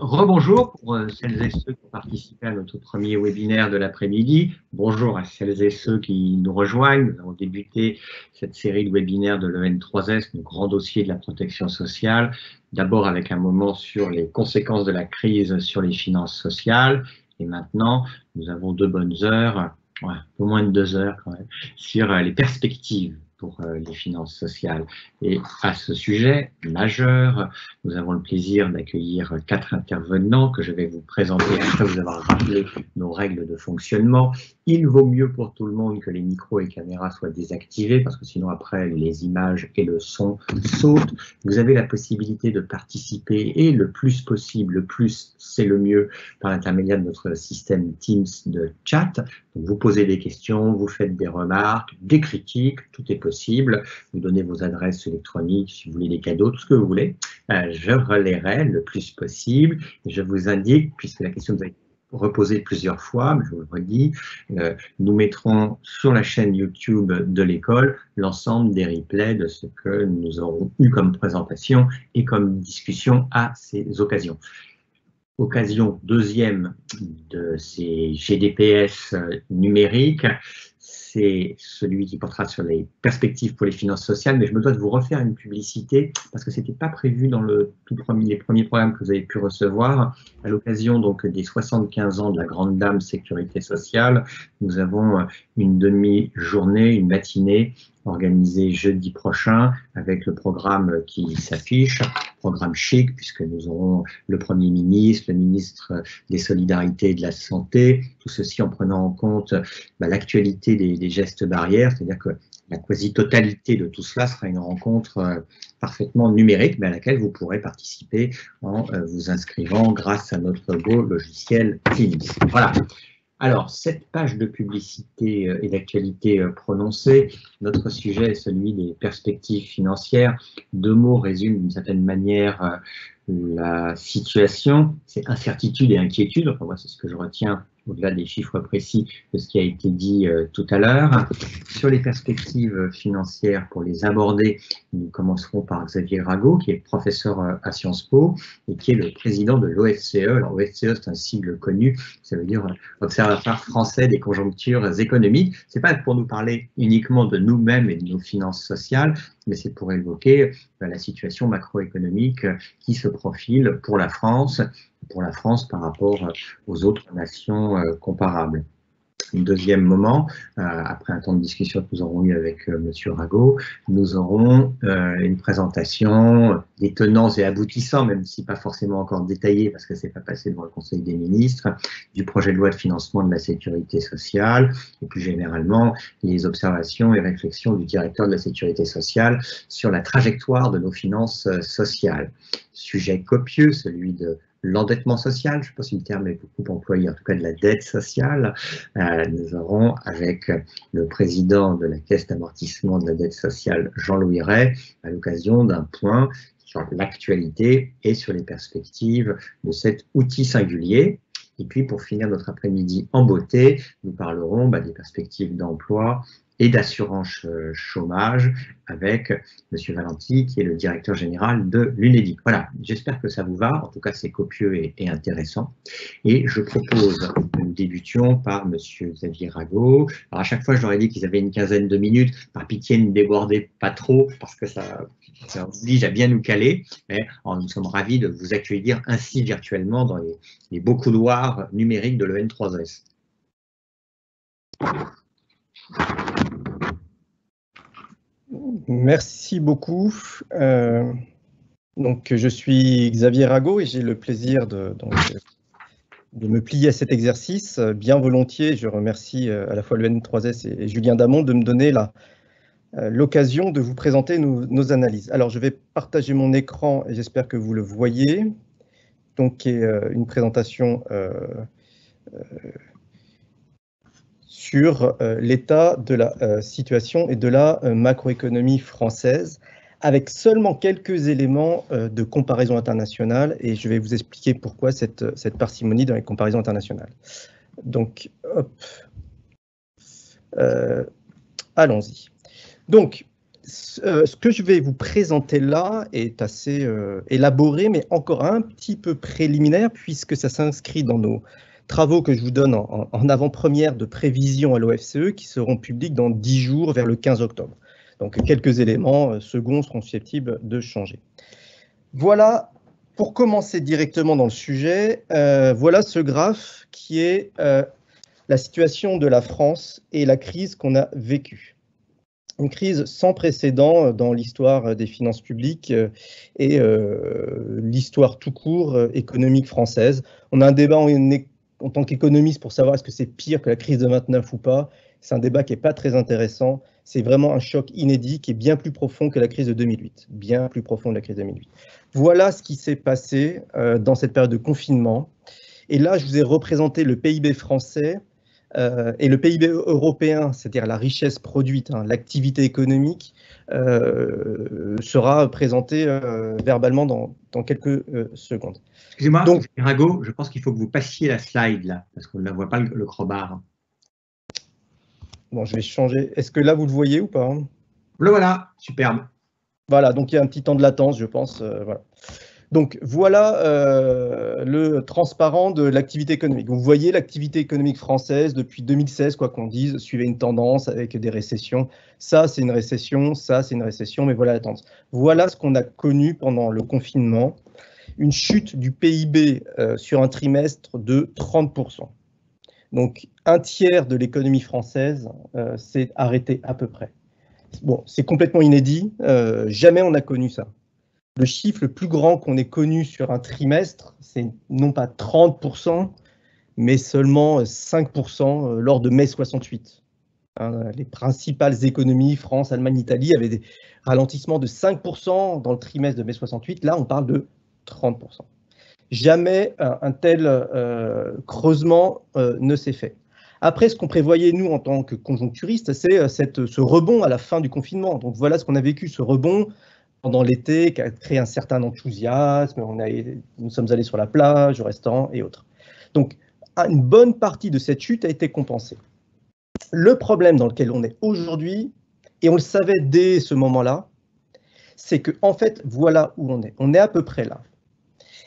Rebonjour pour celles et ceux qui ont participé à notre premier webinaire de l'après-midi. Bonjour à celles et ceux qui nous rejoignent. Nous avons débuté cette série de webinaires de l'EN3S, le grand dossier de la protection sociale. D'abord avec un moment sur les conséquences de la crise sur les finances sociales. Et maintenant, nous avons 2 bonnes heures, un peu moins de 2 heures quand même, sur les perspectives pour les finances sociales. Et à ce sujet majeur, nous avons le plaisir d'accueillir 4 intervenants que je vais vous présenter après vous avoir rappelé nos règles de fonctionnement. Il vaut mieux pour tout le monde que les micros et caméras soient désactivés parce que sinon après les images et le son sautent. Vous avez la possibilité de participer et le plus possible, le plus c'est le mieux par l'intermédiaire de notre système Teams de chat. Donc vous posez des questions, vous faites des remarques, des critiques, tout est possible. Vous donnez vos adresses électroniques si vous voulez des cadeaux, tout ce que vous voulez. Je relayerai le plus possible et je vous indique, puisque la question vous a été reposée plusieurs fois, mais je vous le redis, nous mettrons sur la chaîne YouTube de l'école l'ensemble des replays de ce que nous aurons eu comme présentation et comme discussion à ces occasions. Occasion deuxième de ces GDPS numériques, c'est celui qui portera sur les perspectives pour les finances sociales, mais je me dois de vous refaire une publicité parce que ce n'était pas prévu dans les premiers programmes que vous avez pu recevoir. À l'occasion donc des 75 ans de la grande dame sécurité sociale, nous avons une demi-journée, une matinée organisée jeudi prochain avec le programme qui s'affiche, programme chic puisque nous aurons le Premier ministre, le ministre des Solidarités et de la Santé, tout ceci en prenant en compte l'actualité des gestes barrières, c'est-à-dire que la quasi-totalité de tout cela sera une rencontre parfaitement numérique, mais à laquelle vous pourrez participer en vous inscrivant grâce à notre beau logiciel Teams. Voilà. Alors, cette page de publicité et d'actualité prononcée, notre sujet est celui des perspectives financières. 2 mots résument d'une certaine manière la situation, c'est incertitude et inquiétude. Enfin, moi, c'est ce que je retiens au-delà des chiffres précis de ce qui a été dit tout à l'heure. Sur les perspectives financières, pour les aborder, nous commencerons par Xavier Rago, qui est professeur à Sciences Po et qui est le président de l'OFCE. Alors, l'OFCE, c'est un sigle connu, ça veut dire Observatoire français des conjonctures économiques. Ce n'est pas pour nous parler uniquement de nous-mêmes et de nos finances sociales, mais c'est pour évoquer la situation macroéconomique qui se profile pour la France par rapport aux autres nations comparables. Un deuxième moment, après un temps de discussion que nous aurons eu avec M. Rago, nous aurons une présentation des tenants et aboutissants, même si pas forcément encore détaillée parce que c'est pas passé devant le Conseil des ministres, du projet de loi de financement de la sécurité sociale et plus généralement les observations et réflexions du directeur de la sécurité sociale sur la trajectoire de nos finances sociales. Sujet copieux, celui de l'endettement social, je ne sais pas si le terme est beaucoup employé, en tout cas de la dette sociale. Nous aurons avec le président de la Caisse d'amortissement de la dette sociale, Jean-Louis Ray, à l'occasion d'un point sur l'actualité et sur les perspectives de cet outil singulier. Et puis pour finir notre après-midi en beauté, nous parlerons des perspectives d'emploi et d'assurance chômage avec M. Valenti, qui est le directeur général de l'UNEDIC. Voilà, j'espère que ça vous va, en tout cas c'est copieux et intéressant. Et je propose que nous débutions par M. Xavier Rago. Alors à chaque fois, je leur ai dit qu'ils avaient une quinzaine de minutes, par pitié ne débordez pas trop, parce que ça oblige à bien nous caler. Mais nous sommes ravis de vous accueillir ainsi virtuellement dans les beaux couloirs numériques de l'EN3S. Merci beaucoup. Donc, je suis Xavier Rago et j'ai le plaisir de me plier à cet exercice. Bien volontiers, je remercie à la fois le N3S et Julien Damon de me donner l'occasion de vous présenter nos analyses. Alors, je vais partager mon écran et j'espère que vous le voyez. Donc, qui est une présentation sur l'état de la situation et de la macroéconomie française, avec seulement quelques éléments de comparaison internationale, et je vais vous expliquer pourquoi cette parcimonie dans les comparaisons internationales. Donc, hop, allons-y. Donc, Ce que je vais vous présenter là est assez élaboré, mais encore un petit peu préliminaire, puisque ça s'inscrit dans nos travaux que je vous donne en avant-première de prévision à l'OFCE, qui seront publics dans 10 jours, vers le 15 octobre. Donc quelques éléments seconds seront susceptibles de changer. Voilà, pour commencer directement dans le sujet, voilà ce graphe qui est la situation de la France et la crise qu'on a vécue. Une crise sans précédent dans l'histoire des finances publiques et l'histoire tout court économique française. On a un débat en tant qu'économiste pour savoir est-ce que c'est pire que la crise de 29 ou pas. C'est un débat qui n'est pas très intéressant. C'est vraiment un choc inédit qui est bien plus profond que la crise de 2008. Bien plus profond que la crise de 2008. Voilà ce qui s'est passé dans cette période de confinement. Et là, je vous ai représenté le PIB français et le PIB européen, c'est-à-dire la richesse produite, l'activité économique, sera présenté verbalement dans quelques secondes. Excusez-moi, Rago, je pense qu'il faut que vous passiez la slide là, parce qu'on ne la voit pas le crowbar. Bon, je vais changer. Est-ce que là, vous le voyez ou pas? Le voilà, superbe. Voilà, donc il y a un petit temps de latence, je pense. Voilà. Donc voilà le transparent de l'activité économique. Vous voyez l'activité économique française depuis 2016, quoi qu'on dise, suivait une tendance avec des récessions. Ça, c'est une récession, ça, c'est une récession, mais voilà la tendance. Voilà ce qu'on a connu pendant le confinement. Une chute du PIB sur un trimestre de 30%. Donc un tiers de l'économie française s'est arrêté à peu près. Bon, c'est complètement inédit, jamais on n'a connu ça. Le chiffre le plus grand qu'on ait connu sur un trimestre, c'est non pas 30%, mais seulement 5% lors de mai 68. Les principales économies, France, Allemagne, Italie, avaient des ralentissements de 5% dans le trimestre de mai 68. Là, on parle de 30%. Jamais un tel creusement ne s'est fait. Après, ce qu'on prévoyait, nous, en tant que conjoncturistes, c'est ce rebond à la fin du confinement. Donc voilà ce qu'on a vécu, ce rebond pendant l'été, qui a créé un certain enthousiasme. Nous sommes allés sur la plage, au restaurant et autres. Donc, une bonne partie de cette chute a été compensée. Le problème dans lequel on est aujourd'hui, et on le savait dès ce moment-là, c'est que, en fait, voilà où on est. On est à peu près là.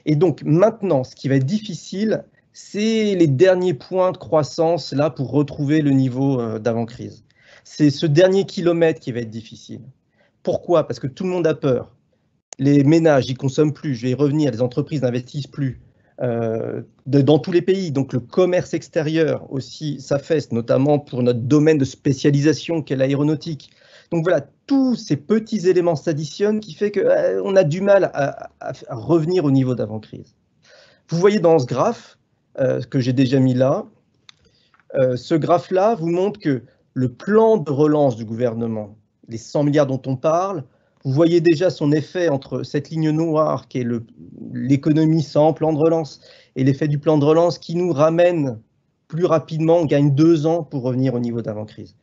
Et donc, maintenant, ce qui va être difficile, c'est les derniers points de croissance là pour retrouver le niveau d'avant-crise. C'est ce dernier kilomètre qui va être difficile. Pourquoi? Parce que tout le monde a peur. Les ménages n'y consomment plus, je vais y revenir, les entreprises n'investissent plus dans tous les pays. Donc le commerce extérieur aussi s'affaisse, notamment pour notre domaine de spécialisation qu'est l'aéronautique. Donc voilà, tous ces petits éléments s'additionnent qui fait qu'on a du mal à revenir au niveau d'avant-crise. Vous voyez dans ce graphe, que j'ai déjà mis là, ce graphe-là vous montre que le plan de relance du gouvernement, les 100 milliards dont on parle, vous voyez déjà son effet entre cette ligne noire qui est l'économie sans plan de relance et l'effet du plan de relance qui nous ramène plus rapidement, on gagne 2 ans pour revenir au niveau d'avant-crise.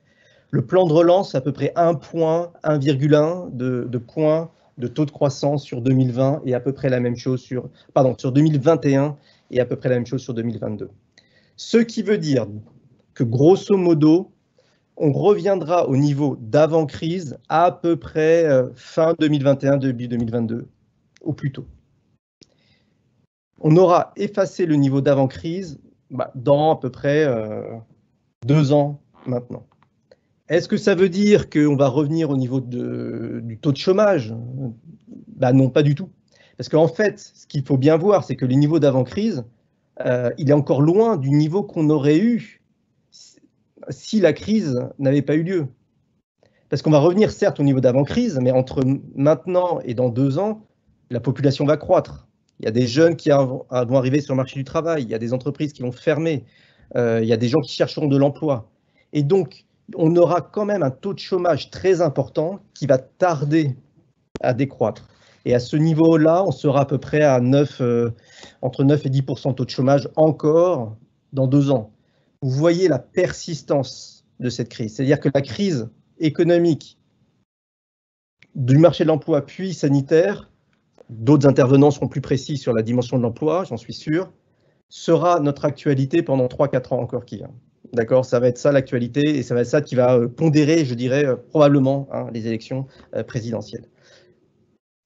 Le plan de relance, c'est à peu près 1 point, 1,1 de points de taux de croissance sur 2020 et à peu près la même chose sur 2021 et à peu près la même chose sur 2022. Ce qui veut dire que grosso modo, on reviendra au niveau d'avant-crise à peu près fin 2021, début 2022, au plus tôt. On aura effacé le niveau d'avant-crise dans à peu près 2 ans maintenant. Est-ce que ça veut dire qu'on va revenir au niveau du taux de chômage? Non, pas du tout. Parce qu'en fait, ce qu'il faut bien voir, c'est que le niveau d'avant-crise, il est encore loin du niveau qu'on aurait eu si la crise n'avait pas eu lieu. Parce qu'on va revenir certes au niveau d'avant-crise, mais entre maintenant et dans 2 ans, la population va croître. Il y a des jeunes qui vont arriver sur le marché du travail, il y a des entreprises qui vont fermer, il y a des gens qui chercheront de l'emploi. Et donc, on aura quand même un taux de chômage très important qui va tarder à décroître. Et à ce niveau-là, on sera à peu près à entre 9 et 10% de taux de chômage encore dans 2 ans. Vous voyez la persistance de cette crise. C'est-à-dire que la crise économique du marché de l'emploi puis sanitaire, d'autres intervenants seront plus précis sur la dimension de l'emploi, j'en suis sûr, sera notre actualité pendant 3-4 ans encore qui vient. D'accord, ça va être ça l'actualité et ça va être ça qui va pondérer, je dirais, probablement les élections présidentielles.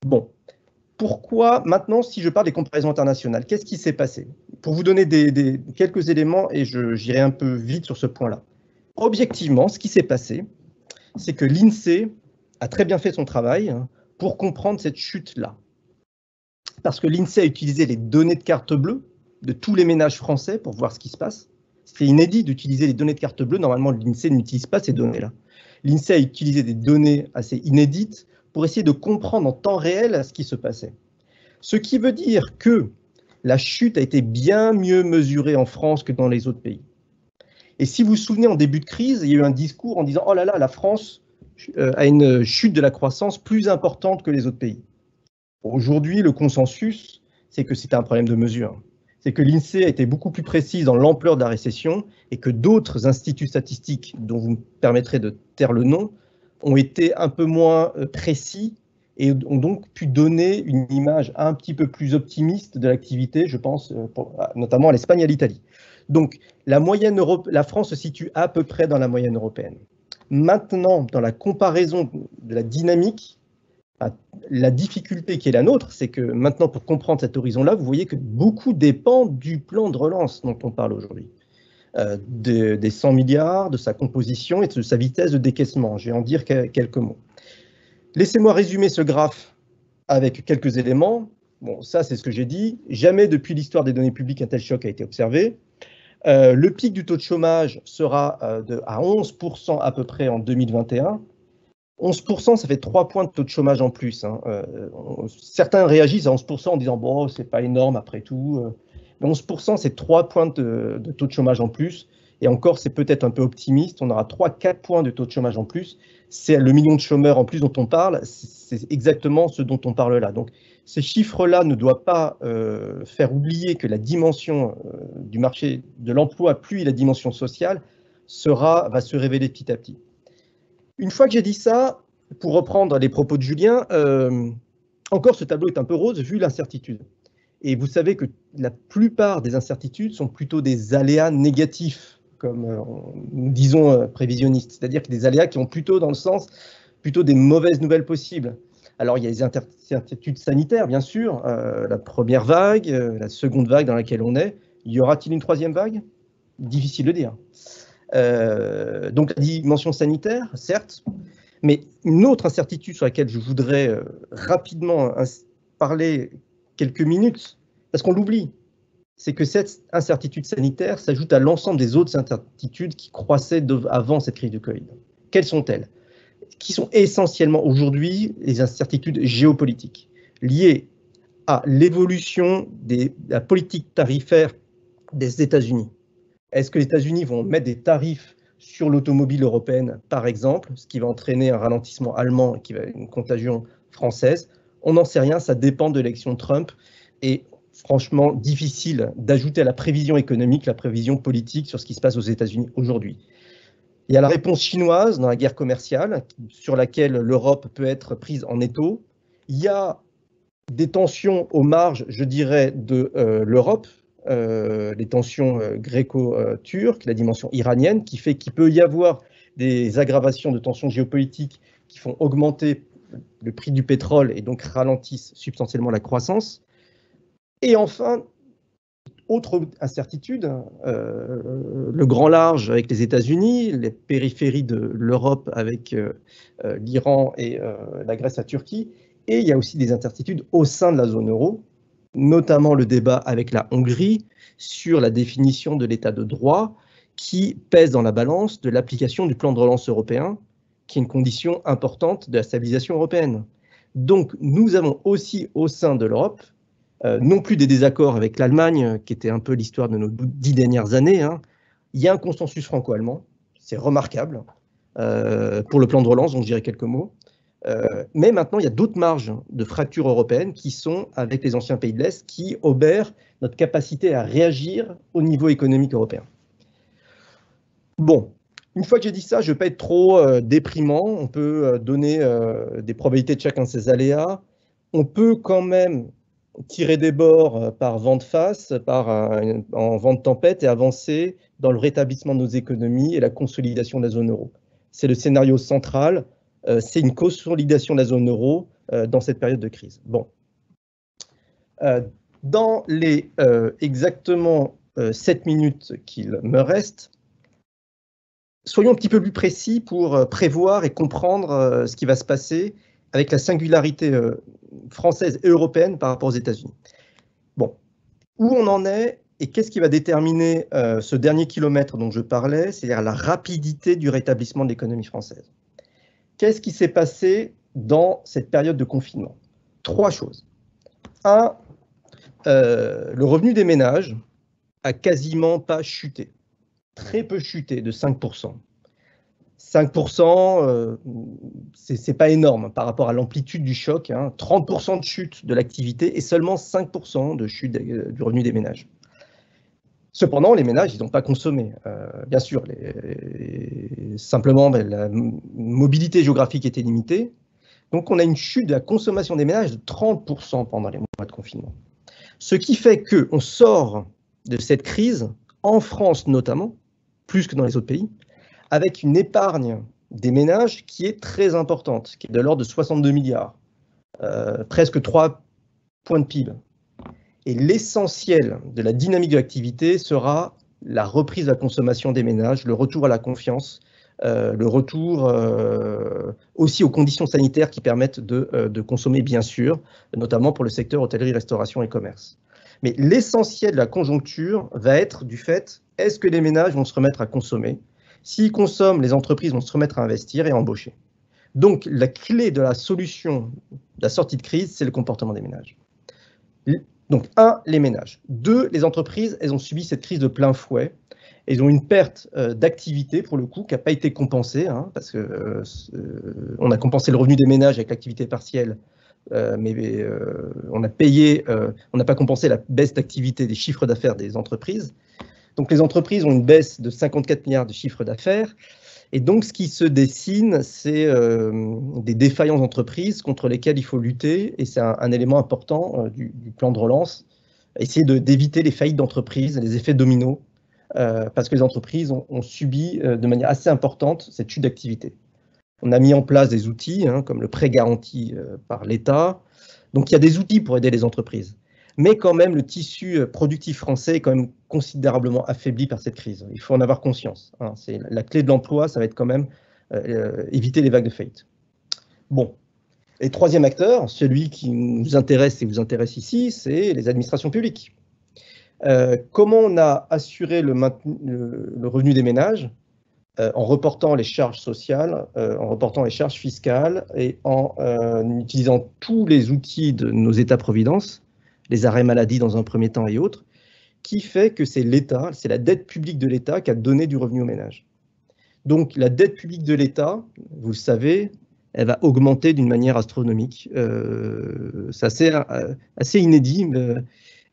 Bon, pourquoi maintenant, si je parle des comparaisons internationales, qu'est-ce qui s'est passé? Pour vous donner quelques éléments, et j'irai un peu vite sur ce point-là. Objectivement, ce qui s'est passé, c'est que l'INSEE a très bien fait son travail pour comprendre cette chute-là. Parce que l'INSEE a utilisé les données de carte bleue de tous les ménages français pour voir ce qui se passe. C'est inédit d'utiliser les données de carte bleue. Normalement, l'INSEE n'utilise pas ces données-là. L'INSEE a utilisé des données assez inédites pour essayer de comprendre en temps réel ce qui se passait. Ce qui veut dire que la chute a été bien mieux mesurée en France que dans les autres pays. Et si vous vous souvenez, en début de crise, il y a eu un discours en disant « Oh là là, la France a une chute de la croissance plus importante que les autres pays ». Aujourd'hui, le consensus, c'est que c'était un problème de mesure. C'est que l'INSEE a été beaucoup plus précise dans l'ampleur de la récession et que d'autres instituts statistiques, dont vous me permettrez de taire le nom, ont été un peu moins précis et ont donc pu donner une image un petit peu plus optimiste de l'activité, je pense notamment à l'Espagne et à l'Italie. Donc la France se situe à peu près dans la moyenne européenne. Maintenant, dans la comparaison de la dynamique, la difficulté qui est la nôtre, c'est que maintenant, pour comprendre cet horizon-là, vous voyez que beaucoup dépend du plan de relance dont on parle aujourd'hui. Des 100 milliards, de sa composition et de sa vitesse de décaissement. Je vais en dire quelques mots. Laissez-moi résumer ce graphe avec quelques éléments. Bon, ça, c'est ce que j'ai dit. Jamais depuis l'histoire des données publiques un tel choc a été observé. Le pic du taux de chômage sera à 11% à peu près en 2021. 11%, ça fait 3 points de taux de chômage en plus. Certains réagissent à 11% en disant « bon, c'est pas énorme après tout ». Mais 11%, c'est 3 points de taux de chômage en plus. Et encore, c'est peut-être un peu optimiste. On aura 3-4 points de taux de chômage en plus. C'est le million de chômeurs en plus dont on parle. C'est exactement ce dont on parle là. Donc, ces chiffres-là ne doivent pas faire oublier que la dimension du marché de l'emploi, plus la dimension sociale, va se révéler petit à petit. Une fois que j'ai dit ça, pour reprendre les propos de Julien, encore ce tableau est un peu rose vu l'incertitude. Et vous savez que la plupart des incertitudes sont plutôt des aléas négatifs, comme nous disons prévisionnistes, c'est-à-dire que des aléas qui ont plutôt dans le sens plutôt des mauvaises nouvelles possibles. Alors il y a les incertitudes sanitaires, bien sûr, la première vague, la seconde vague dans laquelle on est. Y aura-t-il une troisième vague? Difficile de dire. Donc la dimension sanitaire, certes, mais une autre incertitude sur laquelle je voudrais rapidement parler quelques minutes, parce qu'on l'oublie, c'est que cette incertitude sanitaire s'ajoute à l'ensemble des autres incertitudes qui croissaient avant cette crise de Covid. Quelles sont-elles? Qui sont essentiellement aujourd'hui les incertitudes géopolitiques, liées à l'évolution de la politique tarifaire des États-Unis. Est-ce que les États-Unis vont mettre des tarifs sur l'automobile européenne, par exemple, ce qui va entraîner un ralentissement allemand et qui va une contagion française? On n'en sait rien, ça dépend de l'élection Trump. Et franchement, difficile d'ajouter à la prévision économique, la prévision politique sur ce qui se passe aux États-Unis aujourd'hui. Il y a la réponse chinoise dans la guerre commerciale, sur laquelle l'Europe peut être prise en étau. Il y a des tensions aux marges, je dirais, de l'Europe, les tensions gréco-turques, la dimension iranienne, qui fait qu'il peut y avoir des aggravations de tensions géopolitiques qui font augmenter le prix du pétrole et donc ralentissent substantiellement la croissance. Et enfin, autre incertitude, le grand large avec les États-Unis, les périphéries de l'Europe avec l'Iran et la Grèce, la Turquie, et il y a aussi des incertitudes au sein de la zone euro, notamment le débat avec la Hongrie sur la définition de l'état de droit qui pèse dans la balance de l'application du plan de relance européen, qui est une condition importante de la stabilisation européenne. Donc nous avons aussi au sein de l'Europe non plus des désaccords avec l'Allemagne, qui était un peu l'histoire de nos 10 dernières années. Il y a un consensus franco-allemand, c'est remarquable, pour le plan de relance, dont je dirai quelques mots. Mais maintenant, il y a d'autres marges de fracture européenne qui sont avec les anciens pays de l'Est, qui obèrent notre capacité à réagir au niveau économique européen. Bon, une fois que j'ai dit ça, je ne vais pas être trop déprimant. On peut donner des probabilités de chacun de ces aléas. On peut quand même tirer des bords par vent de face, en vent de tempête et avancer dans le rétablissement de nos économies et la consolidation de la zone euro. C'est le scénario central, c'est une consolidation de la zone euro dans cette période de crise. Bon. Dans les exactement 7 minutes qu'il me reste, soyons un petit peu plus précis pour prévoir et comprendre ce qui va se passer avec la singularité française et européenne par rapport aux États-Unis. Bon, où on en est et qu'est-ce qui va déterminer ce dernier kilomètre dont je parlais, c'est-à-dire la rapidité du rétablissement de l'économie française. Qu'est-ce qui s'est passé dans cette période de confinement? 3 choses. 1, le revenu des ménages a quasiment pas chuté, très peu chuté, de 5%. 5%, c'est pas énorme par rapport à l'amplitude du choc, hein. 30% de chute de l'activité et seulement 5% de chute du revenu des ménages. Cependant, les ménages, ils n'ont pas consommé. Bien sûr, simplement, la mobilité géographique était limitée. Donc, on a une chute de la consommation des ménages de 30% pendant les mois de confinement. Ce qui fait qu'on sort de cette crise, en France notamment, plus que dans les autres pays, avec une épargne des ménages qui est très importante, qui est de l'ordre de 62 milliards, presque 3 points de PIB. Et l'essentiel de la dynamique de l'activité sera la reprise de la consommation des ménages, le retour à la confiance, le retour aussi aux conditions sanitaires qui permettent de consommer, bien sûr, notamment pour le secteur hôtellerie, restauration et commerce. Mais l'essentiel de la conjoncture va être du fait, est-ce que les ménages vont se remettre à consommer? S'ils consomment, les entreprises vont se remettre à investir et à embaucher. Donc, la clé de la solution de la sortie de crise, c'est le comportement des ménages. Donc, 1, les ménages. 2, les entreprises, elles ont subi cette crise de plein fouet. Elles ont une perte d'activité, pour le coup, qui n'a pas été compensée, hein, parce qu'on a compensé le revenu des ménages avec l'activité partielle, mais on n'a pas compensé la baisse d'activité des chiffres d'affaires des entreprises. Donc, les entreprises ont une baisse de 54 milliards de chiffre d'affaires. Et donc, ce qui se dessine, c'est des défaillances d'entreprises contre lesquelles il faut lutter. Et c'est un élément important du plan de relance. Essayer d'éviter les faillites d'entreprises, les effets dominos, parce que les entreprises ont subi de manière assez importante cette chute d'activité. On a mis en place des outils, hein, comme le prêt garanti par l'État. Donc, il y a des outils pour aider les entreprises. Mais quand même, le tissu productif français est quand même considérablement affaibli par cette crise. Il faut en avoir conscience, hein. C'est la clé de l'emploi, ça va être quand même éviter les vagues de faillite. Bon, et troisième acteur, celui qui nous intéresse et vous intéresse ici, c'est les administrations publiques. Comment on a assuré le revenu des ménages en reportant les charges sociales, en reportant les charges fiscales et en utilisant tous les outils de nos États-providence, les arrêts maladie dans un premier temps et autres, qui fait que c'est l'État, c'est la dette publique de l'État qui a donné du revenu aux ménages. Donc la dette publique de l'État, vous le savez, elle va augmenter d'une manière astronomique. C'est assez inédit, mais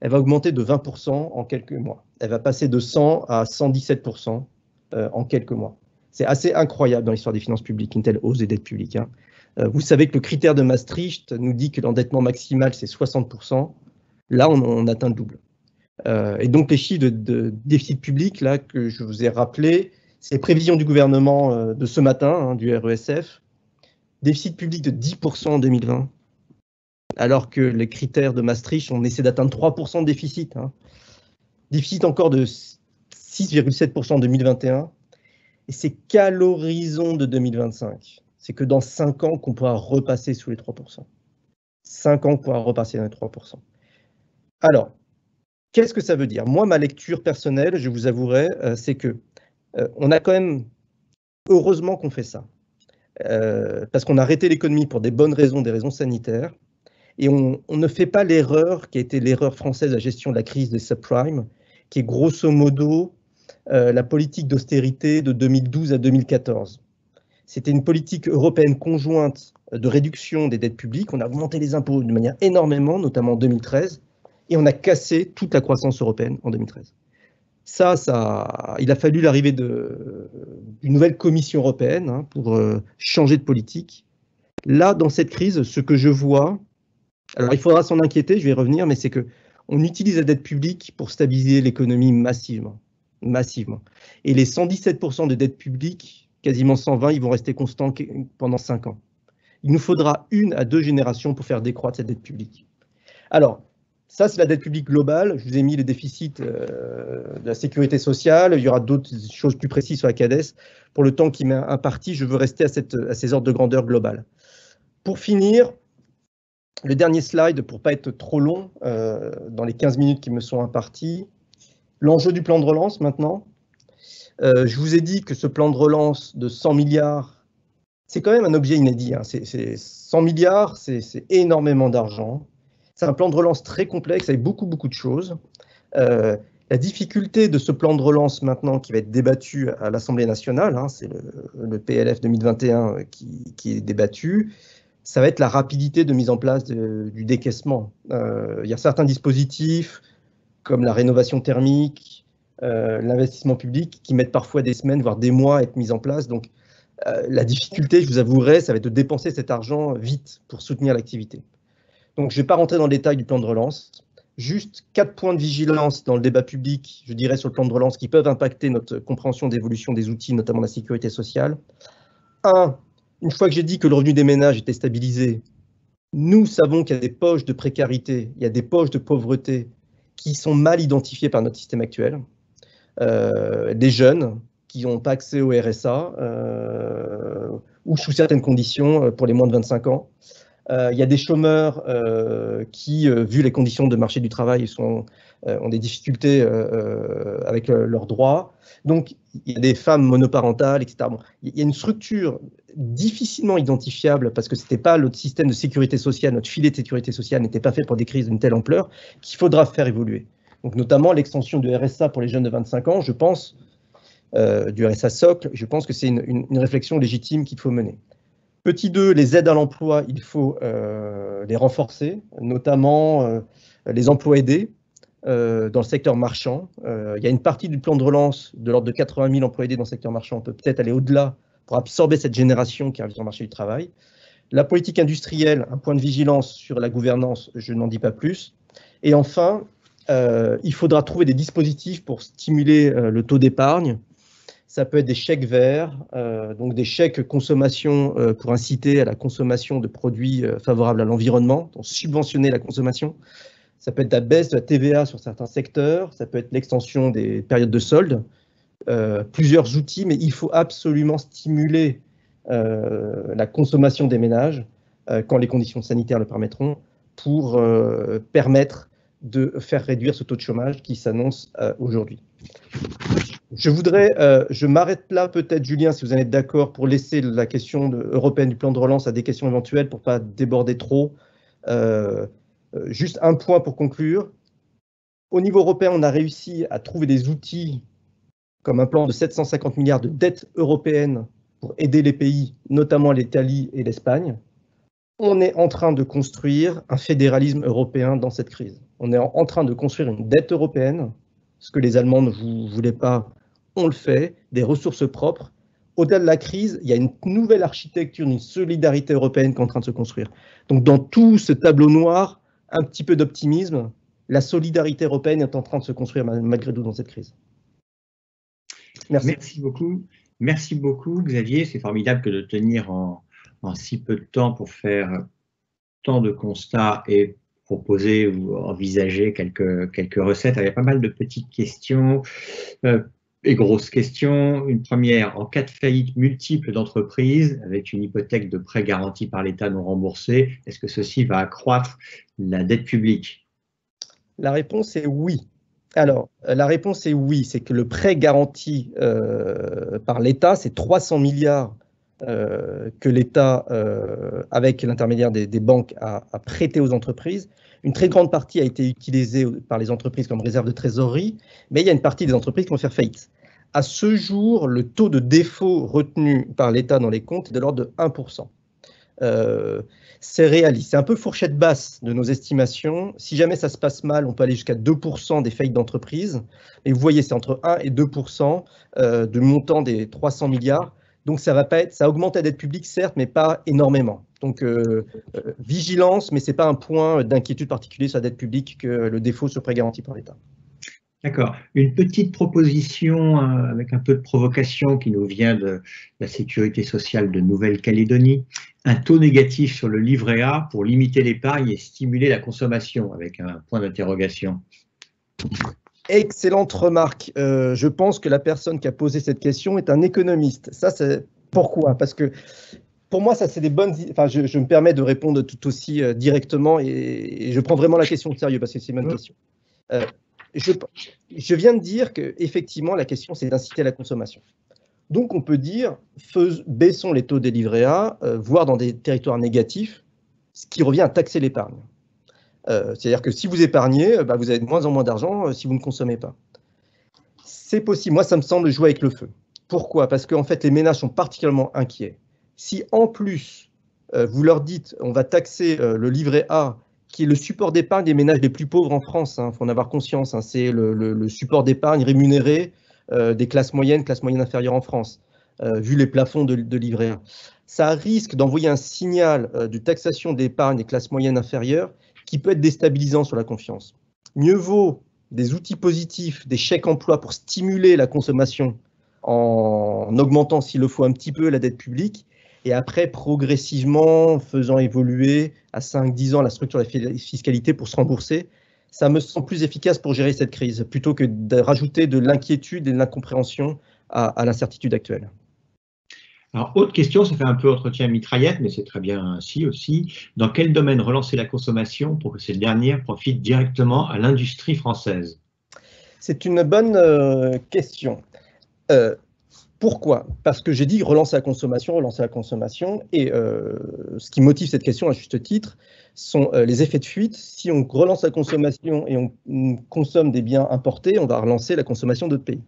elle va augmenter de 20% en quelques mois. Elle va passer de 100 à 117% en quelques mois. C'est assez incroyable dans l'histoire des finances publiques, une telle hausse des dettes publiques, hein. Vous savez que le critère de Maastricht nous dit que l'endettement maximal, c'est 60%. Là, on atteint le double. Et donc, les chiffres de déficit public là, que je vous ai rappelés, c'est les prévisions du gouvernement de ce matin, hein, du RESF. Déficit public de 10% en 2020, alors que les critères de Maastricht, on essaie d'atteindre 3% de déficit, hein. Déficit encore de 6,7% en 2021. Et c'est qu'à l'horizon de 2025. C'est que dans 5 ans qu'on pourra repasser sous les 3%. 5 ans qu'on pourra repasser dans les 3%. Alors, qu'est-ce que ça veut dire? Moi, ma lecture personnelle, je vous avouerai, c'est que on a quand même, heureusement qu'on fait ça, parce qu'on a arrêté l'économie pour des bonnes raisons, des raisons sanitaires, et on ne fait pas l'erreur qui a été l'erreur française de la gestion de la crise des subprimes, qui est grosso modo la politique d'austérité de 2012 à 2014. C'était une politique européenne conjointe de réduction des dettes publiques. On a augmenté les impôts de manière énormément, notamment en 2013, et on a cassé toute la croissance européenne en 2013. Il a fallu l'arrivée d'une nouvelle Commission européenne, hein, pour changer de politique. Là, dans cette crise, ce que je vois, Alors, il faudra s'en inquiéter, je vais y revenir, mais c'est qu'on utilise la dette publique pour stabiliser l'économie massivement. Et les 117% de dette publique, quasiment 120, ils vont rester constants pendant 5 ans. Il nous faudra 1 à 2 générations pour faire décroître cette dette publique. Alors, ça, c'est la dette publique globale. Je vous ai mis les déficits de la sécurité sociale. Il y aura d'autres choses plus précises sur la CADES. Pour le temps qui m'est imparti, je veux rester à ces ordres de grandeur globale. Pour finir, le dernier slide, pour ne pas être trop long, dans les 15 minutes qui me sont imparties, l'enjeu du plan de relance maintenant. Je vous ai dit que ce plan de relance de 100 milliards, c'est quand même un objet inédit. 100 milliards, c'est énormément d'argent. C'est un plan de relance très complexe avec beaucoup de choses. La difficulté de ce plan de relance maintenant qui va être débattu à l'Assemblée nationale, c'est le PLF 2021 qui est débattu, ça va être la rapidité de mise en place du décaissement. Il y a certains dispositifs comme la rénovation thermique, l'investissement public qui mettent parfois des semaines, voire des mois à être mis en place. Donc la difficulté, je vous avouerai, ça va être de dépenser cet argent vite pour soutenir l'activité. Donc, je ne vais pas rentrer dans le détail du plan de relance. Juste 4 points de vigilance dans le débat public, je dirais, sur le plan de relance qui peuvent impacter notre compréhension d'évolution des outils, notamment la sécurité sociale. 1, une fois que j'ai dit que le revenu des ménages était stabilisé, nous savons qu'il y a des poches de précarité, il y a des poches de pauvreté qui sont mal identifiées par notre système actuel. Des jeunes qui n'ont pas accès au RSA ou sous certaines conditions pour les moins de 25 ans. Il y a des chômeurs qui, vu les conditions de marché du travail, ont des difficultés avec leurs droits. Donc, il y a des femmes monoparentales, etc. Bon, il y a une structure difficilement identifiable parce que ce n'était pas notre système de sécurité sociale, notre filet de sécurité sociale n'était pas fait pour des crises d'une telle ampleur qu'il faudra faire évoluer. Donc, notamment l'extension du RSA pour les jeunes de 25 ans, je pense, du RSA socle, je pense que c'est une réflexion légitime qu'il faut mener. Petit 2, les aides à l'emploi, il faut les renforcer, notamment les emplois aidés dans le secteur marchand. Il y a une partie du plan de relance de l'ordre de 80 000 emplois aidés dans le secteur marchand. On peut peut-être aller au-delà pour absorber cette génération qui arrive sur le marché du travail. La politique industrielle, un point de vigilance sur la gouvernance, je n'en dis pas plus. Et enfin, il faudra trouver des dispositifs pour stimuler le taux d'épargne. Ça peut être des chèques verts, donc des chèques consommation pour inciter à la consommation de produits favorables à l'environnement, donc subventionner la consommation. Ça peut être la baisse de la TVA sur certains secteurs, ça peut être l'extension des périodes de solde, plusieurs outils, mais il faut absolument stimuler la consommation des ménages quand les conditions sanitaires le permettront pour permettre de faire réduire ce taux de chômage qui s'annonce aujourd'hui. Je m'arrête là peut-être, Julien, si vous en êtes d'accord, pour laisser la question européenne du plan de relance à des questions éventuelles pour ne pas déborder trop. Juste un point pour conclure. Au niveau européen, on a réussi à trouver des outils comme un plan de 750 milliards de dettes européennes pour aider les pays, notamment l'Italie et l'Espagne. On est en train de construire un fédéralisme européen dans cette crise. On est en train de construire une dette européenne, ce que les Allemands ne voulaient pas. On le fait, des ressources propres. Au-delà de la crise, il y a une nouvelle architecture, une solidarité européenne qui est en train de se construire. Donc dans tout ce tableau noir, un petit peu d'optimisme, la solidarité européenne est en train de se construire malgré tout dans cette crise. Merci beaucoup. Merci beaucoup, Xavier. C'est formidable que de tenir en si peu de temps pour faire tant de constats et proposer ou envisager quelques recettes. Il y a pas mal de petites questions. Et grosses questions. Une première, en cas de faillite multiple d'entreprises, avec une hypothèque de prêt garanti par l'État non remboursé, est-ce que ceci va accroître la dette publique? La réponse est oui. Alors, la réponse est oui, c'est que le prêt garanti par l'État, c'est 300 milliards que l'État, avec l'intermédiaire des banques, a prêté aux entreprises. Une très grande partie a été utilisée par les entreprises comme réserve de trésorerie, mais il y a une partie des entreprises qui vont faire faillite. À ce jour, le taux de défaut retenu par l'État dans les comptes est de l'ordre de 1%. C'est réaliste. C'est un peu fourchette basse de nos estimations. Si jamais ça se passe mal, on peut aller jusqu'à 2% des faillites d'entreprises. Et vous voyez, c'est entre 1 et 2% de montant des 300 milliards. Donc ça va pas être, ça augmente la dette publique, certes, mais pas énormément. Donc, vigilance, mais ce n'est pas un point d'inquiétude particulier sur la dette publique que le défaut soit pré-garanti par l'État. D'accord. Une petite proposition avec un peu de provocation qui nous vient de la sécurité sociale de Nouvelle-Calédonie. Un taux négatif sur le livret A pour limiter l'épargne et stimuler la consommation, avec un point d'interrogation. Excellente remarque. Je pense que la personne qui a posé cette question est un économiste. Ça, c'est pourquoi? Parce que pour moi, ça, c'est des bonnes. Enfin, je me permets de répondre tout aussi directement et je prends vraiment la question au sérieux parce que c'est une bonne question. Je viens de dire que effectivement, la question, c'est d'inciter à la consommation. Donc, on peut dire, baissons les taux des livrets A, voire dans des territoires négatifs, ce qui revient à taxer l'épargne. C'est-à-dire que si vous épargnez, vous avez de moins en moins d'argent si vous ne consommez pas. C'est possible. Moi, ça me semble jouer avec le feu. Pourquoi? Parce qu'en fait, les ménages sont particulièrement inquiets. Si en plus, vous leur dites, on va taxer le livret A, qui est le support d'épargne des ménages les plus pauvres en France, il faut en avoir conscience, c'est le support d'épargne rémunéré des classes moyennes inférieures en France, vu les plafonds de livret A. Ça risque d'envoyer un signal de taxation d'épargne des classes moyennes inférieures qui peut être déstabilisant sur la confiance. Mieux vaut des outils positifs, des chèques emploi pour stimuler la consommation en augmentant, s'il le faut, un petit peu la dette publique, et après, progressivement, faisant évoluer à 5-10 ans la structure de la fiscalité pour se rembourser. Ça me semble plus efficace pour gérer cette crise, plutôt que de rajouter de l'inquiétude et de l'incompréhension à l'incertitude actuelle. Alors, autre question, ça fait un peu entretien mitraillette, mais c'est très bien ainsi aussi. Dans quel domaine relancer la consommation pour que cette dernière profite directement à l'industrie française? C'est une bonne question. Pourquoi? Parce que j'ai dit relancer la consommation, et ce qui motive cette question à juste titre sont les effets de fuite. Si on relance la consommation et on consomme des biens importés, on va relancer la consommation d'autres pays.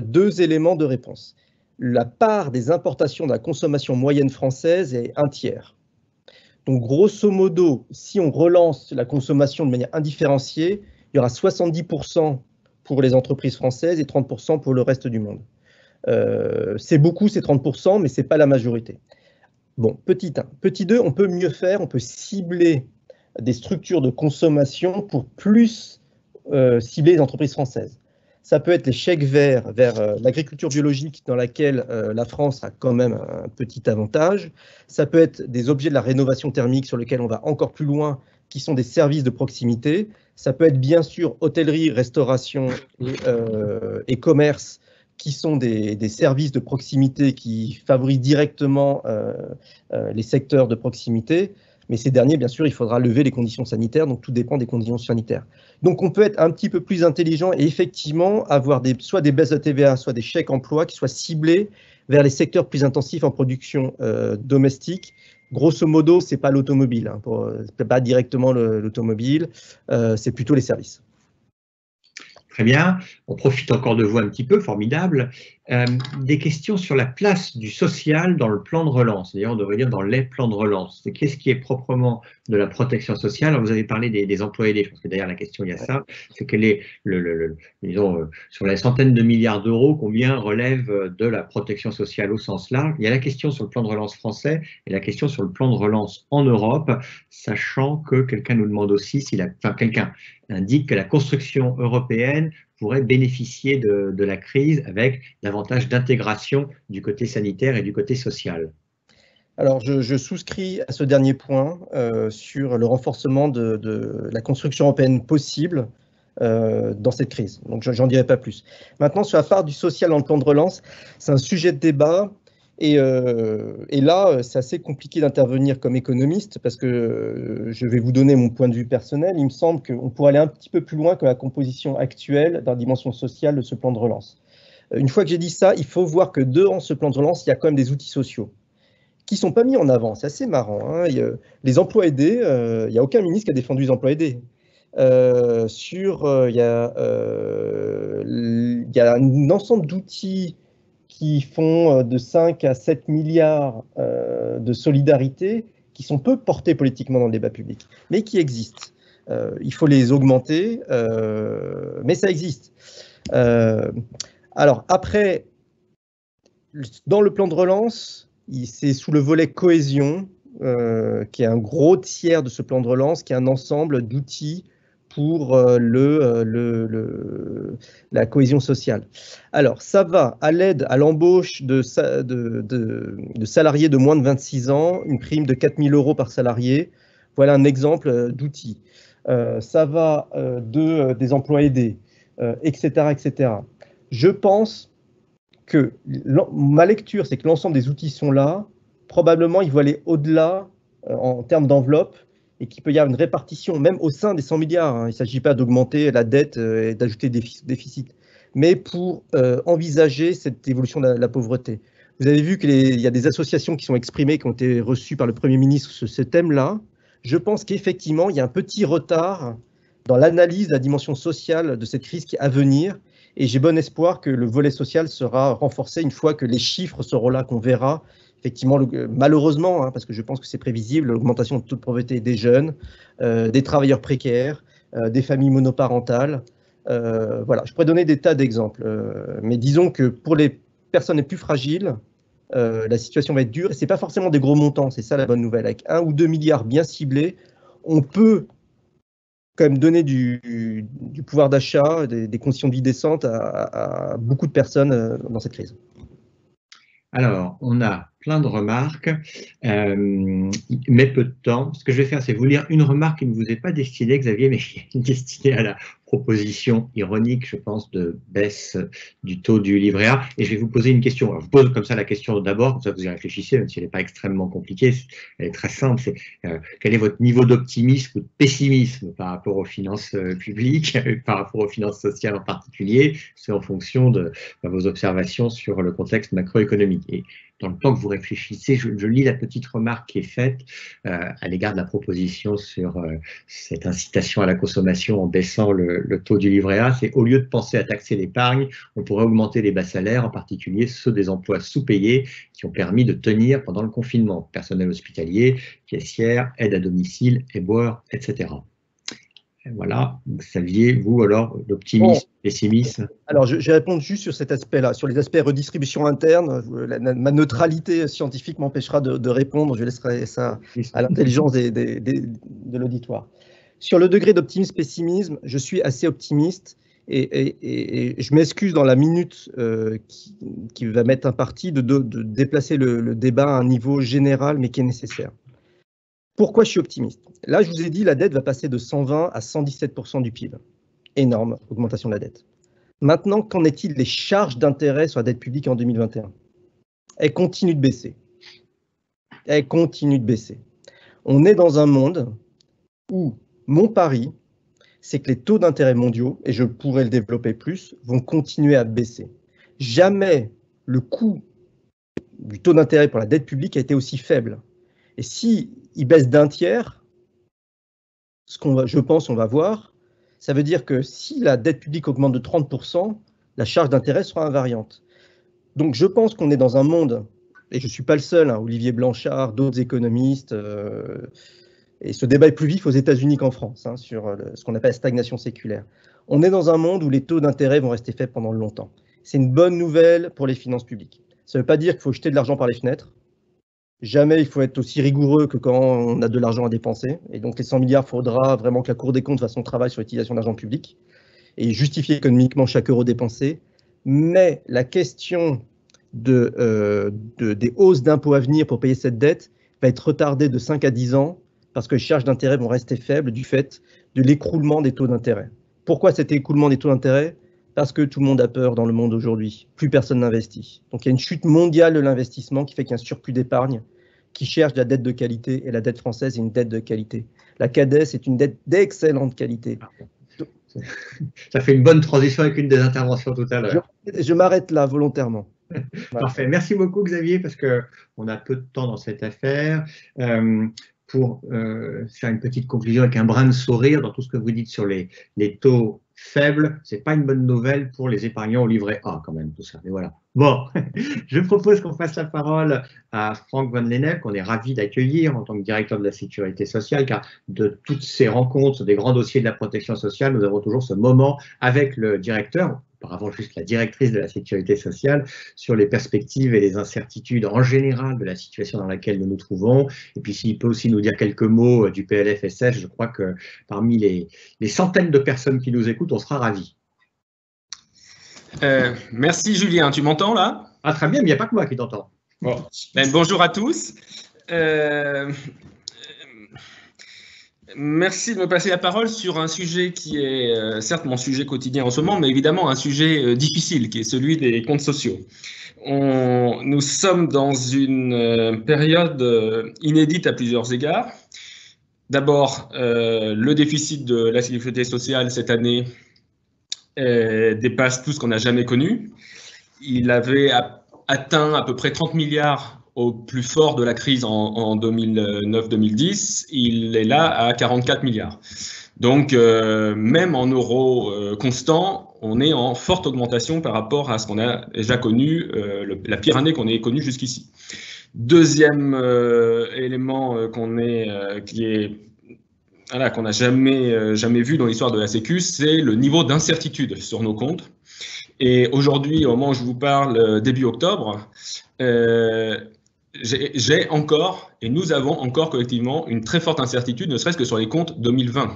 Deux éléments de réponse. La part des importations de la consommation moyenne française est 1/3. Donc, grosso modo, si on relance la consommation de manière indifférenciée, il y aura 70% pour les entreprises françaises et 30% pour le reste du monde. C'est beaucoup, c'est 30%, mais ce n'est pas la majorité. Bon, petit 1. Petit 2, on peut mieux faire, on peut cibler des structures de consommation pour plus cibler les entreprises françaises. Ça peut être les chèques verts vers l'agriculture biologique dans laquelle la France a quand même un petit avantage. Ça peut être des objets de la rénovation thermique sur lesquels on va encore plus loin, qui sont des services de proximité. Ça peut être bien sûr hôtellerie, restauration et commerce, qui sont des services de proximité qui favorisent directement les secteurs de proximité. Mais ces derniers, bien sûr, il faudra lever les conditions sanitaires, donc tout dépend des conditions sanitaires. Donc on peut être un petit peu plus intelligent et effectivement avoir soit des baisses de TVA, soit des chèques emploi qui soient ciblés vers les secteurs plus intensifs en production domestique. Grosso modo, ce n'est pas l'automobile, c'est pas directement l'automobile, c'est plutôt les services. Très bien, on profite encore de vous un petit peu, formidable. Des questions sur la place du social dans le plan de relance, d'ailleurs on devrait dire dans les plans de relance. Qu'est-ce qui est proprement de la protection sociale? Alors, vous avez parlé des emplois aidés, je pense que derrière la question il y a ça, c'est quel est, disons, sur les centaines de milliards d'euros, combien relève de la protection sociale au sens large? Il y a la question sur le plan de relance français et la question sur le plan de relance en Europe, sachant que quelqu'un nous demande aussi, quelqu'un indique que la construction européenne pourrait bénéficier de la crise avec davantage d'intégration du côté sanitaire et du côté social. Alors, je souscris à ce dernier point sur le renforcement de la construction européenne possible dans cette crise. Donc, j'en dirai pas plus. Maintenant, sur la part du social dans le plan de relance, c'est un sujet de débat. Et là, c'est assez compliqué d'intervenir comme économiste parce que je vais vous donner mon point de vue personnel. Il me semble qu'on pourrait aller un petit peu plus loin que la composition actuelle dans la dimension sociale de ce plan de relance. Une fois que j'ai dit ça, il faut voir que dans ce plan de relance, il y a quand même des outils sociaux qui ne sont pas mis en avant. C'est assez marrant. Les emplois aidés, il n'y a aucun ministre qui a défendu les emplois aidés. Il y a un ensemble d'outils qui font de 5 à 7 milliards de solidarité, qui sont peu portés politiquement dans le débat public, mais qui existent. Il faut les augmenter, mais ça existe. Alors après, dans le plan de relance, c'est sous le volet cohésion, qui est un gros tiers de ce plan de relance, qui est un ensemble d'outils pour la cohésion sociale. Alors, ça va à l'aide à l'embauche de salariés de moins de 26 ans, une prime de 4 000 € par salarié. Voilà un exemple d'outil. Ça va des emplois aidés, etc., etc. Je pense que ma lecture, c'est que l'ensemble des outils sont là. Probablement, il faut aller au-delà en termes d'enveloppe et qu'il peut y avoir une répartition, même au sein des 100 milliards. Hein. Il ne s'agit pas d'augmenter la dette et d'ajouter des déficits, mais pour envisager cette évolution de la pauvreté. Vous avez vu qu'il y a des associations qui sont exprimées, qui ont été reçues par le Premier ministre sur ce thème-là. Je pense qu'effectivement, il y a un petit retard dans l'analyse de la dimension sociale de cette crise qui est à venir. Et j'ai bon espoir que le volet social sera renforcé une fois que les chiffres seront là, qu'on verra. Effectivement, malheureusement, hein, parce que je pense que c'est prévisible, l'augmentation de taux de pauvreté des jeunes, des travailleurs précaires, des familles monoparentales. Voilà, je pourrais donner des tas d'exemples. Mais disons que pour les personnes les plus fragiles, la situation va être dure. Et ce n'est pas forcément des gros montants, c'est ça la bonne nouvelle. Avec 1 ou 2 milliards bien ciblés, on peut quand même donner du pouvoir d'achat, des conditions de vie décentes à beaucoup de personnes dans cette crise. Alors, on a plein de remarques, mais peu de temps. Ce que je vais faire, c'est vous lire une remarque qui ne vous est pas destinée, Xavier, mais qui est destinée à la proposition ironique, je pense, de baisse du taux du livret A. Et je vais vous poser une question. Alors, je vous pose comme ça la question d'abord, comme ça vous y réfléchissez, même si elle n'est pas extrêmement compliquée. Elle est très simple. C'est quel est votre niveau d'optimisme ou de pessimisme par rapport aux finances publiques, par rapport aux finances sociales en particulier? C'est en fonction de vos observations sur le contexte macroéconomique. Et dans le temps que vous réfléchissez, je lis la petite remarque qui est faite à l'égard de la proposition sur cette incitation à la consommation en baissant le taux du livret A. C'est au lieu de penser à taxer l'épargne, on pourrait augmenter les bas salaires, en particulier ceux des emplois sous-payés qui ont permis de tenir pendant le confinement. Personnel hospitalier, caissière, aide à domicile, éboueur, etc. Voilà, Xavier, vous alors, l'optimisme, pessimisme? Alors, je réponds juste sur cet aspect-là, sur les aspects redistribution interne. Ma neutralité scientifique m'empêchera de répondre, je laisserai ça à l'intelligence de l'auditoire. Sur le degré d'optimisme-pessimisme, je suis assez optimiste et je m'excuse dans la minute qui va m'être impartie de déplacer le débat à un niveau général, mais qui est nécessaire. Pourquoi je suis optimiste? Là, je vous ai dit, la dette va passer de 120 à 117% du PIB. Énorme augmentation de la dette. Maintenant, qu'en est-il des charges d'intérêt sur la dette publique en 2021? Elles continuent de baisser. Elles continuent de baisser. On est dans un monde où mon pari, c'est que les taux d'intérêt mondiaux, et je pourrais le développer plus, vont continuer à baisser. Jamais le coût du taux d'intérêt pour la dette publique a été aussi faible. Et s'il baisse d'un tiers, je pense on va voir, ça veut dire que si la dette publique augmente de 30%, la charge d'intérêt sera invariante. Donc je pense qu'on est dans un monde, et je ne suis pas le seul, hein, Olivier Blanchard, d'autres économistes, et ce débat est plus vif aux États-Unis qu'en France, hein, sur ce qu'on appelle la stagnation séculaire. On est dans un monde où les taux d'intérêt vont rester faibles pendant longtemps. C'est une bonne nouvelle pour les finances publiques. Ça ne veut pas dire qu'il faut jeter de l'argent par les fenêtres. Jamais il faut être aussi rigoureux que quand on a de l'argent à dépenser. Et donc les 100 milliards, il faudra vraiment que la Cour des comptes fasse son travail sur l'utilisation d'argent public et justifier économiquement chaque euro dépensé. Mais la question des hausses d'impôts à venir pour payer cette dette va être retardée de 5 à 10 ans parce que les charges d'intérêt vont rester faibles du fait de l'écroulement des taux d'intérêt. Pourquoi cet écroulement des taux d'intérêt? Parce que tout le monde a peur dans le monde aujourd'hui. Plus personne n'investit. Donc il y a une chute mondiale de l'investissement qui fait qu'il y a un surplus d'épargne qui cherche de la dette de qualité, et la dette française est une dette de qualité. La CADES est une dette d'excellente qualité. Ça fait une bonne transition avec une des interventions tout à l'heure. Je m'arrête là volontairement. Parfait. Merci beaucoup, Xavier, parce qu'on a peu de temps dans cette affaire. Pour faire une petite conclusion avec un brin de sourire dans tout ce que vous dites sur les taux faible. C'est pas une bonne nouvelle pour les épargnants au livret A quand même, tout ça. Mais voilà. Bon, je propose qu'on passe la parole à Franck Van Lennep, qu'on est ravi d'accueillir en tant que directeur de la sécurité sociale, car de toutes ces rencontres, des grands dossiers de la protection sociale, nous avons toujours ce moment avec le directeur, auparavant juste la directrice de la sécurité sociale, sur les perspectives et les incertitudes en général de la situation dans laquelle nous nous trouvons. Et puis s'il peut aussi nous dire quelques mots du PLFSS, je crois que parmi les centaines de personnes qui nous écoutent, on sera ravis. Merci Julien, tu m'entends là? Ah très bien, mais il n'y a pas que moi qui t'entends. Bon. Bonjour à tous. Merci de me passer la parole sur un sujet qui est certes mon sujet quotidien en ce moment, mais évidemment un sujet difficile qui est celui des comptes sociaux. Nous sommes dans une période inédite à plusieurs égards. D'abord, le déficit de la sécurité sociale cette année dépasse tout ce qu'on n'a jamais connu. Il avait atteint à peu près 30 milliards au plus fort de la crise en 2009-2010. Il est là à 44 milliards. Donc, même en euros constants, on est en forte augmentation par rapport à ce qu'on a déjà connu, la pire année qu'on ait connue jusqu'ici. Deuxième élément qu'on n'a jamais vu dans l'histoire de la Sécu, c'est le niveau d'incertitude sur nos comptes. Et aujourd'hui, au moment où je vous parle, début octobre, j'ai encore, et nous avons encore collectivement, une très forte incertitude, ne serait-ce que sur les comptes 2020.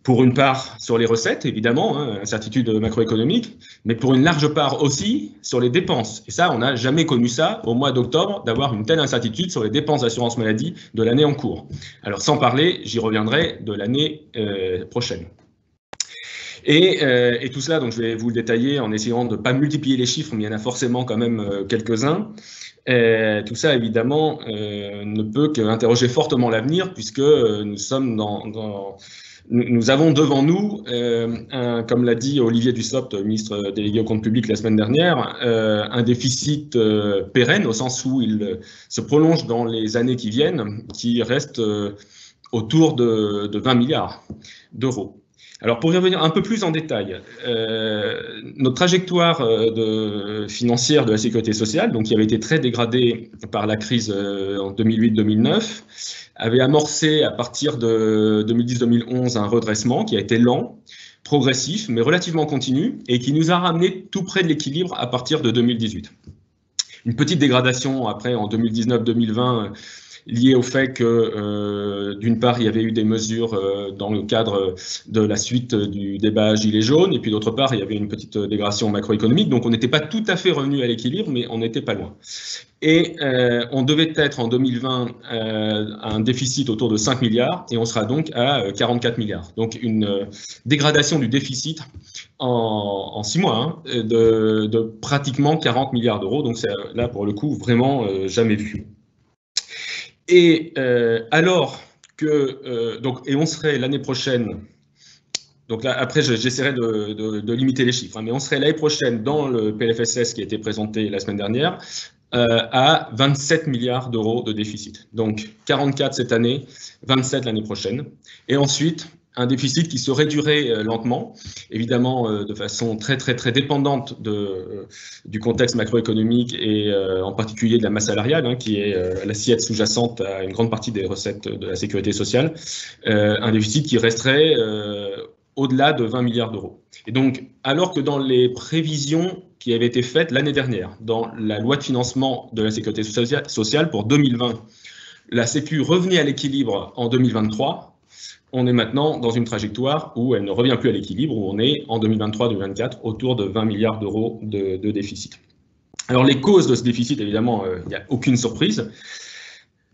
Pour une part sur les recettes, évidemment, incertitude macroéconomique, mais pour une large part aussi sur les dépenses. Et ça, on n'a jamais connu ça au mois d'octobre, d'avoir une telle incertitude sur les dépenses d'assurance maladie de l'année en cours. Alors sans parler, j'y reviendrai, de l'année prochaine. Et tout cela, donc je vais vous le détailler en essayant de ne pas multiplier les chiffres, mais il y en a forcément quand même quelques-uns. Tout ça, évidemment, ne peut qu'interroger fortement l'avenir, puisque nous sommes nous avons devant nous, comme l'a dit Olivier Dussopt, ministre délégué aux comptes publics la semaine dernière, un déficit pérenne, au sens où il se prolonge dans les années qui viennent, qui reste autour de 20 milliards d'euros. Alors, pour y revenir un peu plus en détail, notre trajectoire financière de la sécurité sociale, donc qui avait été très dégradée par la crise en 2008-2009, avait amorcé à partir de 2010-2011 un redressement qui a été lent, progressif, mais relativement continu, et qui nous a ramené tout près de l'équilibre à partir de 2018. Une petite dégradation après en 2019-2020, lié au fait que, d'une part, il y avait eu des mesures dans le cadre de la suite du débat Gilets jaunes, et puis d'autre part, il y avait une petite dégradation macroéconomique, donc on n'était pas tout à fait revenu à l'équilibre, mais on n'était pas loin. Et on devait être en 2020 à un déficit autour de 5 milliards, et on sera donc à 44 milliards. Donc une dégradation du déficit en 6 mois, de pratiquement 40 milliards d'euros, donc c'est là pour le coup vraiment jamais vu. Et alors que et on serait l'année prochaine, donc là après j'essaierai de limiter les chiffres, mais on serait l'année prochaine dans le PLFSS qui a été présenté la semaine dernière à 27 milliards d'euros de déficit. Donc 44 cette année, 27 l'année prochaine, et ensuite un déficit qui se réduirait lentement, évidemment de façon très dépendante du contexte macroéconomique et en particulier de la masse salariale, qui est l'assiette sous-jacente à une grande partie des recettes de la sécurité sociale, un déficit qui resterait au-delà de 20 milliards d'euros. Et donc, alors que dans les prévisions qui avaient été faites l'année dernière, dans la loi de financement de la sécurité sociale pour 2020, la Sécu revenait à l'équilibre en 2023, on est maintenant dans une trajectoire où elle ne revient plus à l'équilibre, où on est en 2023-2024 autour de 20 milliards d'euros de déficit. Alors les causes de ce déficit, évidemment, il n'y a aucune surprise.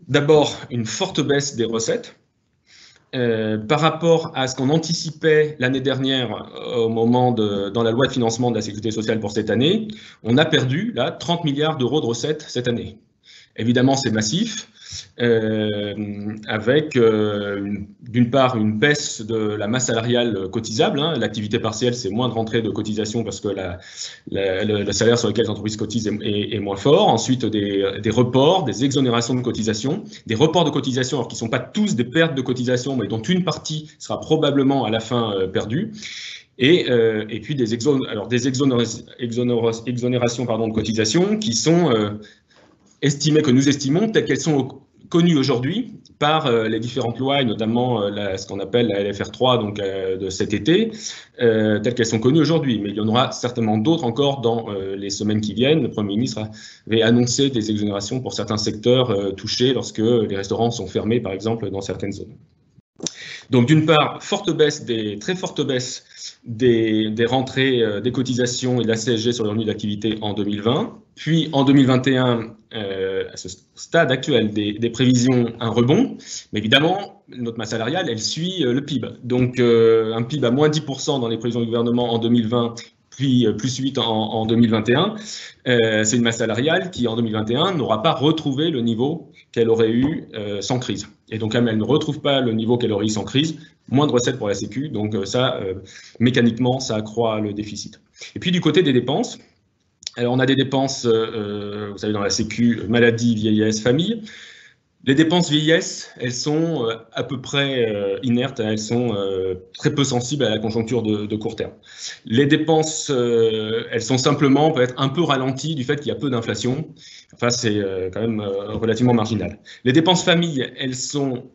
D'abord, une forte baisse des recettes. Par rapport à ce qu'on anticipait l'année dernière au moment dans la loi de financement de la sécurité sociale pour cette année, on a perdu là 30 milliards d'euros de recettes cette année. Évidemment, c'est massif. avec d'une part une baisse de la masse salariale cotisable. L'activité partielle, c'est moins de rentrée de cotisation parce que le salaire sur lequel les entreprises cotisent est moins fort. Ensuite, des reports, des exonérations de cotisation, des reports de cotisation, alors qui ne sont pas tous des pertes de cotisation, mais dont une partie sera probablement à la fin perdue. Et puis des exonérations de cotisation qui sont que nous estimons telles qu'elles sont connues aujourd'hui par les différentes lois, et notamment ce qu'on appelle la LFR3 donc, de cet été, telles qu'elles sont connues aujourd'hui. Mais il y en aura certainement d'autres encore dans les semaines qui viennent. Le Premier ministre avait annoncé des exonérations pour certains secteurs touchés lorsque les restaurants sont fermés, par exemple, dans certaines zones. Donc d'une part, très forte baisse des rentrées des cotisations et de la CSG sur les revenus d'activité en 2020, puis en 2021, à ce stade actuel des prévisions, un rebond, mais évidemment, notre masse salariale, elle suit le PIB. Donc un PIB à moins 10% dans les prévisions du gouvernement en 2020, puis plus 8 en 2021, c'est une masse salariale qui, en 2021, n'aura pas retrouvé le niveau qu'elle aurait eu sans crise. Et donc, comme elle ne retrouve pas le niveau qu'elle aurait eu sans crise, moins de recettes pour la Sécu, donc ça, mécaniquement, ça accroît le déficit. Et puis, du côté des dépenses, alors on a des dépenses, vous savez, dans la Sécu, maladie, vieillesse, famille. Les dépenses vieillesse, elles sont à peu près inertes, elles sont très peu sensibles à la conjoncture de court terme. Les dépenses, elles sont simplement peut-être un peu ralenties du fait qu'il y a peu d'inflation. Enfin, c'est quand même relativement marginal. Les dépenses famille, elles sont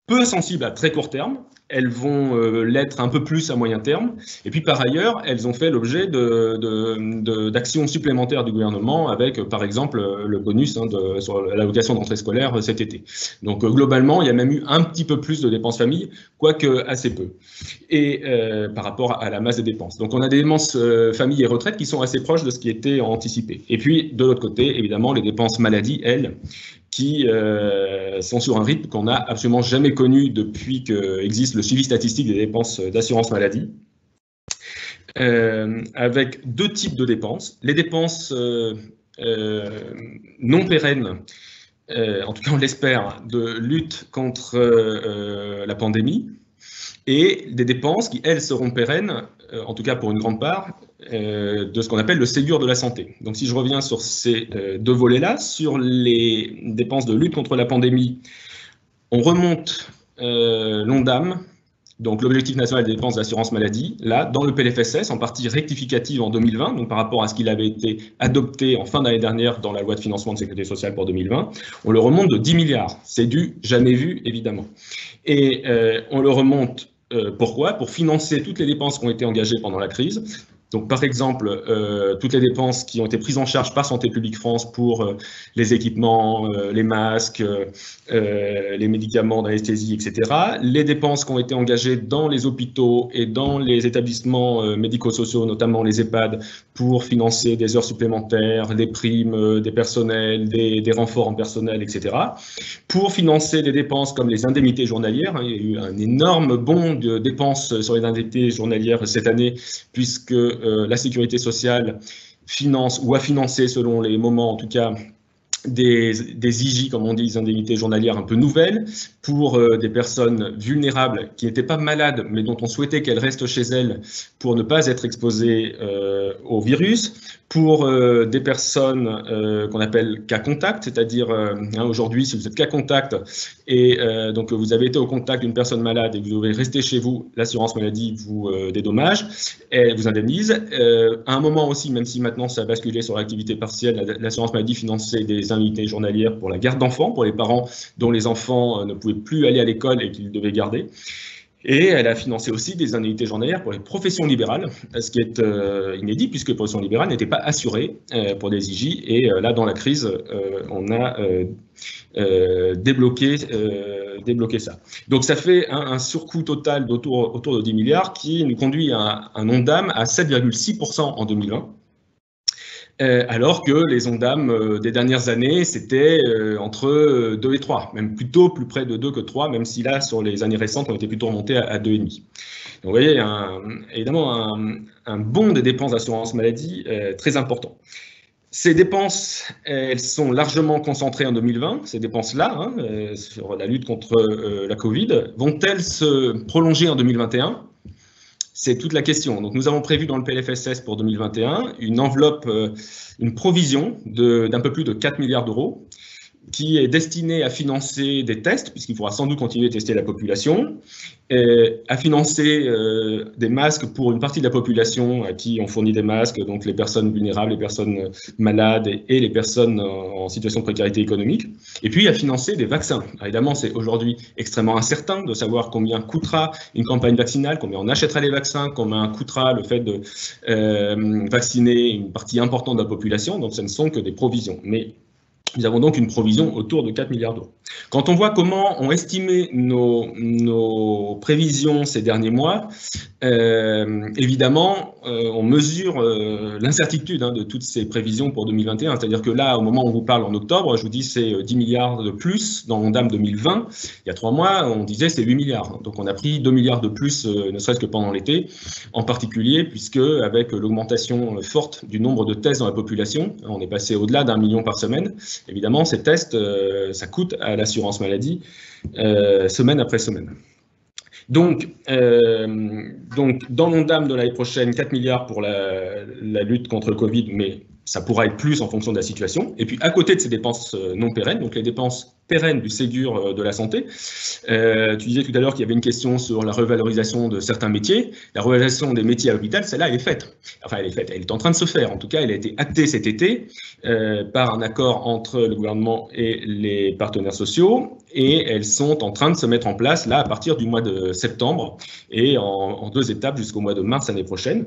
peu sensibles à très court terme. Elles vont l'être un peu plus à moyen terme. Et puis, par ailleurs, elles ont fait l'objet d'actions supplémentaires du gouvernement avec, par exemple, le bonus sur l'allocation d'entrée scolaire cet été. Donc, globalement, il y a même eu un petit peu plus de dépenses famille, quoique assez peu, et par rapport à la masse des dépenses. Donc, on a des dépenses famille et retraite qui sont assez proches de ce qui était anticipé. Et puis, de l'autre côté, évidemment, les dépenses maladie, elles, qui sont sur un rythme qu'on n'a absolument jamais connu depuis qu'existe le suivi statistique des dépenses d'assurance maladie, avec deux types de dépenses. Les dépenses non pérennes, en tout cas on l'espère, de lutte contre la pandémie, et des dépenses qui, elles, seront pérennes, en tout cas pour une grande part, de ce qu'on appelle le Ségur de la santé. Donc si je reviens sur ces deux volets-là, sur les dépenses de lutte contre la pandémie, on remonte l'ONDAM, donc l'objectif national des dépenses d'assurance maladie, là, dans le PLFSS, en partie rectificative en 2020, donc par rapport à ce qu'il avait été adopté en fin d'année dernière dans la loi de financement de sécurité sociale pour 2020, on le remonte de 10 milliards. C'est du jamais vu, évidemment. Et on le remonte, pourquoi ? Pour financer toutes les dépenses qui ont été engagées pendant la crise. Donc, par exemple, toutes les dépenses qui ont été prises en charge par Santé publique France pour les équipements, les masques, les médicaments d'anesthésie, etc. Les dépenses qui ont été engagées dans les hôpitaux et dans les établissements médico-sociaux, notamment les EHPAD, pour financer des heures supplémentaires, des primes, des personnels, des renforts en personnel, etc. Pour financer des dépenses comme les indemnités journalières. Il y a eu un énorme bond de dépenses sur les indemnités journalières cette année, puisque la sécurité sociale finance ou a financé, selon les moments en tout cas, des IJ, comme on dit, des indemnités journalières un peu nouvelles, pour des personnes vulnérables qui n'étaient pas malades, mais dont on souhaitait qu'elles restent chez elles pour ne pas être exposées au virus, pour des personnes qu'on appelle cas contact, c'est-à-dire aujourd'hui, si vous êtes cas contact et donc vous avez été au contact d'une personne malade et que vous devez rester chez vous, l'assurance maladie vous dédommage et vous indemnise. À un moment aussi, même si maintenant ça a basculé sur l'activité partielle, l'assurance maladie finançait des indemnités journalières pour la garde d'enfants, pour les parents dont les enfants ne pouvaient plus aller à l'école et qu'ils devaient garder. Et elle a financé aussi des indemnités journalières pour les professions libérales, ce qui est inédit puisque les professions libérales n'étaient pas assurées pour des IJ. Et là, dans la crise, on a débloqué ça. Donc ça fait un surcoût total autour de 10 milliards qui nous conduit à un ONDAM à 7,6% en 2020. Alors que les ONDAM des dernières années, c'était entre 2 et 3, même plutôt plus près de 2 que 3, même si là, sur les années récentes, on était plutôt remonté à 2,5. Donc vous voyez, évidemment, un bond des dépenses d'assurance maladie très important. Ces dépenses, elles sont largement concentrées en 2020, ces dépenses-là, sur la lutte contre la Covid. Vont-elles se prolonger en 2021 ? C'est toute la question. Donc, nous avons prévu dans le PLFSS pour 2021 une enveloppe, une provision d'un peu plus de 4 milliards d'euros qui est destinée à financer des tests, puisqu'il faudra sans doute continuer à tester la population, à financer des masques pour une partie de la population à qui on fournit des masques, donc les personnes vulnérables, les personnes malades et les personnes en situation de précarité économique, et puis à financer des vaccins. Alors évidemment, c'est aujourd'hui extrêmement incertain de savoir combien coûtera une campagne vaccinale, combien on achètera les vaccins, combien coûtera le fait de vacciner une partie importante de la population, donc ce ne sont que des provisions. Mais nous avons donc une provision autour de 4 milliards d'euros. Quand on voit comment ont estimé nos prévisions ces derniers mois, évidemment, on mesure l'incertitude de toutes ces prévisions pour 2021. C'est-à-dire que là, au moment où on vous parle en octobre, je vous dis c'est 10 milliards de plus dans l'ONDAM 2020. Il y a 3 mois, on disait c'est 8 milliards. Donc on a pris 2 milliards de plus, ne serait-ce que pendant l'été, en particulier puisque avec l'augmentation forte du nombre de tests dans la population, on est passé au-delà d'1 million par semaine. Évidemment, ces tests, ça coûte à l'assurance maladie semaine après semaine. Donc dans l'ONDAM de l'année prochaine, 4 milliards pour la lutte contre le Covid, mais ça pourra être plus en fonction de la situation. Et puis, à côté de ces dépenses non pérennes, donc les dépenses pérennes du Ségur de la santé, tu disais tout à l'heure qu'il y avait une question sur la revalorisation de certains métiers. La revalorisation des métiers à l'hôpital, celle-là, elle est faite. Enfin, elle est faite. Elle est en train de se faire. En tout cas, elle a été actée cet été par un accord entre le gouvernement et les partenaires sociaux. Et elles sont en train de se mettre en place, là, à partir du mois de septembre et en 2 étapes jusqu'au mois de mars l'année prochaine.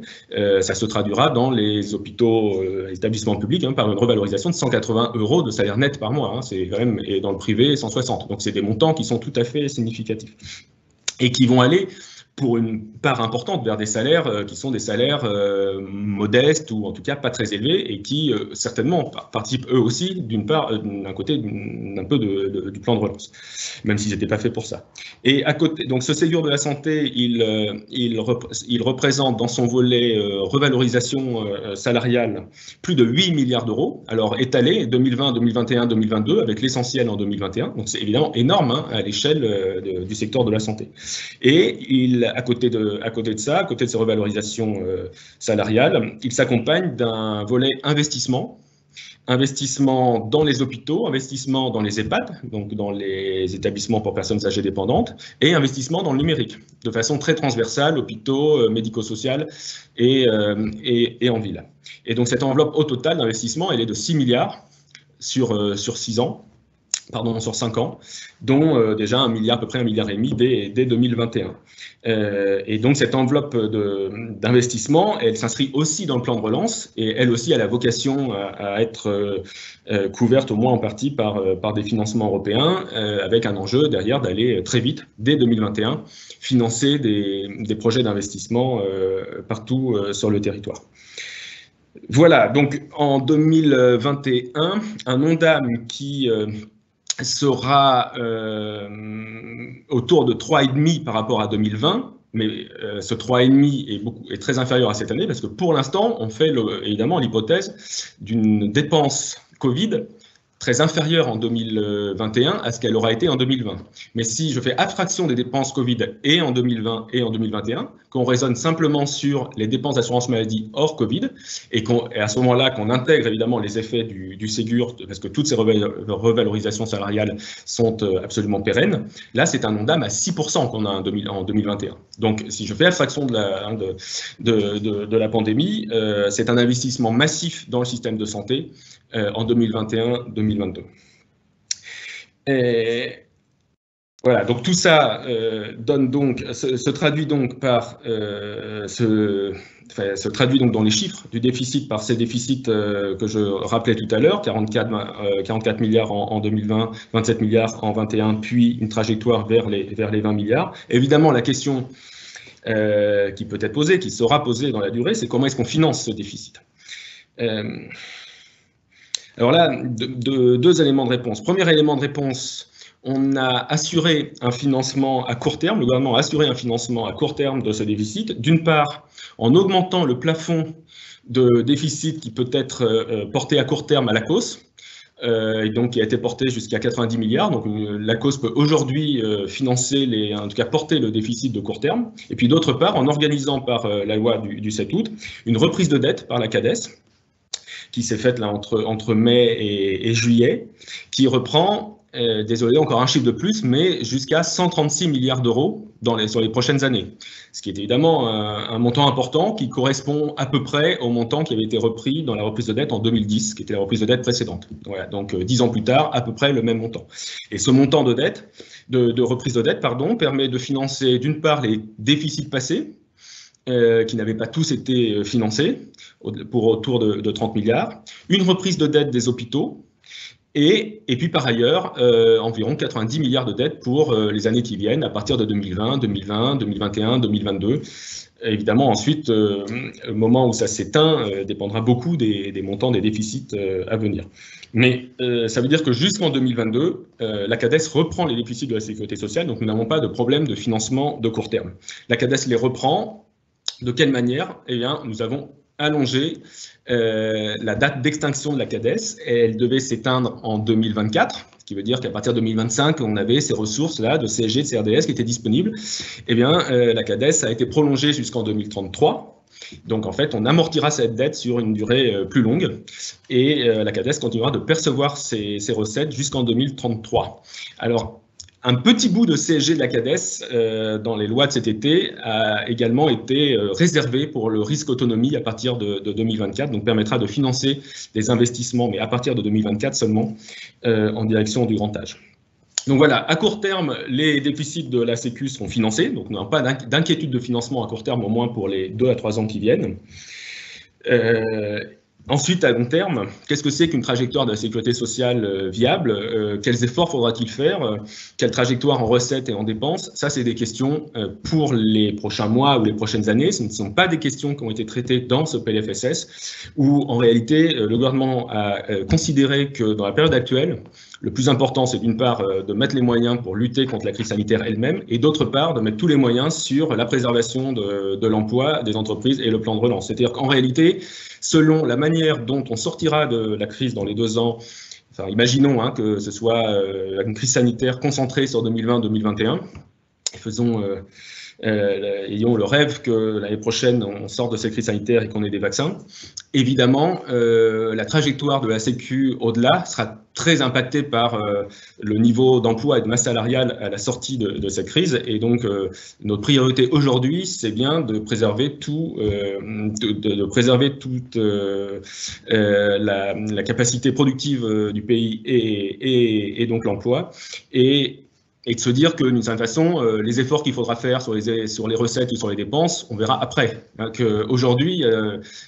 Ça se traduira dans les hôpitaux, les établissements publics, par une revalorisation de 180 € de salaire net par mois. C'est quand même, et dans le privé, 160. Donc, c'est des montants qui sont tout à fait significatifs et qui vont aller pour une part importante vers des salaires qui sont des salaires modestes ou en tout cas pas très élevés et qui certainement participent eux aussi d'un côté d'un peu du plan de relance, même s'ils n'étaient pas faits pour ça. Et à côté, donc ce Ségur de la santé, il représente dans son volet revalorisation salariale plus de 8 milliards d'euros, alors étalés 2020, 2021, 2022 avec l'essentiel en 2021. Donc c'est évidemment énorme à l'échelle du secteur de la santé. Et à côté de ça, à côté de ces revalorisations salariales, il s'accompagne d'un volet investissement dans les hôpitaux, investissement dans les EHPAD, donc dans les établissements pour personnes âgées dépendantes, et investissement dans le numérique, de façon très transversale, hôpitaux, médico-social et en ville. Et donc cette enveloppe au total d'investissement, elle est de 6 milliards sur 6 ans. Pardon, sur 5 ans, dont déjà à peu près 1,5 milliard dès 2021. Et donc cette enveloppe d'investissement, elle s'inscrit aussi dans le plan de relance et elle aussi a la vocation à être couverte au moins en partie par des financements européens, avec un enjeu derrière d'aller très vite, dès 2021, financer des projets d'investissement partout sur le territoire. Voilà, donc en 2021, un ONDAM qui sera autour de 3,5 par rapport à 2020, mais ce 3,5 est très inférieur à cette année parce que pour l'instant, on fait évidemment l'hypothèse d'une dépense Covid très inférieure en 2021 à ce qu'elle aura été en 2020. Mais si je fais abstraction des dépenses Covid et en 2020 et en 2021, qu'on raisonne simplement sur les dépenses d'assurance maladie hors Covid, et à ce moment-là, qu'on intègre évidemment les effets du Ségur, parce que toutes ces revalorisations salariales sont absolument pérennes, là, c'est un ONDAM à 6% qu'on a en 2021. Donc, si je fais abstraction de la pandémie, c'est un investissement massif dans le système de santé en 2021-2022. Voilà, donc tout ça se traduit donc dans les chiffres du déficit par ces déficits que je rappelais tout à l'heure, 44 milliards en 2020, 27 milliards en 2021, puis une trajectoire vers les 20 milliards. Évidemment, la question qui peut être posée, qui sera posée dans la durée, c'est comment est-ce qu'on finance ce déficit. Alors là, 2 éléments de réponse. Premier élément de réponse, on a assuré un financement à court terme, le gouvernement a assuré un financement à court terme de ce déficit, d'une part en augmentant le plafond de déficit qui peut être porté à court terme à l'ACOS, et donc qui a été porté jusqu'à 90 milliards. Donc l'ACOS peut aujourd'hui financer, en tout cas porter le déficit de court terme. Et puis d'autre part, en organisant par la loi du 7 août, une reprise de dette par la CADES, qui s'est faite là entre mai et juillet, qui reprend, désolé, encore un chiffre de plus, mais jusqu'à 136 milliards d'euros sur les prochaines années. Ce qui est évidemment un montant important qui correspond à peu près au montant qui avait été repris dans la reprise de dette en 2010, qui était la reprise de dette précédente. Voilà, donc 10 ans plus tard, à peu près le même montant. Et ce montant de dette, de reprise de dette, permet de financer d'une part les déficits passés, qui n'avaient pas tous été financés, pour autour de 30 milliards, une reprise de dette des hôpitaux, et puis par ailleurs, environ 90 milliards de dettes pour les années qui viennent, à partir de 2020, 2021, 2022. Évidemment, ensuite, le moment où ça s'éteint dépendra beaucoup des montants des déficits à venir. Mais ça veut dire que jusqu'en 2022, la CADES reprend les déficits de la sécurité sociale, donc nous n'avons pas de problème de financement de court terme. La CADES les reprend. De quelle manière? Eh bien, nous avons allongé la date d'extinction de la CADES. Elle devait s'éteindre en 2024, ce qui veut dire qu'à partir de 2025, on avait ces ressources-là de CSG, de CRDS qui étaient disponibles. Eh bien, la CADES a été prolongée jusqu'en 2033. Donc, en fait, on amortira cette dette sur une durée plus longue et la CADES continuera de percevoir ces recettes jusqu'en 2033. Alors, un petit bout de CSG de la CADES dans les lois de cet été a également été réservé pour le risque autonomie à partir de 2024, donc permettra de financer des investissements, mais à partir de 2024 seulement, en direction du grand âge. Donc voilà, à court terme, les déficits de la Sécu sont financés, donc nous n'avons pas d'inquiétude de financement à court terme, au moins pour les 2 à 3 ans qui viennent. Ensuite, à long terme, qu'est-ce que c'est qu'une trajectoire de la sécurité sociale viable? Quels efforts faudra-t-il faire? Quelle trajectoire en recettes et en dépenses? Ça, c'est des questions pour les prochains mois ou les prochaines années. Ce ne sont pas des questions qui ont été traitées dans ce PLFSS, où en réalité, le gouvernement a considéré que dans la période actuelle, le plus important, c'est d'une part de mettre les moyens pour lutter contre la crise sanitaire elle-même, et d'autre part de mettre tous les moyens sur la préservation de l'emploi des entreprises et le plan de relance. C'est-à-dire qu'en réalité, selon la manière dont on sortira de la crise dans les 2 ans, enfin, imaginons que ce soit une crise sanitaire concentrée sur 2020-2021, ayons le rêve que l'année prochaine, on sorte de cette crise sanitaire et qu'on ait des vaccins. Évidemment, la trajectoire de la Sécu au-delà sera très impactée par le niveau d'emploi et de masse salariale à la sortie de cette crise. Et donc, notre priorité aujourd'hui, c'est bien de préserver toute la capacité productive du pays et donc l'emploi. Et de se dire que d'une certaine façon, les efforts qu'il faudra faire sur les recettes ou sur les dépenses, on verra après. Qu'aujourd'hui,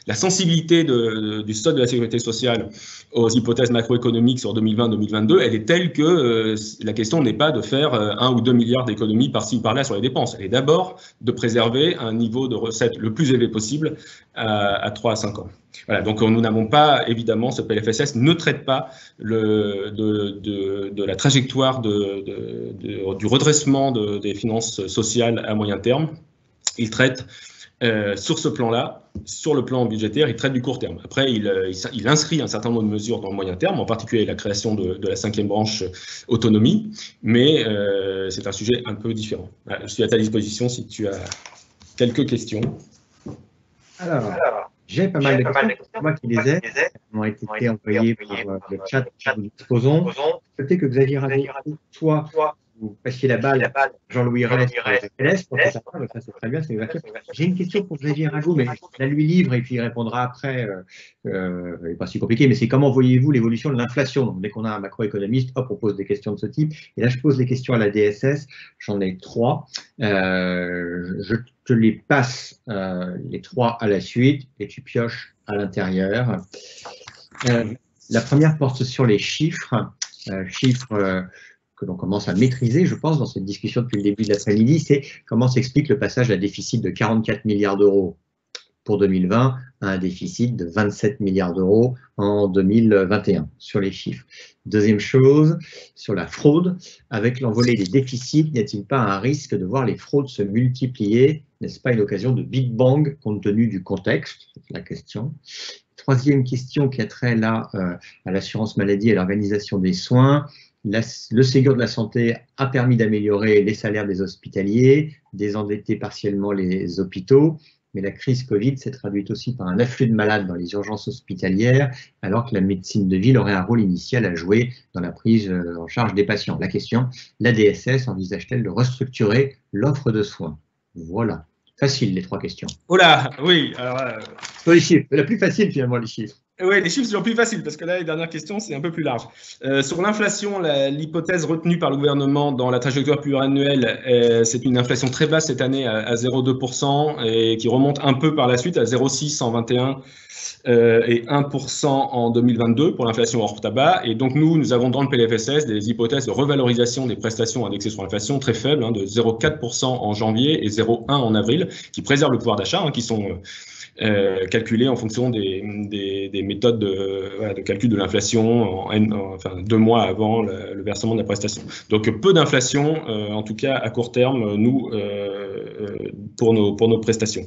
la sensibilité du stock de la sécurité sociale aux hypothèses macroéconomiques sur 2020-2022, elle est telle que la question n'est pas de faire 1 ou 2 milliards d'économies par-ci ou par-là sur les dépenses. Elle est d'abord de préserver un niveau de recettes le plus élevé possible à 3 à 5 ans. Voilà, donc nous n'avons pas, évidemment, ce PLFSS ne traite pas de la trajectoire du redressement des finances sociales à moyen terme. Il traite sur ce plan-là, sur le plan budgétaire, il traite du court terme. Après, il inscrit un certain nombre de mesures dans le moyen terme, en particulier la création de la 5e branche autonomie, mais c'est un sujet un peu différent. Voilà, je suis à ta disposition si tu as quelques questions. Alors, j'ai pas mal de questions, moi qui les ai, ont été envoyées par le chat que nous disposons. Peut-être que Xavier Rago, toi, vous passiez la balle, Jean-Louis Rest, pour que ça parle, ça c'est très bien, c'est exact. J'ai une question pour Xavier Rago, mais je la lui livre et puis il répondra après. Pas si compliqué, mais c'est comment voyez-vous l'évolution de l'inflation? Donc dès qu'on a un macroéconomiste, hop, on pose des questions de ce type. Et là, je pose des questions à la DSS, j'en ai 3. Je te les passe les 3 à la suite et tu pioches à l'intérieur. La première porte sur les chiffres, que l'on commence à maîtriser, je pense, dans cette discussion depuis le début de l'après-midi, c'est comment s'explique le passage à déficit de 44 milliards d'euros pour 2020 à un déficit de 27 milliards d'euros en 2021, sur les chiffres. Deuxième chose, sur la fraude, avec l'envolée des déficits, n'y a-t-il pas un risque de voir les fraudes se multiplier? N'est-ce pas une occasion de Big Bang compte tenu du contexte? C'est la question. Troisième question qui a trait là à l'assurance maladie et à l'organisation des soins. Le Ségur de la santé a permis d'améliorer les salaires des hospitaliers, désendetter partiellement les hôpitaux, mais la crise Covid s'est traduite aussi par un afflux de malades dans les urgences hospitalières, alors que la médecine de ville aurait un rôle initial à jouer dans la prise en charge des patients. La question, la DSS envisage-t-elle de restructurer l'offre de soins? Voilà. Facile, les trois questions. Oh là, oui. Alors, les chiffres, la plus facile finalement, les chiffres. Oui, les chiffres sont plus faciles parce que là, les dernières questions, c'est un peu plus large. Sur l'inflation, l'hypothèse retenue par le gouvernement dans la trajectoire pluriannuelle, c'est une inflation très basse cette année à 0,2% et qui remonte un peu par la suite à 0,6 en 2021 et 1% en 2022 pour l'inflation hors tabac. Et donc, nous avons dans le PLFSS des hypothèses de revalorisation des prestations indexées sur l'inflation très faibles, de 0,4% en janvier et 0,1 en avril, qui préservent le pouvoir d'achat, qui sont calculés en fonction des méthodes de calcul de l'inflation, enfin 2 mois avant le versement de la prestation. Donc peu d'inflation, en tout cas à court terme, nous, pour nos prestations.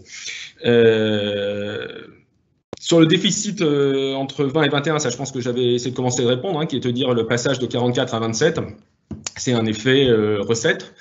Sur le déficit entre 20 et 21, ça je pense que j'avais essayé de commencer de répondre, qui est de dire le passage de 44 à 27, c'est un effet recette.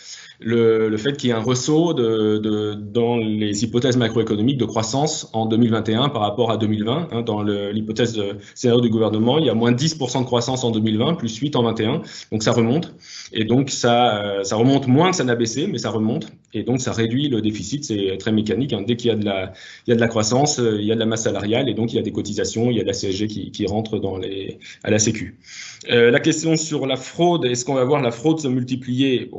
Le fait qu'il y ait un ressaut dans les hypothèses macroéconomiques de croissance en 2021 par rapport à 2020. Dans l'hypothèse de scénario du gouvernement, il y a moins 10% de croissance en 2020, plus 8 en 2021. Donc ça remonte. Et donc ça remonte moins que ça n'a baissé, mais ça remonte. Et donc ça réduit le déficit. C'est très mécanique. Dès qu'il y a de la croissance, il y a de la masse salariale et donc il y a des cotisations, il y a de la CSG qui rentre à la Sécu. La question sur la fraude, est-ce qu'on va voir la fraude se multiplier?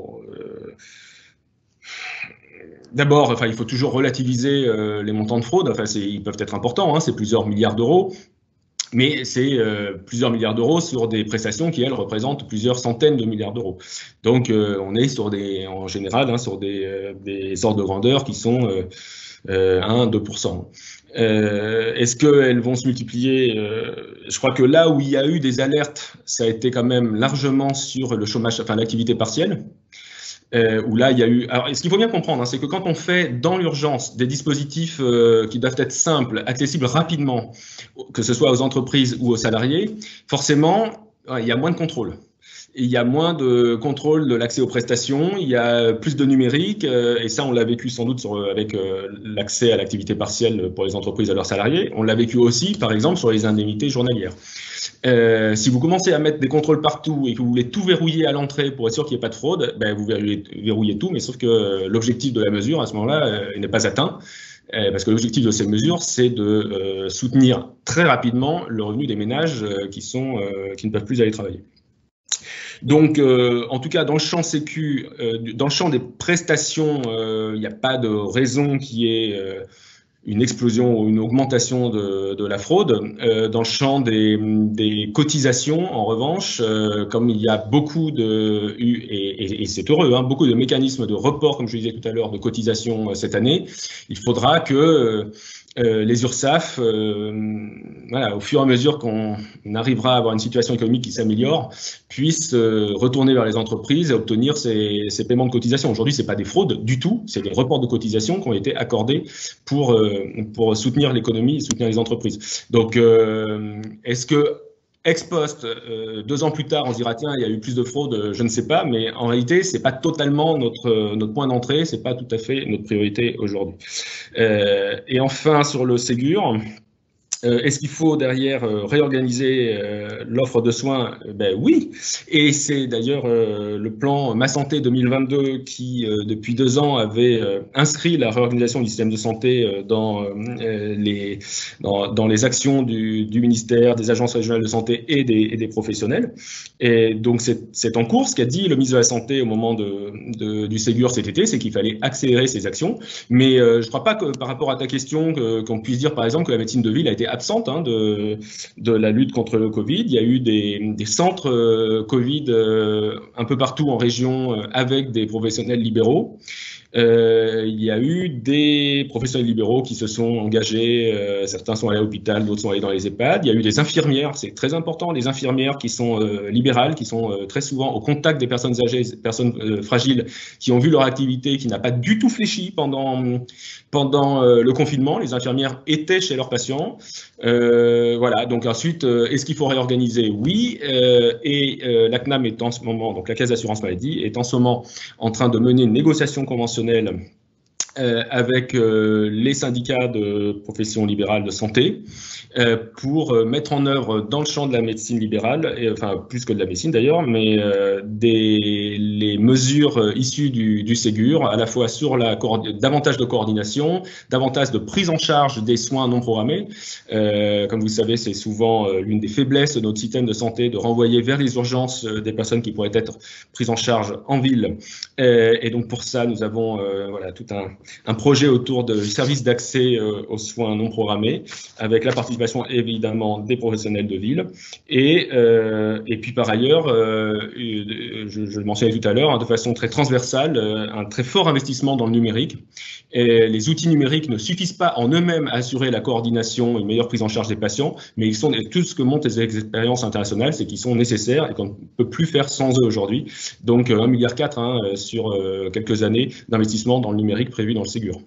D'abord, il faut toujours relativiser les montants de fraude. Ils peuvent être importants, c'est plusieurs milliards d'euros, mais c'est plusieurs milliards d'euros sur des prestations qui, elles, représentent plusieurs centaines de milliards d'euros. Donc, on est en général sur des ordres de grandeur qui sont 1-2%. Est-ce qu'elles vont se multiplier? Je crois que là où il y a eu des alertes, ça a été quand même largement sur le chômage, l'activité partielle. Où là, il y a eu. Alors, ce qu'il faut bien comprendre, c'est que quand on fait dans l'urgence des dispositifs qui doivent être simples, accessibles rapidement, que ce soit aux entreprises ou aux salariés, forcément, il y a moins de contrôle. Il y a moins de contrôle de l'accès aux prestations, il y a plus de numérique, et ça, on l'a vécu sans doute avec l'accès à l'activité partielle pour les entreprises et leurs salariés. On l'a vécu aussi, par exemple, sur les indemnités journalières. Si vous commencez à mettre des contrôles partout et que vous voulez tout verrouiller à l'entrée pour être sûr qu'il n'y ait pas de fraude, vous verrouillez tout, mais sauf que l'objectif de la mesure, à ce moment-là, n'est pas atteint. Parce que l'objectif de ces mesures, c'est de soutenir très rapidement le revenu des ménages qui ne peuvent plus aller travailler. Donc, en tout cas, dans le champ Sécu, dans le champ des prestations, il n'y a pas de raison qu'il y ait une explosion ou une augmentation de la fraude. Dans le champ des cotisations, en revanche, comme il y a beaucoup et c'est heureux, beaucoup de mécanismes de report, comme je disais tout à l'heure, de cotisations cette année, il faudra que les URSSAF, au fur et à mesure qu'on arrivera à avoir une situation économique qui s'améliore, puissent retourner vers les entreprises et obtenir ces paiements de cotisation. Aujourd'hui, c'est pas des fraudes du tout, c'est des reports de cotisation qui ont été accordés pour soutenir l'économie et soutenir les entreprises. Donc, est-ce que ex post, 2 ans plus tard, on se dira tiens, il y a eu plus de fraude, je ne sais pas, mais en réalité, c'est pas totalement notre point d'entrée, c'est pas tout à fait notre priorité aujourd'hui. Et enfin, sur le Ségur, est-ce qu'il faut derrière réorganiser l'offre de soins? Oui, et c'est d'ailleurs le plan Ma Santé 2022 qui, depuis 2 ans, avait inscrit la réorganisation du système de santé dans les actions du ministère, des agences régionales de santé et des professionnels. Et donc c'est en cours. Ce qu'a dit le ministre de la Santé au moment du Ségur cet été, c'est qu'il fallait accélérer ces actions. Mais je ne crois pas que par rapport à ta question, qu'on puisse dire par exemple que la médecine de ville a été absente de la lutte contre le Covid. Il y a eu des centres Covid un peu partout en région avec des professionnels libéraux. il y a eu des professionnels libéraux qui se sont engagés, certains sont allés à l'hôpital, d'autres sont allés dans les EHPAD. Il y a eu des infirmières, c'est très important, des infirmières qui sont libérales, qui sont très souvent au contact des personnes âgées, des personnes fragiles, qui ont vu leur activité qui n'a pas du tout fléchi pendant le confinement. Les infirmières étaient chez leurs patients. Voilà, donc ensuite, est-ce qu'il faut réorganiser? Oui, la CNAM est en ce moment, donc la Caisse d'assurance maladie, est en ce moment en train de mener une négociation conventionnelle avec les syndicats de professions libérales de santé pour mettre en œuvre dans le champ de la médecine libérale, enfin plus que de la médecine d'ailleurs, mais les mesures issues du Ségur, à la fois sur davantage de coordination, davantage de prise en charge des soins non programmés. Comme vous le savez, c'est souvent l'une des faiblesses de notre système de santé de renvoyer vers les urgences des personnes qui pourraient être prises en charge en ville. Et donc pour ça, nous avons voilà, tout un projet autour du service d'accès aux soins non programmés, avec la participation évidemment des professionnels de ville. Et puis par ailleurs, je le mentionnais tout à l'heure, hein, de façon très transversale, un très fort investissement dans le numérique. Et les outils numériques ne suffisent pas en eux-mêmes à assurer la coordination et une meilleure prise en charge des patients, mais ils sont tout ce que montrent les expériences internationales, c'est qu'ils sont nécessaires et qu'on ne peut plus faire sans eux aujourd'hui. Donc 1,4 milliard sur quelques années d'investissement dans le numérique prévu dans le Ségur.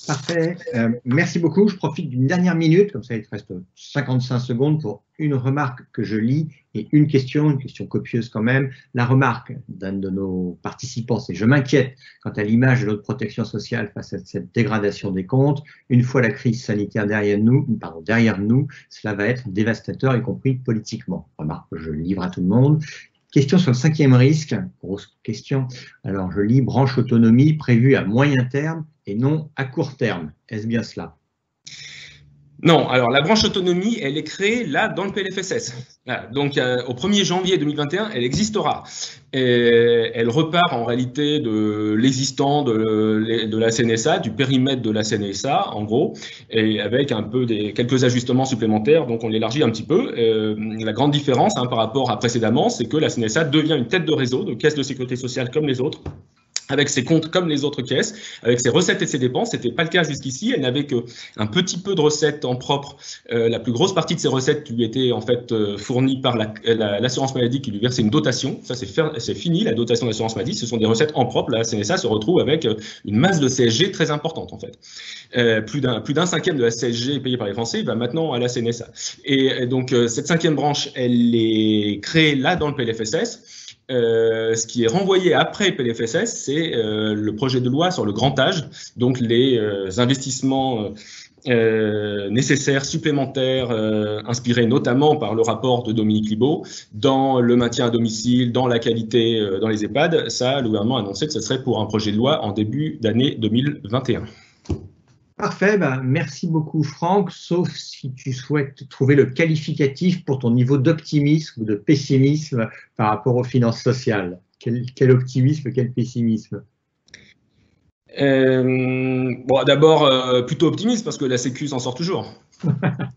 Parfait. Merci beaucoup. Je profite d'une dernière minute, comme ça il te reste 55 secondes pour une remarque que je lis et une question copieuse quand même. La remarque d'un de nos participants, c'est: je m'inquiète quant à l'image de notre protection sociale face à cette dégradation des comptes. Une fois la crise sanitaire derrière nous, cela va être dévastateur, y compris politiquement. Remarque que je livre à tout le monde. Question sur le 5e risque, grosse question. Alors je lis: branche autonomie prévue à moyen terme et non à court terme. Est-ce bien cela? Non, alors la branche autonomie, elle est créée là dans le PLFSS. Voilà, donc au 1er janvier 2021, elle existera. Et elle repart en réalité de l'existant de la CNSA, du périmètre de la CNSA en gros, et avec un peu quelques ajustements supplémentaires, donc on l'élargit un petit peu. La grande différence par rapport à précédemment, c'est que la CNSA devient une tête de réseau, de caisse de sécurité sociale comme les autres, avec ses comptes comme les autres caisses, avec ses recettes et ses dépenses. C'était pas le cas jusqu'ici. Elle n'avait qu'un petit peu de recettes en propre. La plus grosse partie de ses recettes lui était en fait fournie par l'assurance maladie qui lui versait une dotation. Ça, c'est fini, la dotation d'assurance maladie. Ce sont des recettes en propre. La CNSA se retrouve avec une masse de CSG très importante en fait. Plus d'un cinquième de la CSG payée par les Français va maintenant à la CNSA. Et donc cette 5e branche, elle est créée là dans le PLFSS. Ce qui est renvoyé après PLFSS, c'est le projet de loi sur le grand âge, donc les investissements nécessaires, supplémentaires, inspirés notamment par le rapport de Dominique Libault, dans le maintien à domicile, dans la qualité dans les EHPAD. Ça, le gouvernement a annoncé que ce serait pour un projet de loi en début d'année 2021. Parfait, merci beaucoup Franck, sauf si tu souhaites trouver le qualificatif pour ton niveau d'optimisme ou de pessimisme par rapport aux finances sociales. Quel optimisme, quel pessimisme? Bon, d'abord, plutôt optimiste parce que la Sécu s'en sort toujours.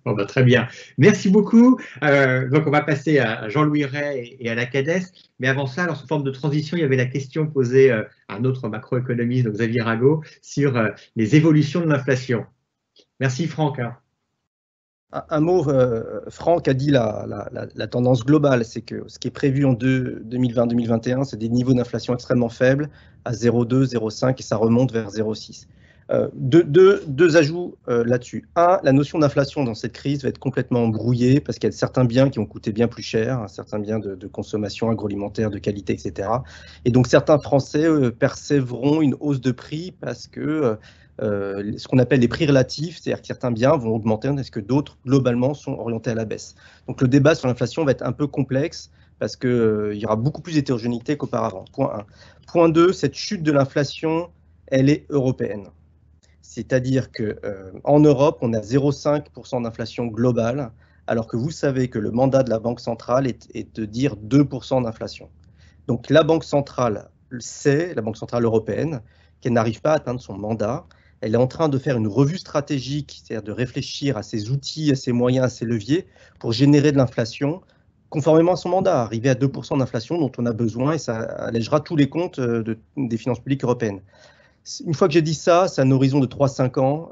Bon, très bien. Merci beaucoup. Donc, on va passer à Jean-Louis Ray et à la CADES. Mais avant ça, sous forme de transition, il y avait la question posée à un autre macroéconomiste, donc Xavier Rago, sur les évolutions de l'inflation. Merci Franck. Un mot, Franck a dit la tendance globale, c'est que ce qui est prévu en 2020-2021, c'est des niveaux d'inflation extrêmement faibles, à 0,2, 0,5, et ça remonte vers 0,6. Deux ajouts là-dessus. Un, la notion d'inflation dans cette crise va être complètement brouillée parce qu'il y a certains biens qui ont coûté bien plus cher, certains biens de consommation agroalimentaire, de qualité, etc. Et donc certains Français percevront une hausse de prix parce que ce qu'on appelle les prix relatifs, c'est-à-dire que certains biens vont augmenter parce que d'autres, globalement, sont orientés à la baisse. Donc le débat sur l'inflation va être un peu complexe parce qu'il y aura beaucoup plus d'hétérogénéité qu'auparavant. Point 1. Point 2, cette chute de l'inflation, elle est européenne. C'est-à-dire qu'en Europe, on a 0,5% d'inflation globale, alors que vous savez que le mandat de la Banque centrale est de dire 2% d'inflation. Donc la Banque centrale sait, la Banque centrale européenne, qu'elle n'arrive pas à atteindre son mandat. Elle est en train de faire une revue stratégique, c'est-à-dire de réfléchir à ses outils, à ses moyens, à ses leviers pour générer de l'inflation conformément à son mandat, arriver à 2% d'inflation dont on a besoin et ça allègera tous les comptes des finances publiques européennes. Une fois que j'ai dit ça, c'est un horizon de 3-5 ans.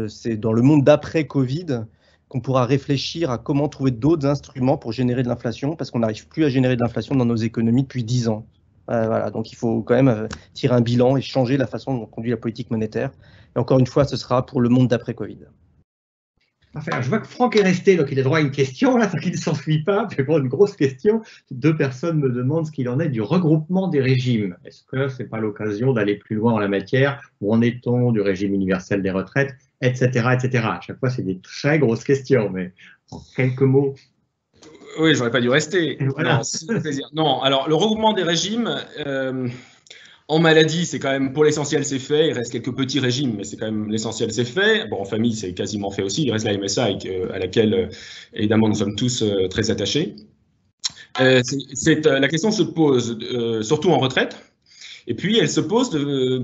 C'est dans le monde d'après-Covid qu'on pourra réfléchir à comment trouver d'autres instruments pour générer de l'inflation, parce qu'on n'arrive plus à générer de l'inflation dans nos économies depuis 10 ans. Voilà, donc il faut quand même tirer un bilan et changer la façon dont on conduit la politique monétaire. Et encore une fois, ce sera pour le monde d'après-Covid. Enfin, je vois que Franck est resté, donc il a droit à une question, là, tant qu'il ne s'enfuit pas. C'est pour une grosse question. 2 personnes me demandent ce qu'il en est du regroupement des régimes. Est-ce que ce n'est pas l'occasion d'aller plus loin en la matière? Où en est-on du régime universel des retraites, etc., etc. À chaque fois, c'est des très grosses questions, mais en quelques mots. Oui, j'aurais pas dû rester. Voilà. Non, alors le regroupement des régimes, en maladie, c'est quand même, pour l'essentiel, c'est fait. Il reste quelques petits régimes, mais c'est quand même l'essentiel, c'est fait. Bon, en famille, c'est quasiment fait aussi. Il reste la MSA à laquelle, évidemment, nous sommes tous très attachés. La question se pose surtout en retraite. Et puis, elle se pose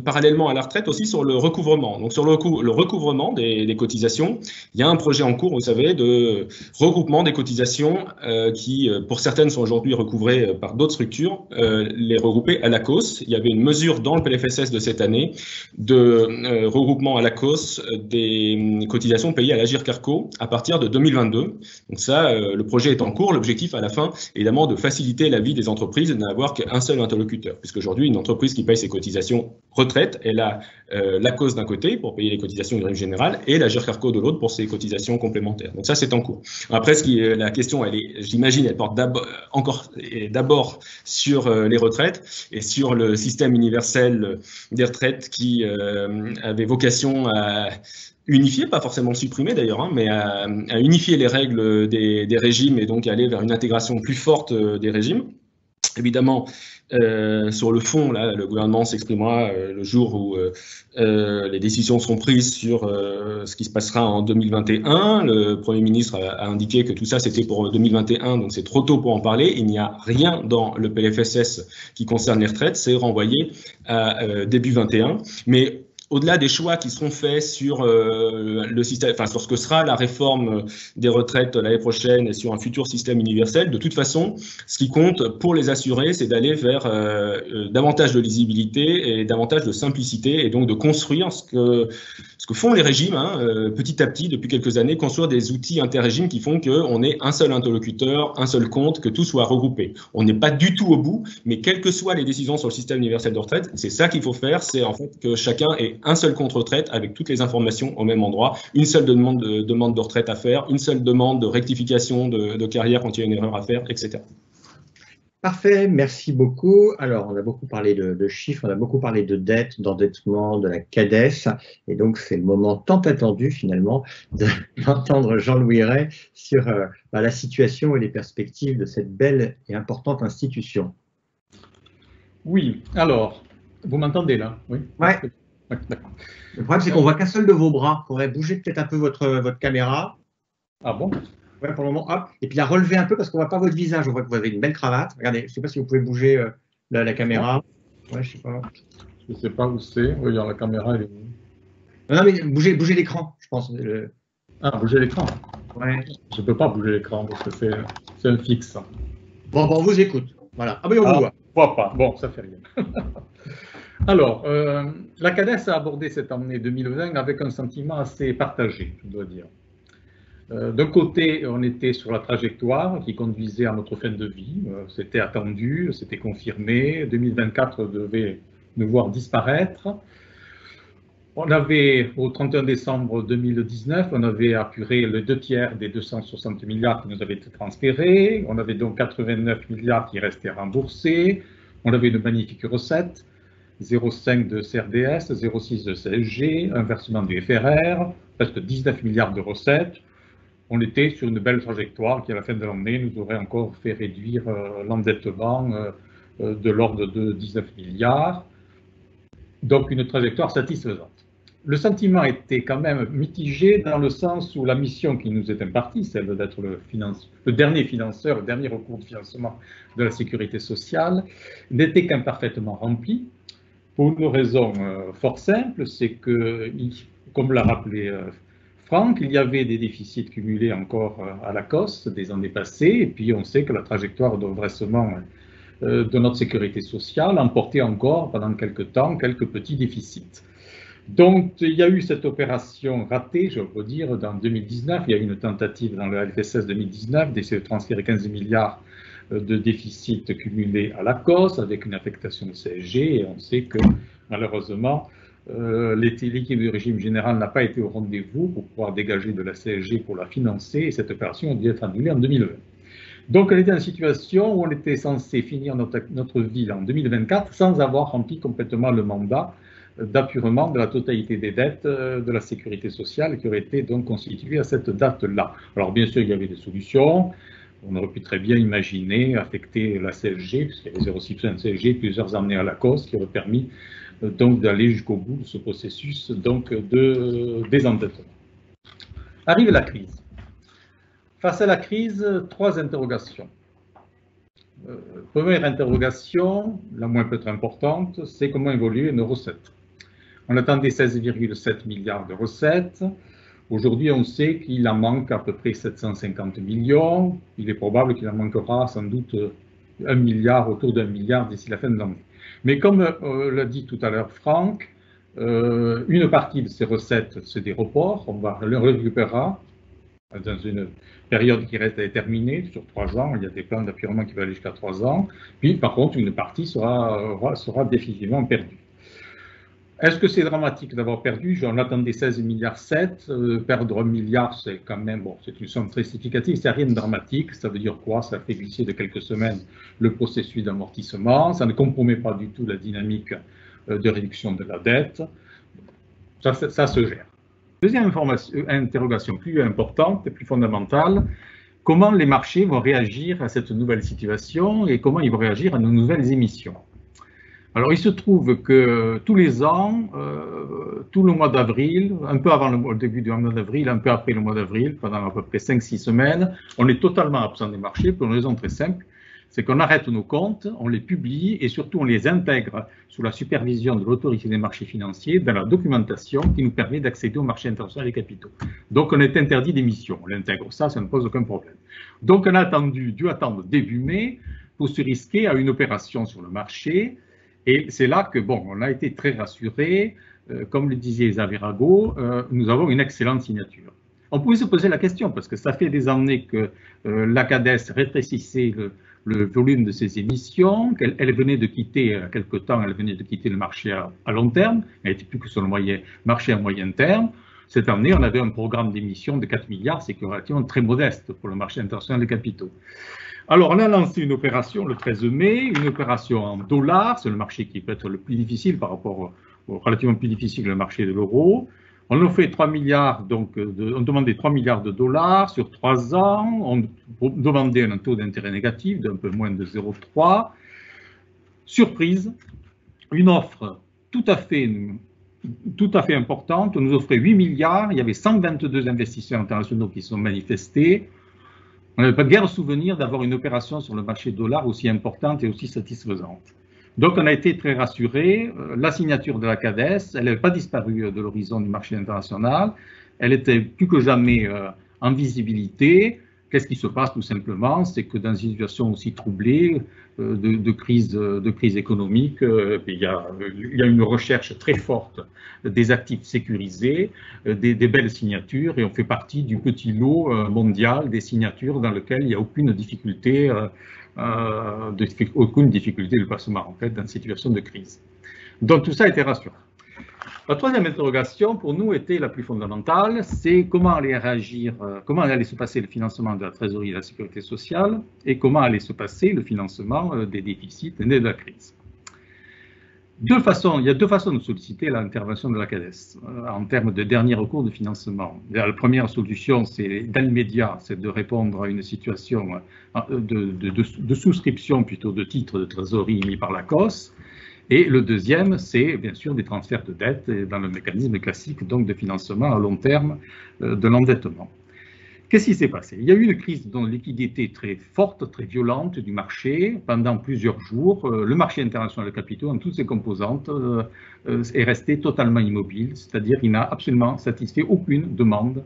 parallèlement à la retraite aussi sur le recouvrement. Donc, sur le recouvrement des cotisations, il y a un projet en cours, vous savez, de regroupement des cotisations qui, pour certaines, sont aujourd'hui recouvrées par d'autres structures, les regrouper à l'ACOS. Il y avait une mesure dans le PLFSS de cette année de regroupement à l'ACOS des cotisations payées à l'Agir Carco à partir de 2022. Donc ça, le projet est en cours. L'objectif, à la fin, évidemment, de faciliter la vie des entreprises et de n'avoir qu'un seul interlocuteur. Puisqu'aujourd'hui, une entreprise qui paye ses cotisations retraite, elle a l'ACOS d'un côté pour payer les cotisations du régime général et l'Agir Carco de l'autre pour ses cotisations complémentaires. Donc ça, c'est en cours. Après, la question, j'imagine, elle porte d'abord sur les retraites et sur le système universel des retraites qui avait vocation à unifier, pas forcément supprimer d'ailleurs, hein, mais à unifier les règles des régimes et donc aller vers une intégration plus forte des régimes. Évidemment, sur le fond, là, le gouvernement s'exprimera le jour où les décisions seront prises sur ce qui se passera en 2021. Le Premier ministre a indiqué que tout ça, c'était pour 2021, donc c'est trop tôt pour en parler. Il n'y a rien dans le PLFSS qui concerne les retraites, c'est renvoyé à début 21. Mais au-delà des choix qui seront faits sur le système, enfin sur ce que sera la réforme des retraites l'année prochaine et sur un futur système universel, de toute façon, ce qui compte pour les assurés, c'est d'aller vers davantage de lisibilité et davantage de simplicité et donc de construire ce que font les régimes, hein, petit à petit depuis quelques années, construire des outils interrégimes qui font qu'on ait un seul interlocuteur, un seul compte, que tout soit regroupé. On n'est pas du tout au bout, mais quelles que soient les décisions sur le système universel de retraite, c'est ça qu'il faut faire, c'est en fait que chacun ait un seul compte retraite avec toutes les informations au même endroit, une seule demande de retraite à faire, une seule demande de rectification de carrière quand il y a une erreur à faire, etc. Parfait, merci beaucoup. Alors, on a beaucoup parlé de chiffres, on a beaucoup parlé de dette, d'endettement, de la CADES, et donc c'est le moment tant attendu finalement d'entendre Jean-Louis Ray sur la situation et les perspectives de cette belle et importante institution. Oui, alors, vous m'entendez là? Oui. Ouais. D'accord. Le problème, c'est qu'on voit qu'un seul de vos bras. Il faudrait bouger peut-être un peu votre caméra. Ah bon? Ouais, pour le moment, hop. Et puis la relever un peu parce qu'on ne voit pas votre visage. On voit que vous avez une belle cravate. Regardez, je ne sais pas si vous pouvez bouger la caméra. Ouais, je sais pas. Je ne sais pas où c'est. Oui, la caméra, elle est où? Non, mais bougez l'écran, je pense. Ah, bouger l'écran? Ouais. Je ne peux pas bouger l'écran parce que c'est un fixe. Bon, on vous écoute. Voilà. Ah, mais on vous voit. Voit pas. Bon, ça fait rien. Alors, la CADES a abordé cette année 2020 avec un sentiment assez partagé, je dois dire. D'un côté, on était sur la trajectoire qui conduisait à notre fin de vie. C'était attendu, c'était confirmé. 2024 devait nous voir disparaître. On avait, au 31 décembre 2019, on avait apuré les 2/3 des 260 milliards qui nous avaient été transférés. On avait donc 89 milliards qui restaient remboursés. On avait une magnifique recette. 0,5 de CRDS, 0,6 de CSG, un versement du FRR, presque 19 milliards de recettes. On était sur une belle trajectoire qui, à la fin de l'année, nous aurait encore fait réduire l'endettement de l'ordre de 19 milliards. Donc, une trajectoire satisfaisante. Le sentiment était quand même mitigé dans le sens où la mission qui nous est impartie, celle d'être le dernier financeur, le dernier recours de financement de la sécurité sociale, n'était qu'imparfaitement remplie. Pour une raison fort simple, c'est que, comme l'a rappelé francs. Il y avait des déficits cumulés encore à la COS des années passées, et puis on sait que la trajectoire de redressement de notre sécurité sociale emportait encore pendant quelques temps quelques petits déficits. Donc il y a eu cette opération ratée, je peux dire, dans 2019. Il y a eu une tentative dans le LFSS 2019 d'essayer de transférer 15 milliards de déficit cumulé à la COS avec une affectation de CSG, et on sait que malheureusement l'équilibre du régime général n'a pas été au rendez-vous pour pouvoir dégager de la CSG pour la financer, et cette opération a dû être annulée en 2020. Donc on était dans une situation où on était censé finir notre vie en 2024 sans avoir rempli complètement le mandat d'apurement de la totalité des dettes de la sécurité sociale qui aurait été donc constituée à cette date-là. Alors bien sûr, il y avait des solutions. On aurait pu très bien imaginer affecter la CSG, puisqu'il y avait 0,6% de CSG, plusieurs années à la cause, qui aurait permis donc d'aller jusqu'au bout de ce processus donc de désendettement. Arrive la crise. Face à la crise, 3 interrogations. Première interrogation, la moins peut-être importante, c'est comment évoluer nos recettes. On attendait 16,7 milliards de recettes. Aujourd'hui, on sait qu'il en manque à peu près 750 millions. Il est probable qu'il en manquera sans doute 1 milliard, autour d'1 milliard d'ici la fin de l'année. Mais comme l'a dit tout à l'heure Franck, une partie de ces recettes, c'est des reports. On va le récupérer dans une période qui reste déterminée, sur 3 ans. Il y a des plans d'appurement qui vont aller jusqu'à 3 ans. Puis, par contre, une partie sera définitivement perdue. Est-ce que c'est dramatique d'avoir perdu? J'en attendais 16,7 milliards. Perdre 1 milliard, c'est quand même, bon, c'est une somme très significative. C'est rien de dramatique. Ça veut dire quoi? Ça fait glisser de quelques semaines le processus d'amortissement. Ça ne compromet pas du tout la dynamique de réduction de la dette. Ça se gère. Deuxième interrogation plus importante et plus fondamentale, comment les marchés vont réagir à cette nouvelle situation et comment ils vont réagir à nos nouvelles émissions? Alors, il se trouve que tous les ans, tout le mois d'avril, un peu avant le début du mois d'avril, un peu après le mois d'avril, pendant à peu près 5-6 semaines, on est totalement absent des marchés pour une raison très simple, c'est qu'on arrête nos comptes, on les publie et surtout on les intègre sous la supervision de l'autorité des marchés financiers dans la documentation qui nous permet d'accéder au marché international des capitaux. Donc on est interdit d'émission, on l'intègre, ça ne pose aucun problème. Donc on a dû attendre début mai pour se risquer à une opération sur le marché. Et c'est là que, bon, on a été très rassurés. Comme le disait Xavier Rago, nous avons une excellente signature. On pouvait se poser la question, parce que ça fait des années que la CADES rétrécissait le volume de ses émissions, qu'elle venait de quitter, quelque temps, elle venait de quitter le marché à long terme, elle n'était plus que sur le marché à moyen terme. Cette année, on avait un programme d'émissions de 4 milliards, c'est relativement très modeste pour le marché international des capitaux. Alors, on a lancé une opération le 13 mai, une opération en dollars, c'est le marché qui peut être le plus difficile par rapport au relativement plus difficile que le marché de l'euro. On a fait 3 milliards, donc on demandait 3 milliards de dollars sur 3 ans, on demandait un taux d'intérêt négatif d'un peu moins de 0,3. Surprise, une offre tout à fait importante, on nous offrait 8 milliards, il y avait 122 investisseurs internationaux qui sont manifestés. On n'avait pas guère souvenir d'avoir une opération sur le marché dollar aussi importante et aussi satisfaisante. Donc on a été très rassurés. La signature de la CADES, elle n'avait pas disparu de l'horizon du marché international. Elle était plus que jamais en visibilité. Qu'est-ce qui se passe tout simplement? C'est que dans une situation aussi troublée de crise économique, il y a une recherche très forte des actifs sécurisés, des belles signatures, et on fait partie du petit lot mondial des signatures dans lequel il n'y a aucune difficulté de placement en fait dans une situation de crise. Donc tout ça était rassurant. La troisième interrogation pour nous était la plus fondamentale, c'est comment allait réagir, comment allait se passer le financement de la trésorerie et de la sécurité sociale et comment allait se passer le financement des déficits nés de la crise. Il y a 2 façons de solliciter l'intervention de la CADES en termes de dernier recours de financement. La première solution, c'est dans l'immédiat, c'est de répondre à une situation de souscription plutôt de titres de trésorerie émis par la COS. Et le deuxième, c'est bien sûr des transferts de dette dans le mécanisme classique donc de financement à long terme de l'endettement. Qu'est-ce qui s'est passé? Il y a eu une crise de liquidité très forte, très violente du marché pendant plusieurs jours. Le marché international de capitaux, en toutes ses composantes, est resté totalement immobile, c'est-à-dire qu'il n'a absolument satisfait aucune demande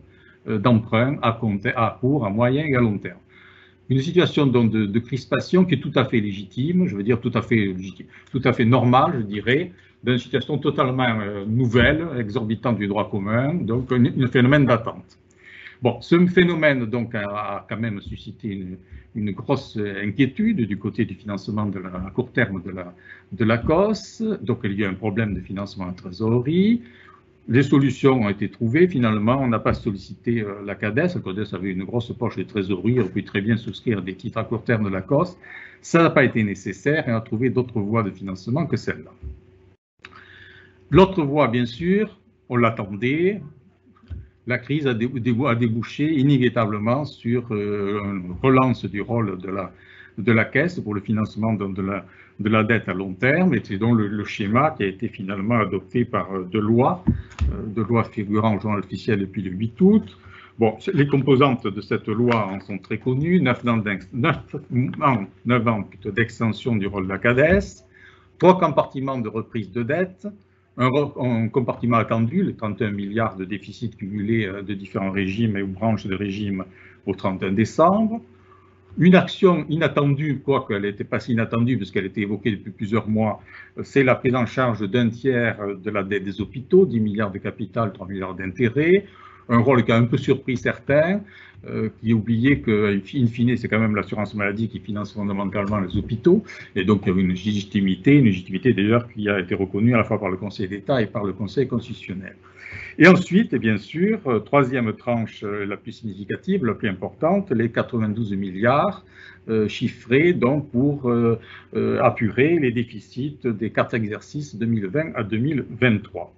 d'emprunt à court, à moyen et à long terme. Une situation donc de crispation qui est tout à fait légitime, je veux dire tout à fait normale, je dirais, d'une situation totalement nouvelle, exorbitante du droit commun, donc un phénomène d'attente. Bon, ce phénomène donc a quand même suscité une grosse inquiétude du côté du financement à court terme de la COS. Donc il y a un problème de financement en trésorerie. Les solutions ont été trouvées. Finalement, on n'a pas sollicité la CADES. La CADES avait une grosse poche de trésorerie. On peut très bien souscrire des titres à court terme de la COS. Ça n'a pas été nécessaire et on a trouvé d'autres voies de financement que celle-là. L'autre voie, bien sûr, on l'attendait. La crise a débouché inévitablement sur une relance du rôle de la Caisse pour le financement de la dette à long terme, et c'est donc le schéma qui a été finalement adopté par deux lois figurant au journal officiel depuis le 8 août. Bon, les composantes de cette loi en sont très connues, 9 ans d'extension du rôle de la CADES, 3 compartiments de reprise de dette, un compartiment attendu, les 31 milliards de déficit cumulés de différents régimes et ou branches de régime au 31 décembre. Une action inattendue, quoique elle n'était pas si inattendue puisqu'elle était évoquée depuis plusieurs mois, c'est la prise en charge d'un tiers de la dette des hôpitaux, 10 milliards de capital, 3 milliards d'intérêts. Un rôle qui a un peu surpris certains, qui oubliaient qu'in fine, c'est quand même l'assurance maladie qui finance fondamentalement les hôpitaux. Et donc, il y avait une légitimité d'ailleurs qui a été reconnue à la fois par le Conseil d'État et par le Conseil constitutionnel. Et ensuite, et bien sûr, troisième tranche la plus significative, la plus importante, les 92 milliards chiffrés donc pour apurer les déficits des 4 exercices 2020 à 2023.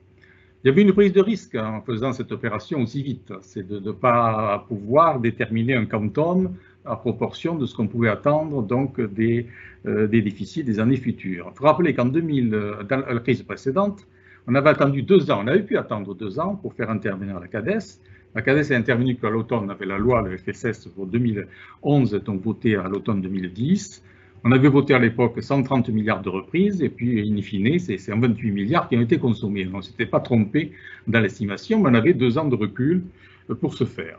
Il y avait une prise de risque en faisant cette opération aussi vite, c'est de ne pas pouvoir déterminer un quantum à proportion de ce qu'on pouvait attendre donc des déficits des années futures. Il faut rappeler qu'en dans la crise précédente, on avait attendu 2 ans, on avait pu attendre 2 ans pour faire intervenir la CADES. La CADES est intervenue qu'à l'automne, on avait la loi, le FSS pour 2011, donc votée à l'automne 2010. On avait voté à l'époque 130 milliards de reprises, et puis, in fine, c'est 28 milliards qui ont été consommés. On ne s'était pas trompé dans l'estimation, mais on avait 2 ans de recul pour ce faire.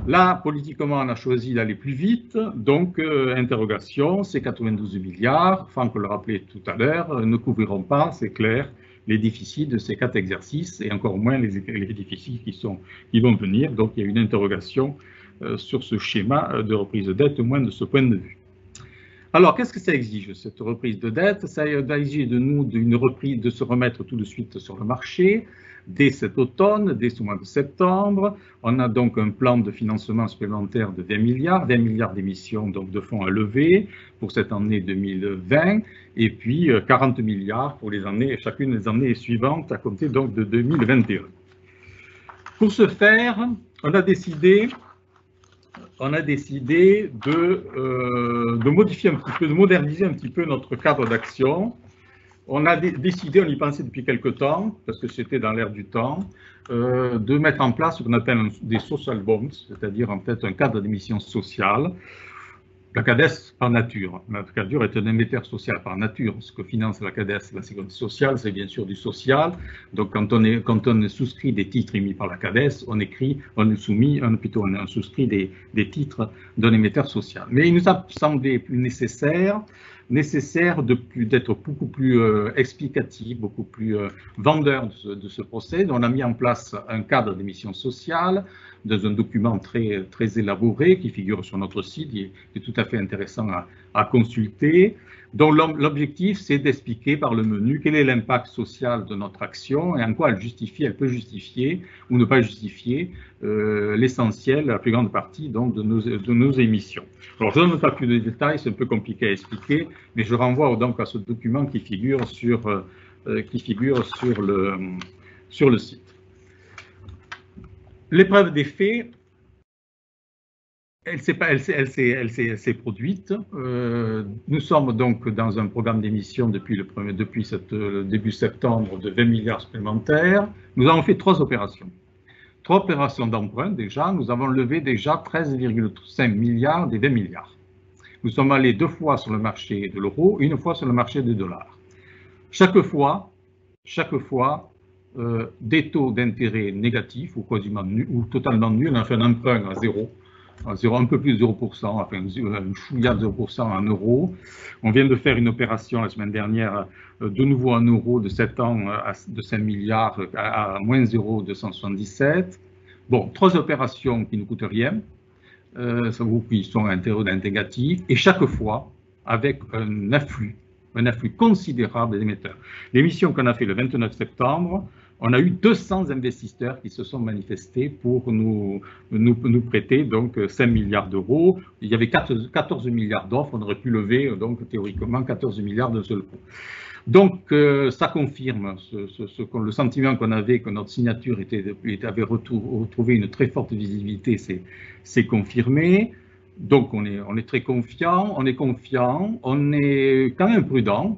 Là, politiquement, on a choisi d'aller plus vite, donc, interrogation, ces 92 milliards, Franck le rappelait tout à l'heure, ne couvriront pas, c'est clair, les déficits de ces 4 exercices, et encore moins les déficits qui vont venir. Donc, il y a une interrogation sur ce schéma de reprise de dette, au moins de ce point de vue. Alors, qu'est-ce que ça exige, cette reprise de dette? Ça exige de nous de se remettre tout de suite sur le marché, dès cet automne, dès ce mois de septembre. On a donc un plan de financement supplémentaire de 20 milliards d'émissions donc de fonds à lever pour cette année 2020, et puis 40 milliards pour chacune des années suivantes à compter donc de 2021. Pour ce faire, on a décidé de modifier un petit peu, de moderniser un petit peu notre cadre d'action. On a décidé, on y pensait depuis quelque temps, parce que c'était dans l'air du temps, de mettre en place ce qu'on appelle des social bonds, c'est-à-dire en fait un cadre d'émission sociale. La CADES par nature. La CADES est un émetteur social par nature. Ce que finance la CADES, la sécurité sociale, c'est bien sûr du social. Donc, quand on souscrit des titres émis par la CADES, on souscrit des titres d'un émetteur social. Mais il nous a semblé nécessaire d'être beaucoup plus explicatif, beaucoup plus vendeur de ce procès. On a mis en place un cadre d'émission sociale dans un document très, très élaboré qui figure sur notre site, qui est tout à fait intéressant à consulter, dont l'objectif, c'est d'expliquer par le menu quel est l'impact social de notre action et en quoi elle peut justifier ou ne pas justifier l'essentiel, la plus grande partie donc, de nos émissions. Alors, je ne donne pas plus de détails, c'est un peu compliqué à expliquer, mais je renvoie donc à ce document qui figure sur le site. L'épreuve des faits, elle s'est produite. Nous sommes donc dans un programme d'émission depuis début septembre de 20 milliards supplémentaires. Nous avons fait 3 opérations. 3 opérations d'emprunt déjà, nous avons levé déjà 13,5 milliards des 20 milliards. Nous sommes allés 2 fois sur le marché de l'euro, 1 fois sur le marché du dollar. Chaque fois, des taux d'intérêt négatifs ou quasiment nuls, ou totalement nuls. On a fait un emprunt à zéro, un peu plus de 0%, enfin un chouïa de 0% en euros. On vient de faire une opération la semaine dernière, de nouveau en euros de 7 ans de 5 milliards à moins 0,277. Bon, 3 opérations qui ne coûtent rien, qui sont à intérêt négatif, et chaque fois avec un afflux considérable d'émetteurs. L'émission qu'on a fait le 29 septembre, on a eu 200 investisseurs qui se sont manifestés pour nous prêter donc 5 milliards d'euros. Il y avait 14 milliards d'offres, on aurait pu lever donc théoriquement 14 milliards d'un seul coup. Donc ça confirme le sentiment qu'on avait que notre signature avait retrouvé une très forte visibilité, c'est confirmé. Donc on est très confiant, on est quand même prudent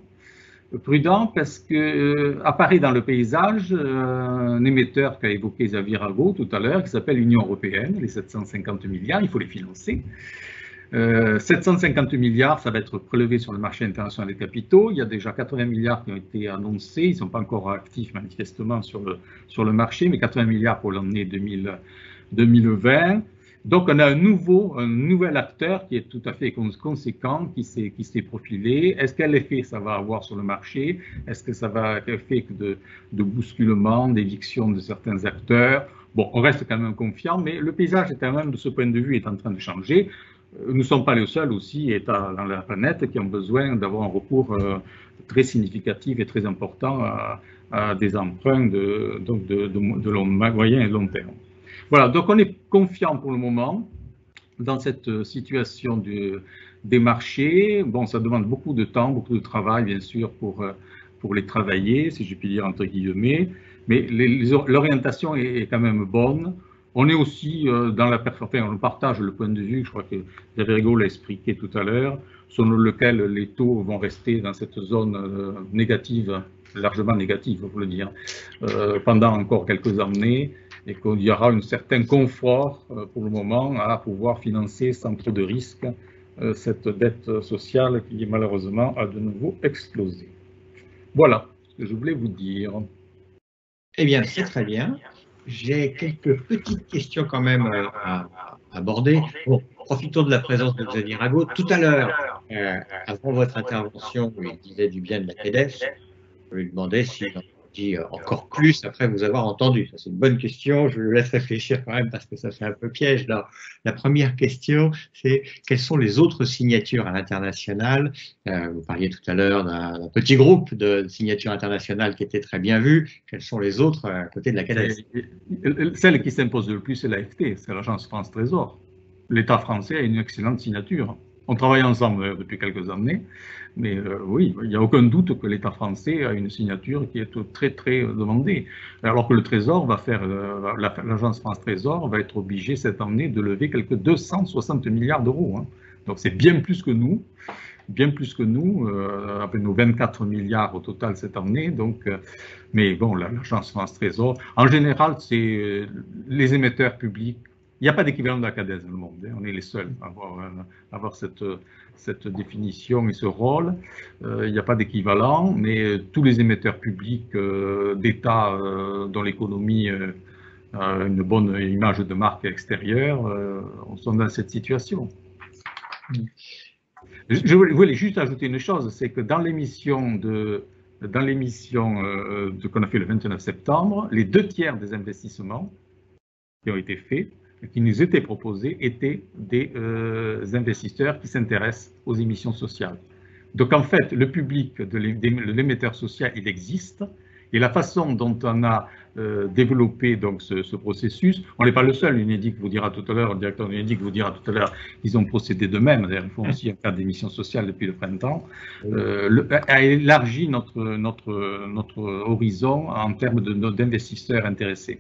parce que apparaît dans le paysage un émetteur qu'a évoqué Xavier Rago tout à l'heure, qui s'appelle l'Union européenne, les 750 milliards, il faut les financer. 750 milliards, ça va être prélevé sur le marché international des capitaux. Il y a déjà 80 milliards qui ont été annoncés, ils ne sont pas encore actifs manifestement sur le marché, mais 80 milliards pour l'année 2020. Donc, on a un nouvel acteur qui est tout à fait conséquent, qui s'est profilé. Est-ce quel effet ça va avoir sur le marché? Est-ce que ça va avoir un effet de bousculement, d'éviction de certains acteurs? Bon, on reste quand même confiant, mais le paysage est quand même, de ce point de vue, est en train de changer. Nous ne sommes pas les seuls aussi États dans la planète qui ont besoin d'avoir un recours très significatif et très important à des emprunts de moyen et long terme. Voilà, donc on est confiant pour le moment dans cette situation des marchés. Bon, ça demande beaucoup de temps, beaucoup de travail, bien sûr, pour les travailler, si je puis dire entre guillemets, mais l'orientation est quand même bonne. On est aussi dans la performance, on partage le point de vue, je crois que Xavier Rago l'a expliqué tout à l'heure, selon lequel les taux vont rester dans cette zone négative, largement négative, pour le dire, pendant encore quelques années, et qu'il y aura un certain confort pour le moment à pouvoir financer sans trop de risques cette dette sociale qui malheureusement a de nouveau explosé. Voilà ce que je voulais vous dire. Eh bien, c'est très bien. J'ai quelques petites questions quand même à aborder. Bon, profitons de la présence de Xavier Rago. Tout à l'heure, avant votre intervention, il disait du bien de la CADES. Je lui demandais s'il en dit encore plus après vous avoir entendu. C'est une bonne question. Je le laisse réfléchir quand même parce que ça fait un peu piège. Là. La première question, c'est quelles sont les autres signatures à l'international? Vous parliez tout à l'heure d'un petit groupe de signatures internationales qui était très bien vu. Quelles sont les autres à côté de la CADES? Celle qui s'impose le plus, c'est l'AFT, c'est l'Agence France Trésor. L'État français a une excellente signature. On travaille ensemble depuis quelques années, mais oui, il n'y a aucun doute que l'État français a une signature qui est très très demandée. Alors que le Trésor va faire, l'Agence France Trésor va être obligée cette année de lever quelques 260 milliards d'euros. Hein. Donc c'est bien plus que nous, avec nos 24 milliards au total cette année. Donc, mais bon, l'Agence France Trésor, en général, c'est les émetteurs publics. Il n'y a pas d'équivalent de la CADES dans le monde. Hein. On est les seuls à avoir cette définition et ce rôle. Il n'y a pas d'équivalent, mais tous les émetteurs publics d'État dont l'économie a une bonne image de marque extérieure sont dans cette situation. Je voulais juste ajouter une chose, c'est que dans l'émission qu'on a fait le 29 septembre, les 2/3 des investissements qui ont été faits, qui nous étaient proposés, étaient des investisseurs qui s'intéressent aux émissions sociales. Donc en fait, le public de l'émetteur social, il existe, et la façon dont on a développé donc ce processus, on n'est pas le seul. L'UNEDIC vous dira tout à l'heure, le directeur de l'UNEDIC vous dira tout à l'heure, ils ont procédé de même. D'ailleurs, ils font aussi un cadre d'émissions sociales depuis le printemps, a élargi notre horizon en termes d'investisseurs intéressés.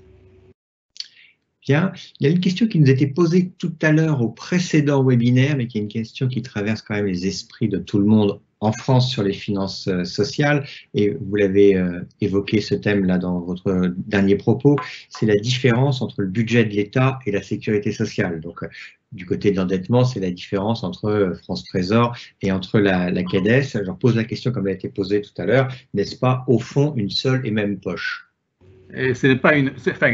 Bien, il y a une question qui nous était posée tout à l'heure au précédent webinaire, mais qui est une question qui traverse quand même les esprits de tout le monde en France sur les finances sociales, et vous l'avez évoqué ce thème-là dans votre dernier propos, c'est la différence entre le budget de l'État et la sécurité sociale. Donc, du côté de l'endettement, c'est la différence entre France Trésor et entre la CADES. Je repose la question comme elle a été posée tout à l'heure, n'est-ce pas au fond une seule et même poche? Et ce n'est pas une. Enfin,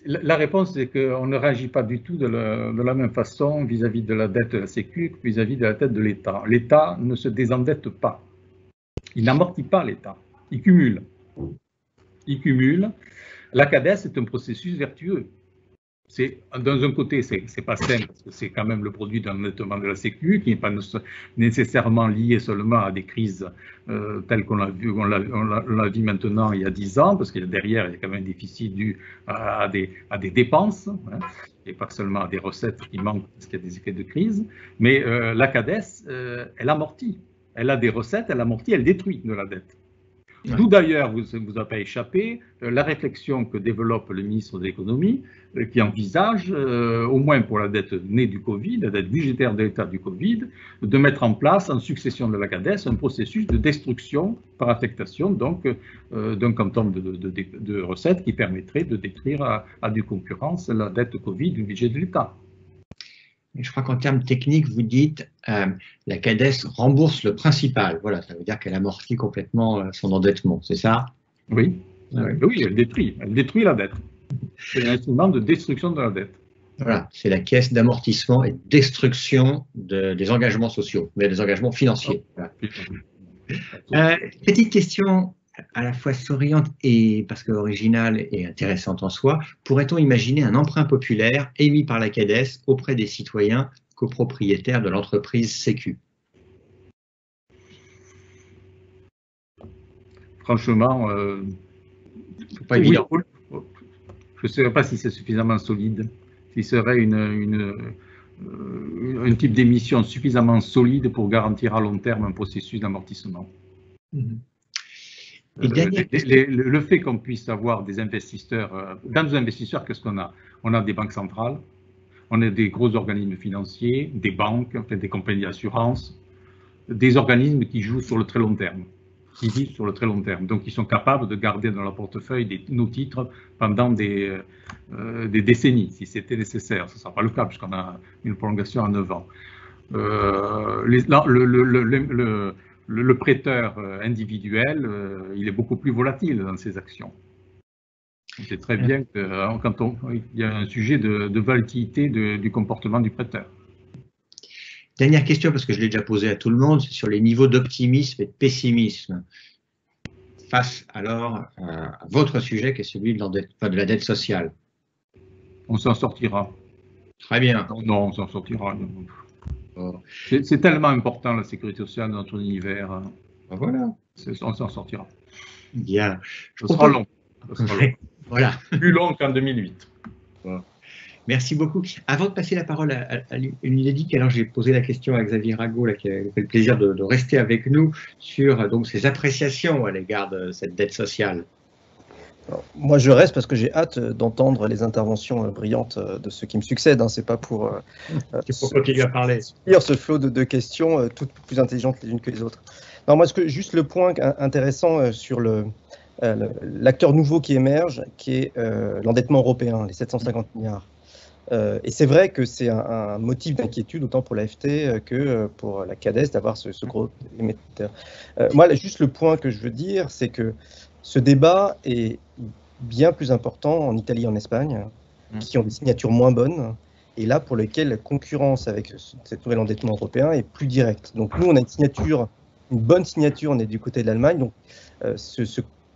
la réponse, c'est qu'on ne réagit pas du tout de la même façon vis-à-vis de la dette de la Sécu que vis-à-vis de la dette de l'État. L'État ne se désendette pas. Il n'amortit pas l'État. Il cumule. Il cumule. La CADES est un processus vertueux. D'un côté, c'est pas simple, parce que c'est quand même le produit d'un endettement de la Sécu, qui n'est pas nécessairement lié seulement à des crises telles qu'on l'a vu maintenant il y a 10 ans, parce qu'il y a derrière, il y a quand même un déficit dû à des dépenses, hein, et pas seulement à des recettes qui manquent parce qu'il y a des effets de crise. Mais la CADES, elle amortit. Elle a des recettes, elle amortit, elle détruit de la dette. D'où d'ailleurs, vous a pas échappé, la réflexion que développe le ministre de l'économie, qui envisage, au moins pour la dette née du Covid, la dette budgétaire de l'État du Covid, de mettre en place, en succession de la CADES, un processus de destruction par affectation, donc d'un quantum de recettes qui permettrait de détruire à due concurrence la dette Covid du budget de l'État. Je crois qu'en termes techniques, vous dites la CADES rembourse le principal. Voilà, ça veut dire qu'elle amortit complètement son endettement, c'est ça? Oui. Oui, elle détruit la dette. C'est un instrument de destruction de la dette. Voilà, c'est la caisse d'amortissement et de destruction des engagements sociaux, mais des engagements financiers. Voilà. Petite question à la fois souriante et parce que originale et intéressante en soi. Pourrait-on imaginer un emprunt populaire émis par la CADES auprès des citoyens copropriétaires de l'entreprise Sécu? Franchement, pas évident. Je ne sais pas si c'est suffisamment solide, si ce serait un type d'émission suffisamment solide pour garantir à long terme un processus d'amortissement. Le fait qu'on puisse avoir des investisseurs, dans nos investisseurs, qu'est-ce qu'on a? On a des banques centrales, on a des gros organismes financiers, des banques, des compagnies d'assurance, des organismes qui jouent sur le très long terme, qui vivent sur le très long terme. Donc, ils sont capables de garder dans leur portefeuille nos titres pendant des décennies, si c'était nécessaire. Ce ne sera pas le cas, puisqu'on a une prolongation à 9 ans. Le prêteur individuel, il est beaucoup plus volatile dans ses actions. On sait très bien que quand il y a un sujet de volatilité du comportement du prêteur. Dernière question, parce que je l'ai déjà posée à tout le monde, c'est sur les niveaux d'optimisme et de pessimisme face alors à votre sujet qui est celui de la dette sociale. On s'en sortira. Très bien. Non, on s'en sortira. C'est tellement important la sécurité sociale dans notre univers. Voilà. On s'en sortira. Bien. Ce sera long. Voilà. Plus long qu'en 2008. Merci beaucoup. Avant de passer la parole à l'Unédic, alors j'ai posé la question à Xavier Rago, là, qui a fait le plaisir de rester avec nous sur donc ses appréciations à l'égard de cette dette sociale. Alors, moi, je reste parce que j'ai hâte d'entendre les interventions brillantes de ceux qui me succèdent. Hein. C'est pas pour continuer à parler. Ce flot de questions, toutes plus intelligentes les unes que les autres. Non, moi, juste le point intéressant sur l'acteur nouveau qui émerge, qui est l'endettement européen, les 750 milliards. Et c'est vrai que c'est un motif d'inquiétude, autant pour l'AFT que pour la CADES, d'avoir ce gros émetteur. Moi, juste le point que je veux dire, c'est que ce débat est bien plus important en Italie et en Espagne, qui ont des signatures moins bonnes, et là, pour lesquelles la concurrence avec cet nouvel endettement européen est plus directe. Donc nous, on a une bonne signature, on est du côté de l'Allemagne, donc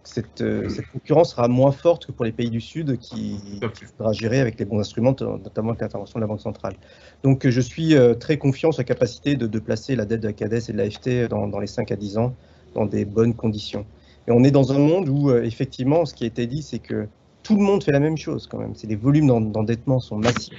cette concurrence sera moins forte que pour les pays du Sud qui faudra gérer avec les bons instruments, notamment avec l'intervention de la Banque centrale. Donc je suis très confiant sur la capacité de placer la dette de la CADES et de l'AFT dans les 5 à 10 ans dans des bonnes conditions. Et on est dans un monde où effectivement ce qui a été dit, c'est que tout le monde fait la même chose quand même. Les volumes d'endettement sont massifs.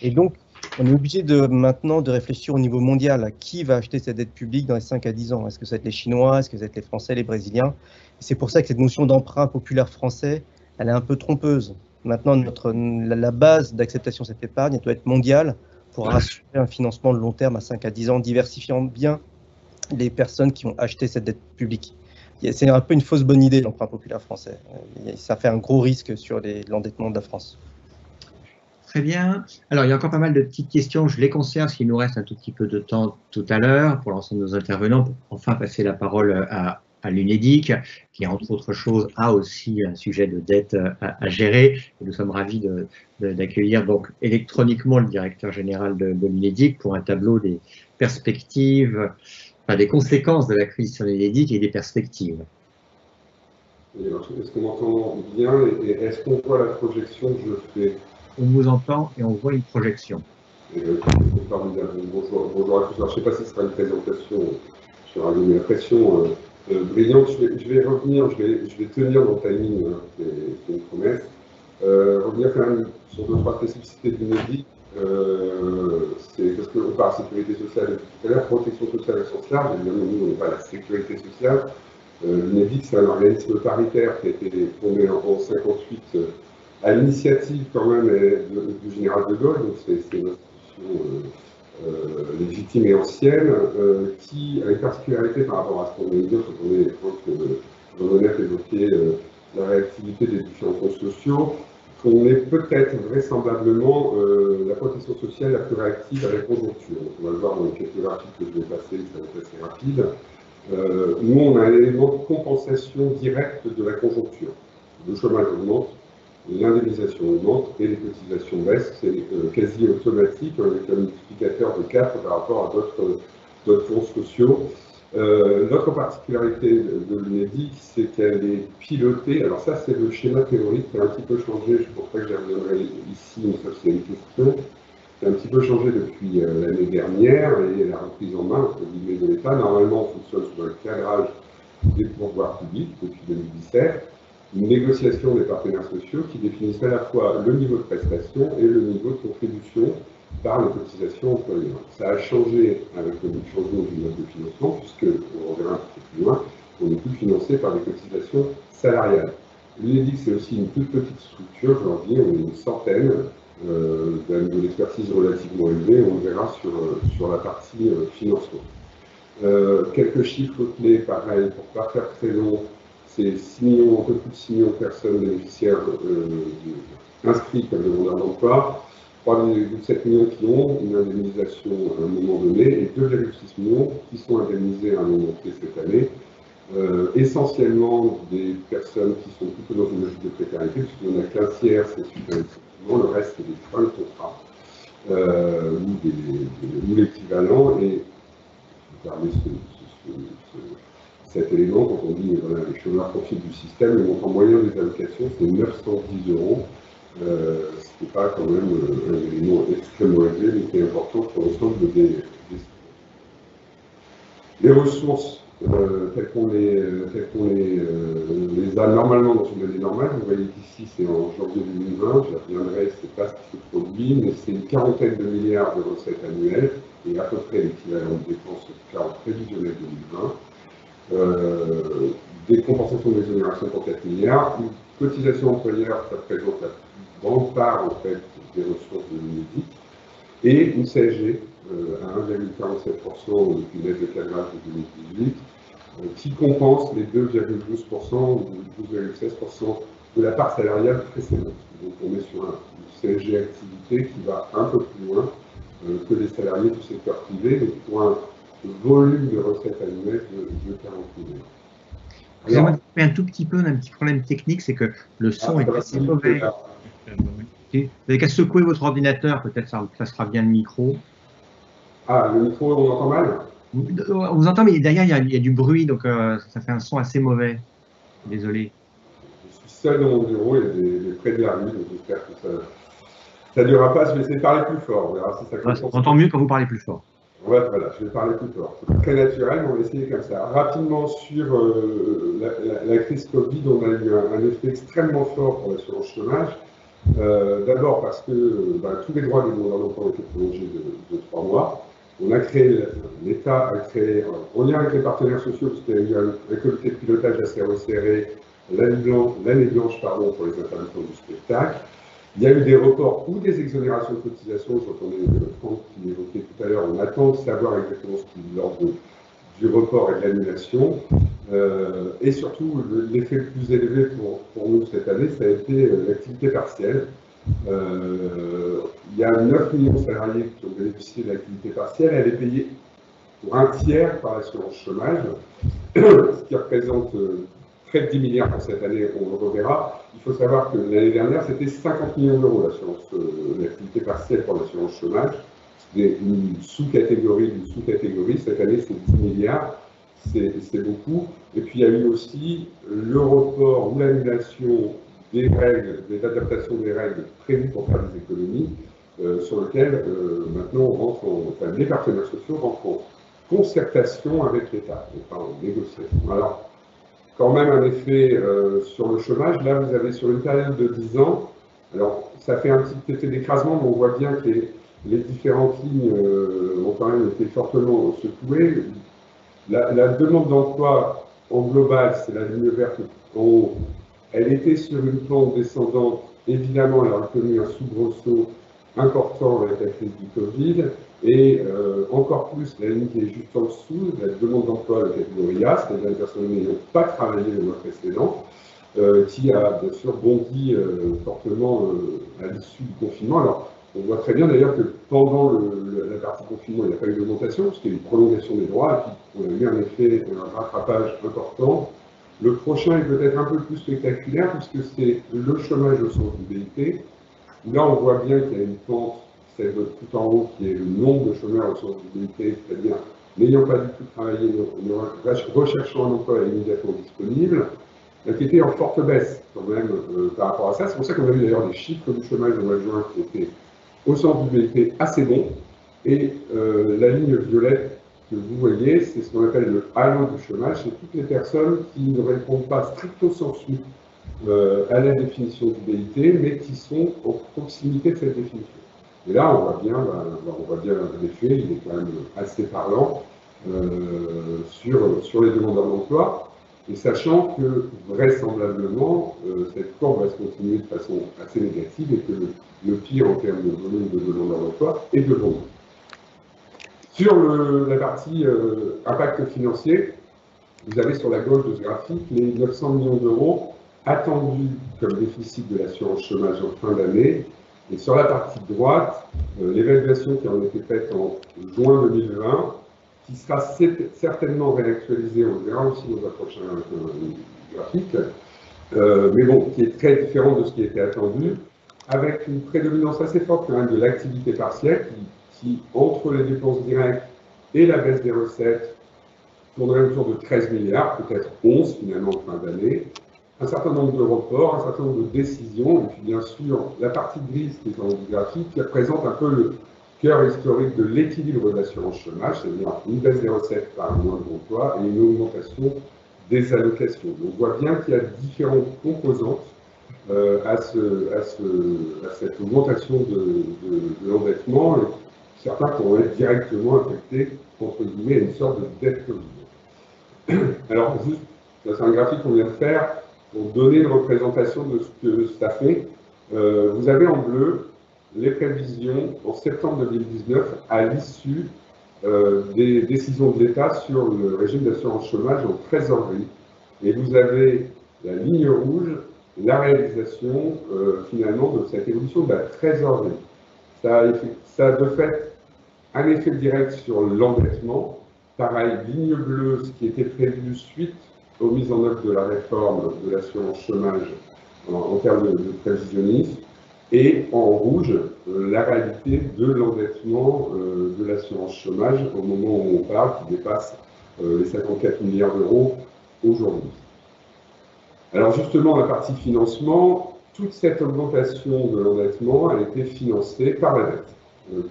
Et donc on est obligé maintenant de réfléchir au niveau mondial à qui va acheter cette dette publique dans les 5 à 10 ans. Est-ce que ça va être les Chinois? Est-ce que ça va être les Français, les Brésiliens? C'est pour ça que cette notion d'emprunt populaire français, elle est un peu trompeuse. Maintenant, la base d'acceptation de cette épargne, elle doit être mondiale pour assurer un financement de long terme à 5 à 10 ans, diversifiant bien les personnes qui ont acheté cette dette publique. C'est un peu une fausse bonne idée, l'emprunt populaire français. Ça fait un gros risque sur l'endettement de la France. Très bien. Alors, il y a encore pas mal de petites questions. Je les conserve parce qu'il nous reste un tout petit peu de temps tout à l'heure pour l'ensemble de nos intervenants, pour enfin passer la parole à l'UNEDIC, qui, entre autres choses, a aussi un sujet de dette à gérer. Et nous sommes ravis d'accueillir donc électroniquement le directeur général de l'UNEDIC pour un tableau des perspectives, enfin, des conséquences de la crise sur l'UNEDIC et des perspectives. Est-ce qu'on entend bien et est-ce qu'on voit la projection que je fais? On vous entend et on voit une projection. Formidable. Bonjour à tous. Alors, je ne sais pas si ce sera une présentation, je vais ramener la pression brillante. Je vais revenir, je vais tenir dans le timing, hein, c'est une promesse. Revenir quand même sur 2-3 spécificités de l'UNEDIC. C'est parce qu'on parle de sécurité sociale tout à l'heure, protection sociale au sens large. Évidemment, nous, on n'est pas la sécurité sociale. L'UNEDIC, c'est un organisme paritaire qui a été fondé en 1958 à l'initiative quand même du général de Gaulle, donc c'est une institution légitime et ancienne, qui a une particularité par rapport à ce qu'on vient de dire, quand on est, je crois que Jean-Honneur évoquait la réactivité des différents fonds sociaux, qu'on est peut-être vraisemblablement la protection sociale la plus réactive à la conjoncture. Donc, on va le voir dans les quelques graphiques que je vais passer, ça va être assez rapide. Nous, on a un élément de compensation directe de la conjoncture. Le chômage augmente, l'indemnisation augmente et les cotisations baissent. C'est quasi automatique avec un multiplicateur de 4 par rapport à d'autres fonds sociaux. Notre particularité de l'UNEDIC, c'est qu'elle est pilotée. Alors ça, c'est le schéma théorique qui a un petit peu changé. Je pense pas que j'y reviendrai ici, mais ça, c'est une question. C'est un petit peu changé depuis l'année dernière et la reprise en main, entre guillemets, de l'État. Normalement, on fonctionne sous un cadrage des pouvoirs publics depuis 2017. Une négociation des partenaires sociaux qui définissent à la fois le niveau de prestation et le niveau de contribution par les cotisations employeurs. Ça a changé avec le changement du mode de financement, puisque, on verra un petit peu plus loin, on n'est plus financé par les cotisations salariales. L'UNEDIC, c'est aussi une toute petite structure, je leur dis, on est une centaine, d'un niveau d'expertise relativement élevé, on le verra sur la partie financement. Quelques chiffres clés, pareil, pour ne pas faire très long. C'est 6 millions, un peu plus de 6 millions de personnes bénéficiaires inscrits comme demandeurs d'emploi, 3,7 millions qui ont une indemnisation à un moment donné et 2,6 millions qui sont indemnisés à un moment donné cette année. Essentiellement des personnes qui sont plutôt dans une logique de précarité, puisqu'il n'y en a qu'un tiers, c'est suite à un le reste c'est des fins de contrat ou l'équivalent. Et je vais garder cet élément, quand on dit voilà, les chômeurs profitent du système, le montant moyen des allocations, c'est 910 €, ce qui n'est pas quand même un élément extrêmement élevé, mais qui est important pour l'ensemble des les ressources telles qu'on les a normalement dans une année normale. Vous voyez qu'ici, c'est en janvier 2020, je reviendrai, c'est pas ce qui se produit, mais c'est une quarantaine de milliards de recettes annuelles, et à peu près l'équivalent de dépenses prévisionnelles 2020. Des compensations d'exonération pour 4 milliards, une cotisation employeur, ça représente la plus grande part en fait des ressources de l'UNEDIC, et une CSG à 1,47% depuis l'aide de cadrage de 2018, qui compense les 2,12% ou 12,16% de la part salariale précédente. Donc on est sur une CSG activité qui va un peu plus loin que les salariés du secteur privé, donc pour un volume de recettes annuelles de 40 millions. Excusez-moi de couper un tout petit peu, on a un petit problème technique, c'est que le son est assez mauvais. Vous n'avez qu'à secouer votre ordinateur, peut-être ça sera bien le micro. Ah, le micro, on entend mal? On vous entend, mais derrière, il y a du bruit, donc ça fait un son assez mauvais. Désolé. Je suis seul dans mon bureau, il y a des près de la rue, donc j'espère que ça ne durera pas. Je vais essayer de parler plus fort. On verra si ça compense. On entend mieux quand vous parlez plus fort. Ouais, voilà, je vais parler plus fort. C'est très naturel, mais on va essayer comme ça. Rapidement sur la crise Covid, on a eu un effet extrêmement fort pour l'assurance chômage. D'abord parce que tous les droits des demandeurs d'emploi ont été prolongés de 3 mois. L'État a créé, en lien avec les partenaires sociaux, parce qu'il y a eu un comité de pilotage assez resserré, l'année blanche pour les intermittents du spectacle. Il y a eu des reports ou des exonérations de cotisations. J'entendais Franck qui l'évoquait tout à l'heure. On attend de savoir exactement ce qui est l'ordre du report et de l'annulation. Et surtout, l'effet le plus élevé pour nous cette année, ça a été l'activité partielle. Il y a 9 millions de salariés qui ont bénéficié de l'activité partielle. Elle est payée pour un tiers par l'assurance chômage, ce qui représente près de 10 milliards pour cette année, on le reverra. Il faut savoir que l'année dernière, c'était 50 millions d'euros l'activité partielle pour l'assurance chômage. Une sous-catégorie d'une sous-catégorie. Cette année, c'est 10 milliards, c'est beaucoup. Et puis, il y a eu aussi le report ou l'annulation des règles, des adaptations des règles prévues pour faire des économies, sur lequel maintenant les partenaires sociaux rentrent en concertation avec l'État, enfin en négociation. Alors, quand même un effet sur le chômage. Là, vous avez sur une période de 10 ans, alors ça fait un petit effet d'écrasement, mais on voit bien que les différentes lignes ont quand même été fortement secouées. La demande d'emploi en global, c'est la ligne verte en haut. Elle était sur une pente descendante. Évidemment, elle a connu un soubresaut important avec la crise du Covid. Et encore plus, la ligne qui est juste en dessous, la demande d'emploi de catégorie A, c'est-à-dire les personnes n'ayant pas travaillé le mois précédent, qui a bien sûr bondi fortement à l'issue du confinement. Alors, on voit très bien d'ailleurs que pendant la partie confinement, il n'y a pas eu d'augmentation, parce qu'il y a eu une prolongation des droits, et puis on a eu un effet, un rattrapage important. Le prochain est peut-être un peu plus spectaculaire, puisque c'est le chômage au sens du BIT, où là on voit bien qu'il y a une pente, c'est tout en haut, qui est le nombre de chômeurs au sens du BIT, c'est-à-dire n'ayant pas du tout travaillé, recherchant un emploi immédiatement disponible, qui était en forte baisse quand même par rapport à ça. C'est pour ça qu'on a vu d'ailleurs des chiffres du chômage au mois de juin qui étaient au sens du BIT assez bons. Et la ligne violette que vous voyez, c'est ce qu'on appelle le halo du chômage. C'est toutes les personnes qui ne répondent pas stricto sensu à la définition du BIT, mais qui sont en proximité de cette définition. Et là, on voit bien l'effet, il est quand même assez parlant sur les demandeurs d'emploi. Et sachant que, vraisemblablement, cette courbe va se continuer de façon assez négative et que le pire en termes de volume de demandeurs d'emploi est devant nous. Sur la partie impact financier, vous avez sur la gauche de ce graphique les 900 millions d'euros attendus comme déficit de l'assurance chômage en fin d'année. Et sur la partie droite, l'évaluation qui en a été faite en juin 2020, qui sera certainement réactualisé, on le verra aussi dans un prochain graphique, mais bon, qui est très différent de ce qui était attendu, avec une prédominance assez forte quand même de l'activité partielle, qui entre les dépenses directes et la baisse des recettes, tournerait autour de 13 milliards, peut-être 11 finalement en fin d'année, un certain nombre de reports, un certain nombre de décisions, et puis bien sûr la partie grise qui est dans le graphique, qui représente un peu le cœur historique de l'équilibre de l'assurance chômage, c'est-à-dire une baisse des recettes par moins d'emploi et une augmentation des allocations. Donc, on voit bien qu'il y a différentes composantes à cette augmentation de l'endettement, et certains pourront être directement affectés, entre guillemets, à une sorte de dette Covid. Alors, juste, c'est un graphique qu'on vient de faire pour donner une représentation de ce que ça fait. Vous avez en bleu les prévisions en septembre 2019 à l'issue des décisions de l'État sur le régime d'assurance chômage en trésorerie. Et vous avez la ligne rouge, la réalisation finalement de cette évolution de la trésorerie. Ça a de fait un effet direct sur l'endettement. Pareil, ligne bleue, ce qui était prévu suite aux mises en œuvre de la réforme de l'assurance chômage en termes de prévisionnisme. Et en rouge, la réalité de l'endettement de l'assurance chômage au moment où on parle, qui dépasse les 54 milliards d'euros aujourd'hui. Alors justement, la partie financement, toute cette augmentation de l'endettement a été financée par la dette.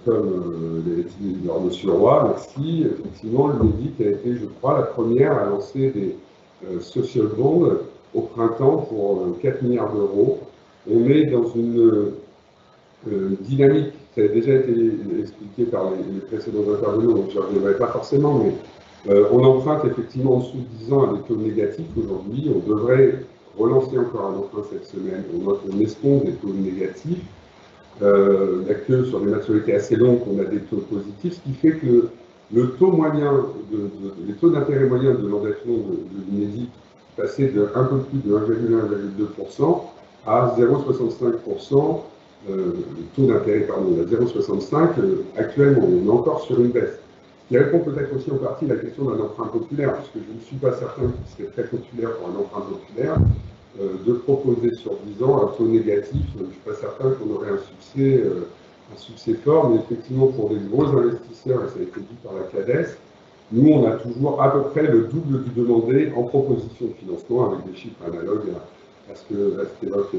Comme l'a dit M. Roy, merci, effectivement, l'UNEDIC a été, je crois, la première à lancer des social bonds au printemps pour 4 milliards d'euros. On est dans une dynamique, ça a déjà été expliqué par les précédents intervenants, donc je ne reviendrai pas forcément, mais on emprunte effectivement en dessous de 10 ans à des taux négatifs aujourd'hui. On devrait relancer encore un emprunt cette semaine. On escompte des taux négatifs. Il n'y a que sur des maturités assez longues qu'on a des taux positifs, ce qui fait que le taux moyen, les taux d'intérêt moyens de l'endettement de l'UNEDIC passaient de un peu plus de 1,1-1,2% à 0,65%, le taux d'intérêt, pardon, à 0,65 actuellement. On est encore sur une baisse. Ce qui répond peut-être aussi en partie à la question d'un emprunt populaire, puisque je ne suis pas certain qu'il serait très populaire pour un emprunt populaire, de proposer sur 10 ans un taux négatif. Je ne suis pas certain qu'on aurait un succès fort, mais effectivement pour des gros investisseurs, et ça a été dit par la CADES, nous on a toujours à peu près le double du demandé en proposition de financement avec des chiffres analogues à ce qu'évoque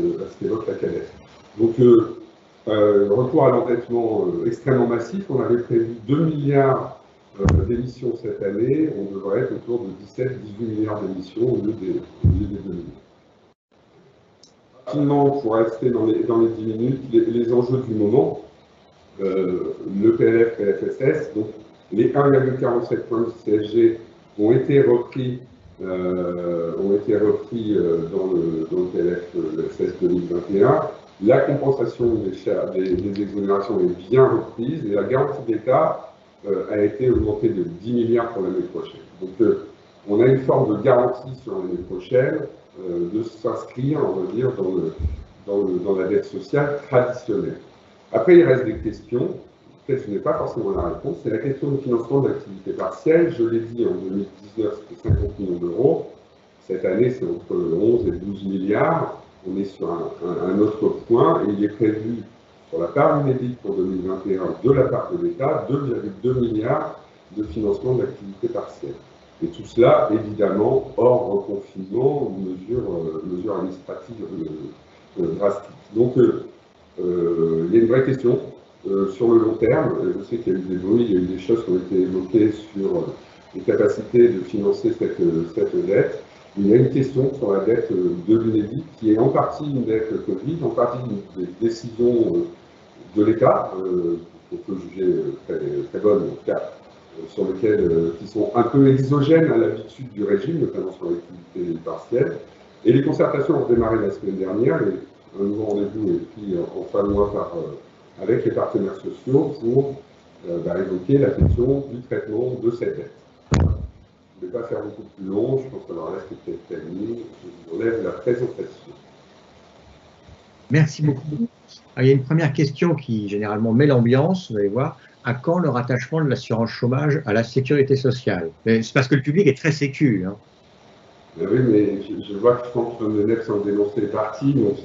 la CADES. Donc retour à l'endettement extrêmement massif, on avait prévu 2 milliards d'émissions cette année, on devrait être autour de 17-18 milliards d'émissions au lieu des 2 milliards. Rapidement, pour rester dans les 10 minutes, les enjeux du moment, le PLF, PLFSS, donc les 1,47 points de CSG ont été repris dans le PLFSS 2021. La compensation des exonérations est bien reprise et la garantie d'État a été augmentée de 10 milliards pour l'année prochaine. Donc on a une forme de garantie sur l'année prochaine de s'inscrire, on va dire, dans la dette sociale traditionnelle. Après, il reste des questions. Peut-être que je n'ai pas forcément la réponse. C'est la question du financement d'activité partielle. Je l'ai dit, en 2019, c'était 50 millions d'euros. Cette année, c'est entre 11 et 12 milliards. On est sur un autre point. Et il est prévu, sur la part UNEDIC pour 2021, de la part de l'État, 2,2 milliards de financement d'activité partielle. Et tout cela, évidemment, hors reconfinement ou mesures administratives drastiques. Donc, il y a une vraie question sur le long terme. Je sais qu'il y a eu des bruits, il y a eu des choses qui ont été évoquées sur les capacités de financer cette dette. Il y a une question sur la dette de l'UNEDIC qui est en partie une dette Covid, en partie une décision de l'État, qu'on peut juger très bonne, en tout cas, sur lesquelles qui sont un peu exogènes à l'habitude du régime, notamment sur l'activité partielle. Et les concertations ont démarré la semaine dernière. Un nouveau rendez-vous est pris en fin de mois avec les partenaires sociaux pour évoquer la question du traitement de cette dette. Je ne vais pas faire beaucoup plus long, je pense que le reste est peut-être terminé. Je vous enlève la présentation. Merci beaucoup. Alors, il y a une première question qui généralement met l'ambiance, vous allez voir. À quand le rattachement de l'assurance chômage à la sécurité sociale? C'est parce que le public est très sécu. Hein. Oui, mais je vois que Franck Menef s'en dénoncer les partis, donc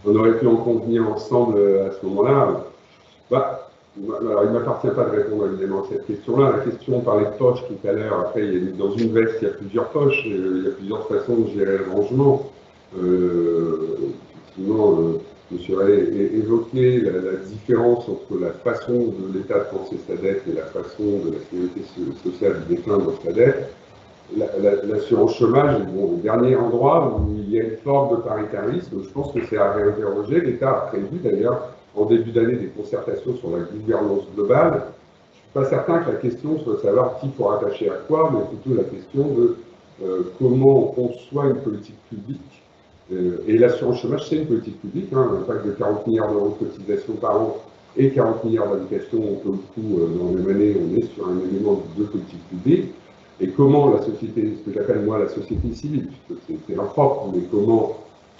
on aurait pu en convenir ensemble à ce moment-là. Alors, il ne m'appartient pas de répondre évidemment à cette question-là. La question, on parlait de poche tout à l'heure. Après, dans une veste, il y a plusieurs poches, il y a plusieurs façons de gérer le rangement. Effectivement, M. Ray évoqué la différence entre la façon de l'État de penser sa dette et la façon de la sécurité sociale de dépeindre sa dette. L'assurance chômage est le dernier endroit où il y a une forme de paritarisme. Je pense que c'est à réinterroger. L'État a prévu d'ailleurs en début d'année des concertations sur la gouvernance globale. Je ne suis pas certain que la question soit de savoir qui faut rattacher à quoi, mais plutôt la question de comment on conçoit une politique publique. Et l'assurance chômage, c'est une politique publique, un impact de 40 milliards d'euros de cotisation par an et 40 milliards d'allocations, pour le coup, dans la même année, on est sur un élément de politique publique. Et comment la société, ce que j'appelle moi la société civile, puisque c'est impropre, mais comment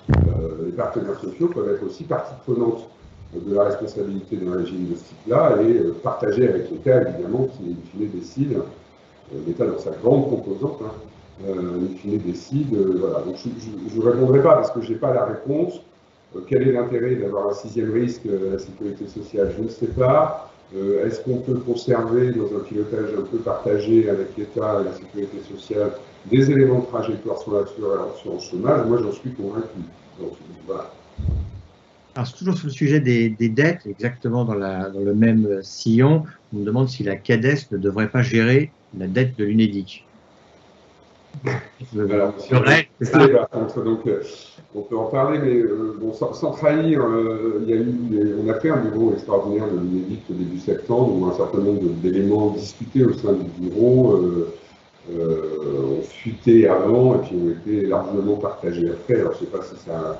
les partenaires sociaux peuvent être aussi partie prenante de la responsabilité d'un régime de ce type-là et partager avec l'État, évidemment, qui, in fine, décide, l'État dans sa grande composante, in fine, décide, voilà. Donc je ne répondrai pas parce que je n'ai pas la réponse. Quel est l'intérêt d'avoir un sixième risque à la sécurité sociale? Je ne sais pas. Est-ce qu'on peut conserver dans un pilotage un peu partagé avec l'État et la sécurité sociale des éléments de trajectoire sur l'assurance chômage? Moi, j'en suis convaincu. Donc, voilà. Alors, c'est toujours sur le sujet des dettes, exactement dans le même sillon. On me demande si la CADES ne devrait pas gérer la dette de l'UNEDIC. Alors, donc, on peut en parler, mais bon, sans trahir, on a fait un bureau extraordinaire de l'UNEDIC au début septembre, où un certain nombre d'éléments discutés au sein du bureau ont fuité avant et puis ont été largement partagés après. Alors, je ne sais pas si ça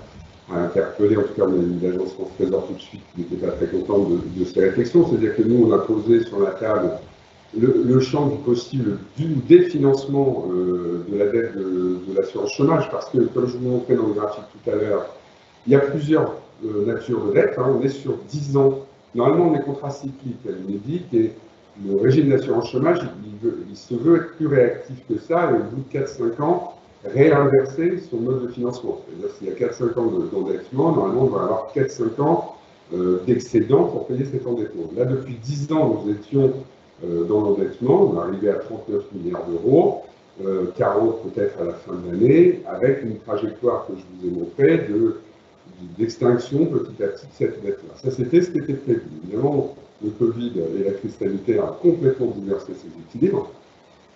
a interpellé, en tout cas, l'agence France Trésor tout de suite, qui n'était pas très contente de ces réflexions. C'est-à-dire que nous, on a posé sur la table le champ du possible des financements de la dette de l'assurance chômage, parce que, comme je vous montrais dans le graphique tout à l'heure, il y a plusieurs natures de dette. On est sur 10 ans. Normalement, on est contracyclique à l'UNEDIC, et le régime d'assurance chômage, il se veut être plus réactif que ça, et au bout de 4-5 ans, réinverser son mode de financement. C'est-à-dire s'il y a 4-5 ans d'endettement, normalement, on va avoir 4-5 ans d'excédent pour payer cet endettement. Là, depuis 10 ans, nous étions dans l'endettement, on est arrivé à 39 milliards d'euros, 40 peut-être à la fin de l'année, avec une trajectoire que je vous ai montrée d'extinction petit à petit de cette dette-là. Ça, c'était ce qui était prévu. Évidemment, le Covid et la crise sanitaire a complètement bouleversé ces équilibres,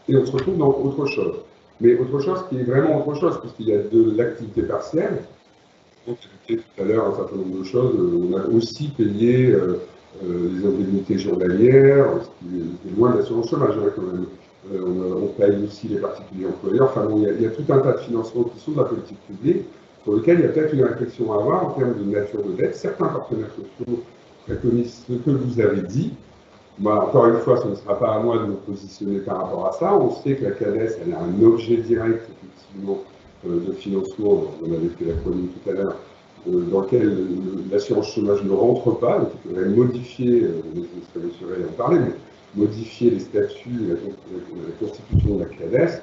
et on se retrouve dans autre chose. Mais autre chose qui est vraiment autre chose, puisqu'il y a de l'activité partielle. Donc, j'ai évoqué tout à l'heure un certain nombre de choses. On a aussi payé les indemnités journalières, ce qui est loin de l'assurance chômage, quand même. On paye aussi les particuliers employeurs. Enfin bon, il y a tout un tas de financements qui sont de la politique publique, sur lesquels il y a peut-être une réflexion à avoir en termes de nature de dette. Certains partenaires sociaux préconisent ce que vous avez dit. Moi, encore une fois, ce ne sera pas à moi de me positionner par rapport à ça. On sait que la CADES, elle a un objet direct, effectivement, de financement, on avait fait la chronique tout à l'heure, dans lequel l'assurance chômage ne rentre pas, donc il faudrait modifier, M. Sorel en parlait, mais modifier les statuts et la constitution de la CADES.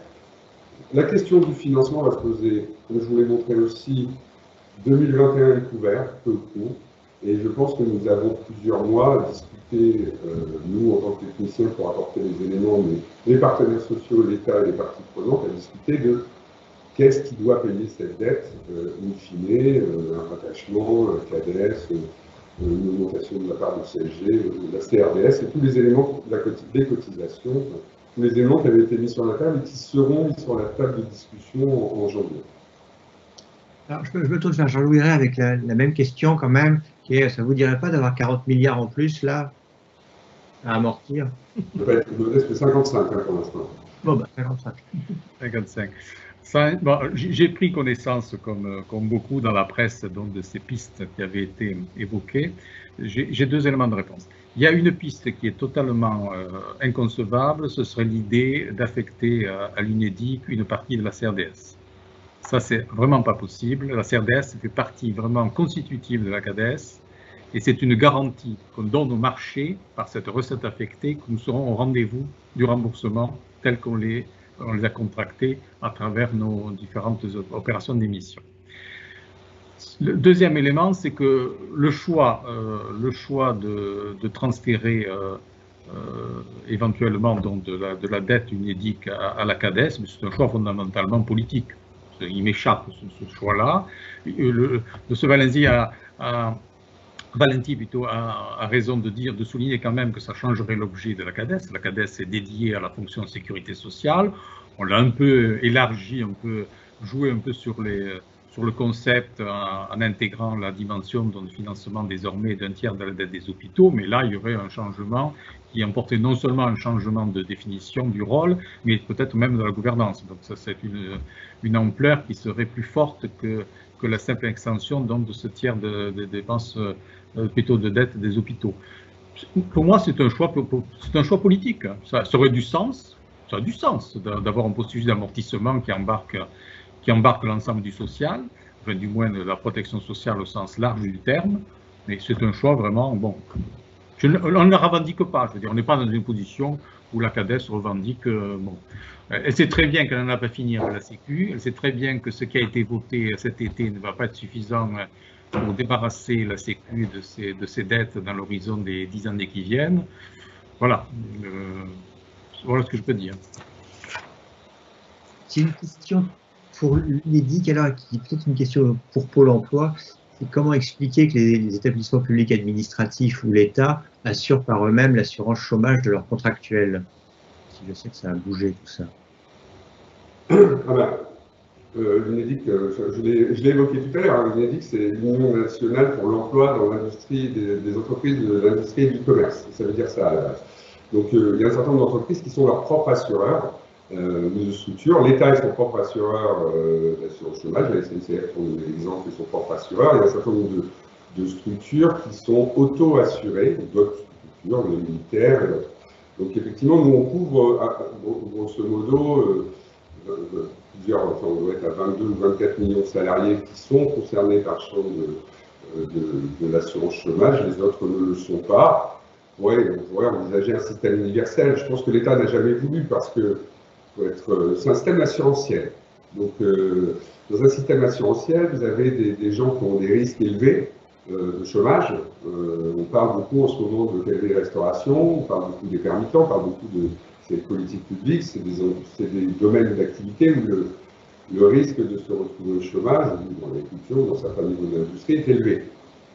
La question du financement va se poser, comme je vous l'ai montré aussi, 2021 est couvert, peu ou prou, et je pense que nous avons plusieurs mois à discuter, nous en tant que techniciens, pour apporter les éléments, mais les partenaires sociaux, l'État et les parties prenantes, à discuter de qu'est-ce qui doit payer cette dette, in fine, un rattachement, un CADES, une augmentation de la part de CSG, de la CRDS, et tous les éléments des cotisations, tous les éléments qui avaient été mis sur la table et qui seront mis sur la table de discussion en janvier. Alors, je me tourne vers Jean-Louis Ray avec la même question quand même, qui est, ça ne vous dirait pas d'avoir 40 milliards en plus, là, à amortir? Je ne vais pas être modeste, mais 55 pour l'instant. Bon, bah, 55. 55. Bon, j'ai pris connaissance, comme beaucoup dans la presse, donc, de ces pistes qui avaient été évoquées. J'ai deux éléments de réponse. Il y a une piste qui est totalement inconcevable, ce serait l'idée d'affecter à l'UNEDIC une partie de la CRDS. Ça, c'est vraiment pas possible. La CRDS fait partie vraiment constitutive de la CADES, et c'est une garantie qu'on donne au marché par cette recette affectée que nous serons au rendez-vous du remboursement tel qu'on les a contractés à travers nos différentes opérations d'émission. Le deuxième élément, c'est que le choix de transférer éventuellement donc de la dette UNEDIC à la CADES, c'est un choix fondamentalement politique. Il m'échappe ce choix-là. M. Valenti a raison de souligner quand même que ça changerait l'objet de la CADES. La CADES est dédiée à la fonction sécurité sociale. On l'a un peu élargi, un peu joué un peu sur le concept en intégrant la dimension de financement désormais d'un tiers de la dette des hôpitaux. Mais là, il y aurait un changement qui emportait non seulement un changement de définition du rôle, mais peut-être même de la gouvernance. Donc ça, c'est une ampleur qui serait plus forte que la simple extension donc, de ce tiers de dépenses, plutôt de dette des hôpitaux. Pour moi, c'est un choix politique. Ça aurait du sens, ça a du sens d'avoir un processus d'amortissement qui embarque l'ensemble du social, enfin, du moins de la protection sociale au sens large du terme, mais c'est un choix vraiment, bon, on ne le revendique pas, je veux dire, on n'est pas dans une position où la CADES revendique, bon, elle sait très bien qu'elle n'en a pas fini avec la Sécu, elle sait très bien que ce qui a été voté cet été ne va pas être suffisant pour débarrasser la Sécu de ses dettes dans l'horizon des 10 années qui viennent. Voilà, voilà ce que je peux dire. C'est une question pour l'UNEDIC, alors qui est peut-être une question pour Pôle emploi, c'est comment expliquer que les établissements publics administratifs ou l'État assurent par eux-mêmes l'assurance chômage de leurs contractuels? Si je sais que ça a bougé tout ça. L'UNEDIC, je l'ai évoqué tout à l'heure, l'UNEDIC c'est l'Union nationale pour l'emploi dans l'industrie des entreprises de l'industrie et du commerce. Ça veut dire ça. Donc il y a un certain nombre d'entreprises qui sont leurs propres assureurs de structures. L'État est son propre assureur d'assurance chômage, la SNCF pour donner l'exemple est son propre assureur. Il y a un certain nombre de structures qui sont auto-assurées, d'autres structures, les militaires et autres. Donc effectivement, nous on couvre, grosso modo, on doit être à 22 ou 24 millions de salariés qui sont concernés par le champ de l'assurance chômage, les autres ne le sont pas. Ouais, on pourrait envisager un système universel. Je pense que l'État n'a jamais voulu parce que c'est un système assurantiel. Donc, dans un système assurantiel, vous avez des gens qui ont des risques élevés de chômage. On parle beaucoup en ce moment de l'hôtellerie-restauration, on parle beaucoup des permittents, on parle beaucoup de ces politiques publiques, c'est des domaines d'activité où le risque de se retrouver au chômage, dans l'agriculture, dans certains niveaux de l'industrie, est élevé.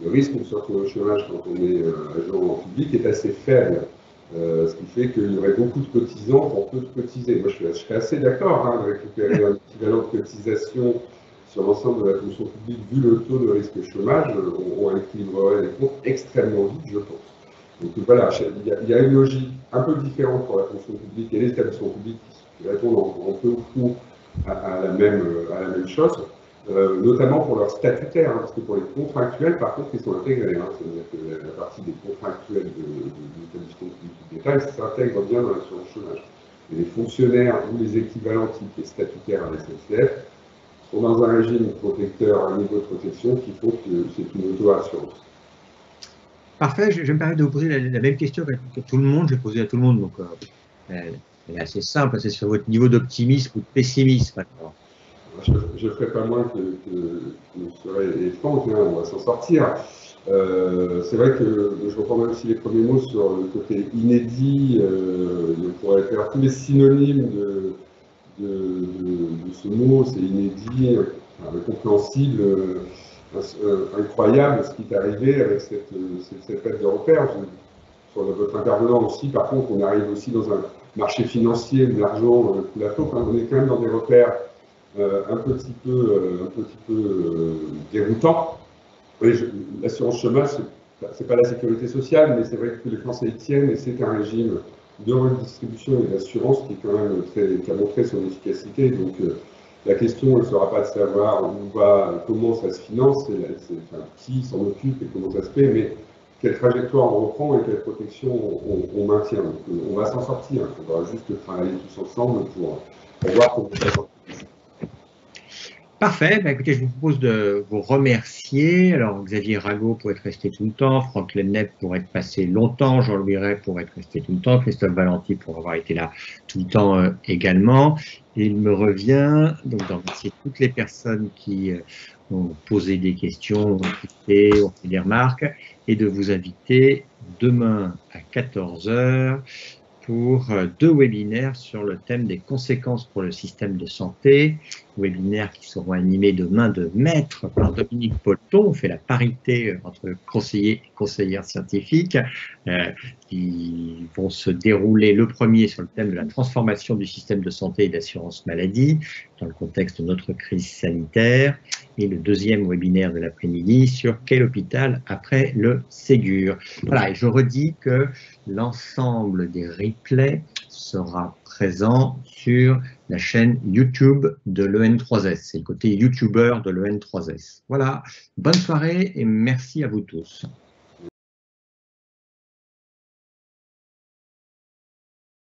Le risque de se retrouver au chômage quand on est agent public est assez faible, ce qui fait qu'il y aurait beaucoup de cotisants pour peu de cotiser. Moi, je serais assez d'accord de récupérer un équivalent de cotisation sur l'ensemble de la fonction publique, vu le taux de risque chômage, on équilibrerait les comptes extrêmement vite, je pense. Donc voilà, il y a une logique un peu différente pour la fonction publique et les établissements publics qui répondent en peu ou prou à la même chose. Notamment pour leur statutaire, parce que pour les contractuels, par contre, ils sont intégrés. C'est-à-dire que la partie des contractuels de l'établissement public d'État, ils s'intègrent bien dans l'assurance chômage. Et les fonctionnaires ou les équivalents types statutaires à la SNCF sont dans un régime protecteur, un niveau de protection qui faut que c'est une auto-assurance. Parfait, je me permets de vous poser la même question que tout le monde, je vais poser à tout le monde, donc elle est assez simple, c'est sur votre niveau d'optimisme ou de pessimisme. Je ne ferai pas moins que serait et Franck, on va s'en sortir. C'est vrai que je reprends même aussi les premiers mots sur le côté inédit, on pourrait faire tous les synonymes de ce mot, c'est inédit, incompréhensible, incroyable ce qui est arrivé avec cette perte de repères. Sur votre intervenant aussi, par contre, on arrive aussi dans un marché financier où l'argent coule à flot. On est quand même dans des repères un petit peu déroutant. L'assurance chômage, c'est pas la sécurité sociale, mais c'est vrai que les Français y tiennent et c'est un régime de redistribution et d'assurance qui est quand même qui a montré son efficacité. Donc la question ne sera pas de savoir comment ça se finance, qui s'en occupe et comment ça se fait, mais quelle trajectoire on reprend et quelle protection on maintient. Donc, on va s'en sortir. Il faudra juste travailler tous ensemble pour voir comment ça s'en. Parfait, écoutez, je vous propose de vous remercier. Alors, Xavier Rago pour être resté tout le temps, Franck Lemnet pour être passé longtemps, Jean-Louis Ray pour être resté tout le temps, Christophe Valenti pour avoir été là tout le temps également. Et il me revient donc d'en remercier toutes les personnes qui ont posé des questions, ont fait des remarques, et de vous inviter demain à 14 h pour 2 webinaires sur le thème des conséquences pour le système de santé, webinaires qui seront animés de main de maître par Dominique Polton. On fait la parité entre conseillers et conseillères scientifiques qui vont se dérouler, le premier sur le thème de la transformation du système de santé et d'assurance maladie dans le contexte de notre crise sanitaire, et le deuxième webinaire de l'après-midi sur quel hôpital après le Ségur. Voilà, et je redis que l'ensemble des replays sera présent sur la chaîne YouTube de l'EN3S. C'est le côté YouTuber de l'EN3S. Voilà, bonne soirée et merci à vous tous.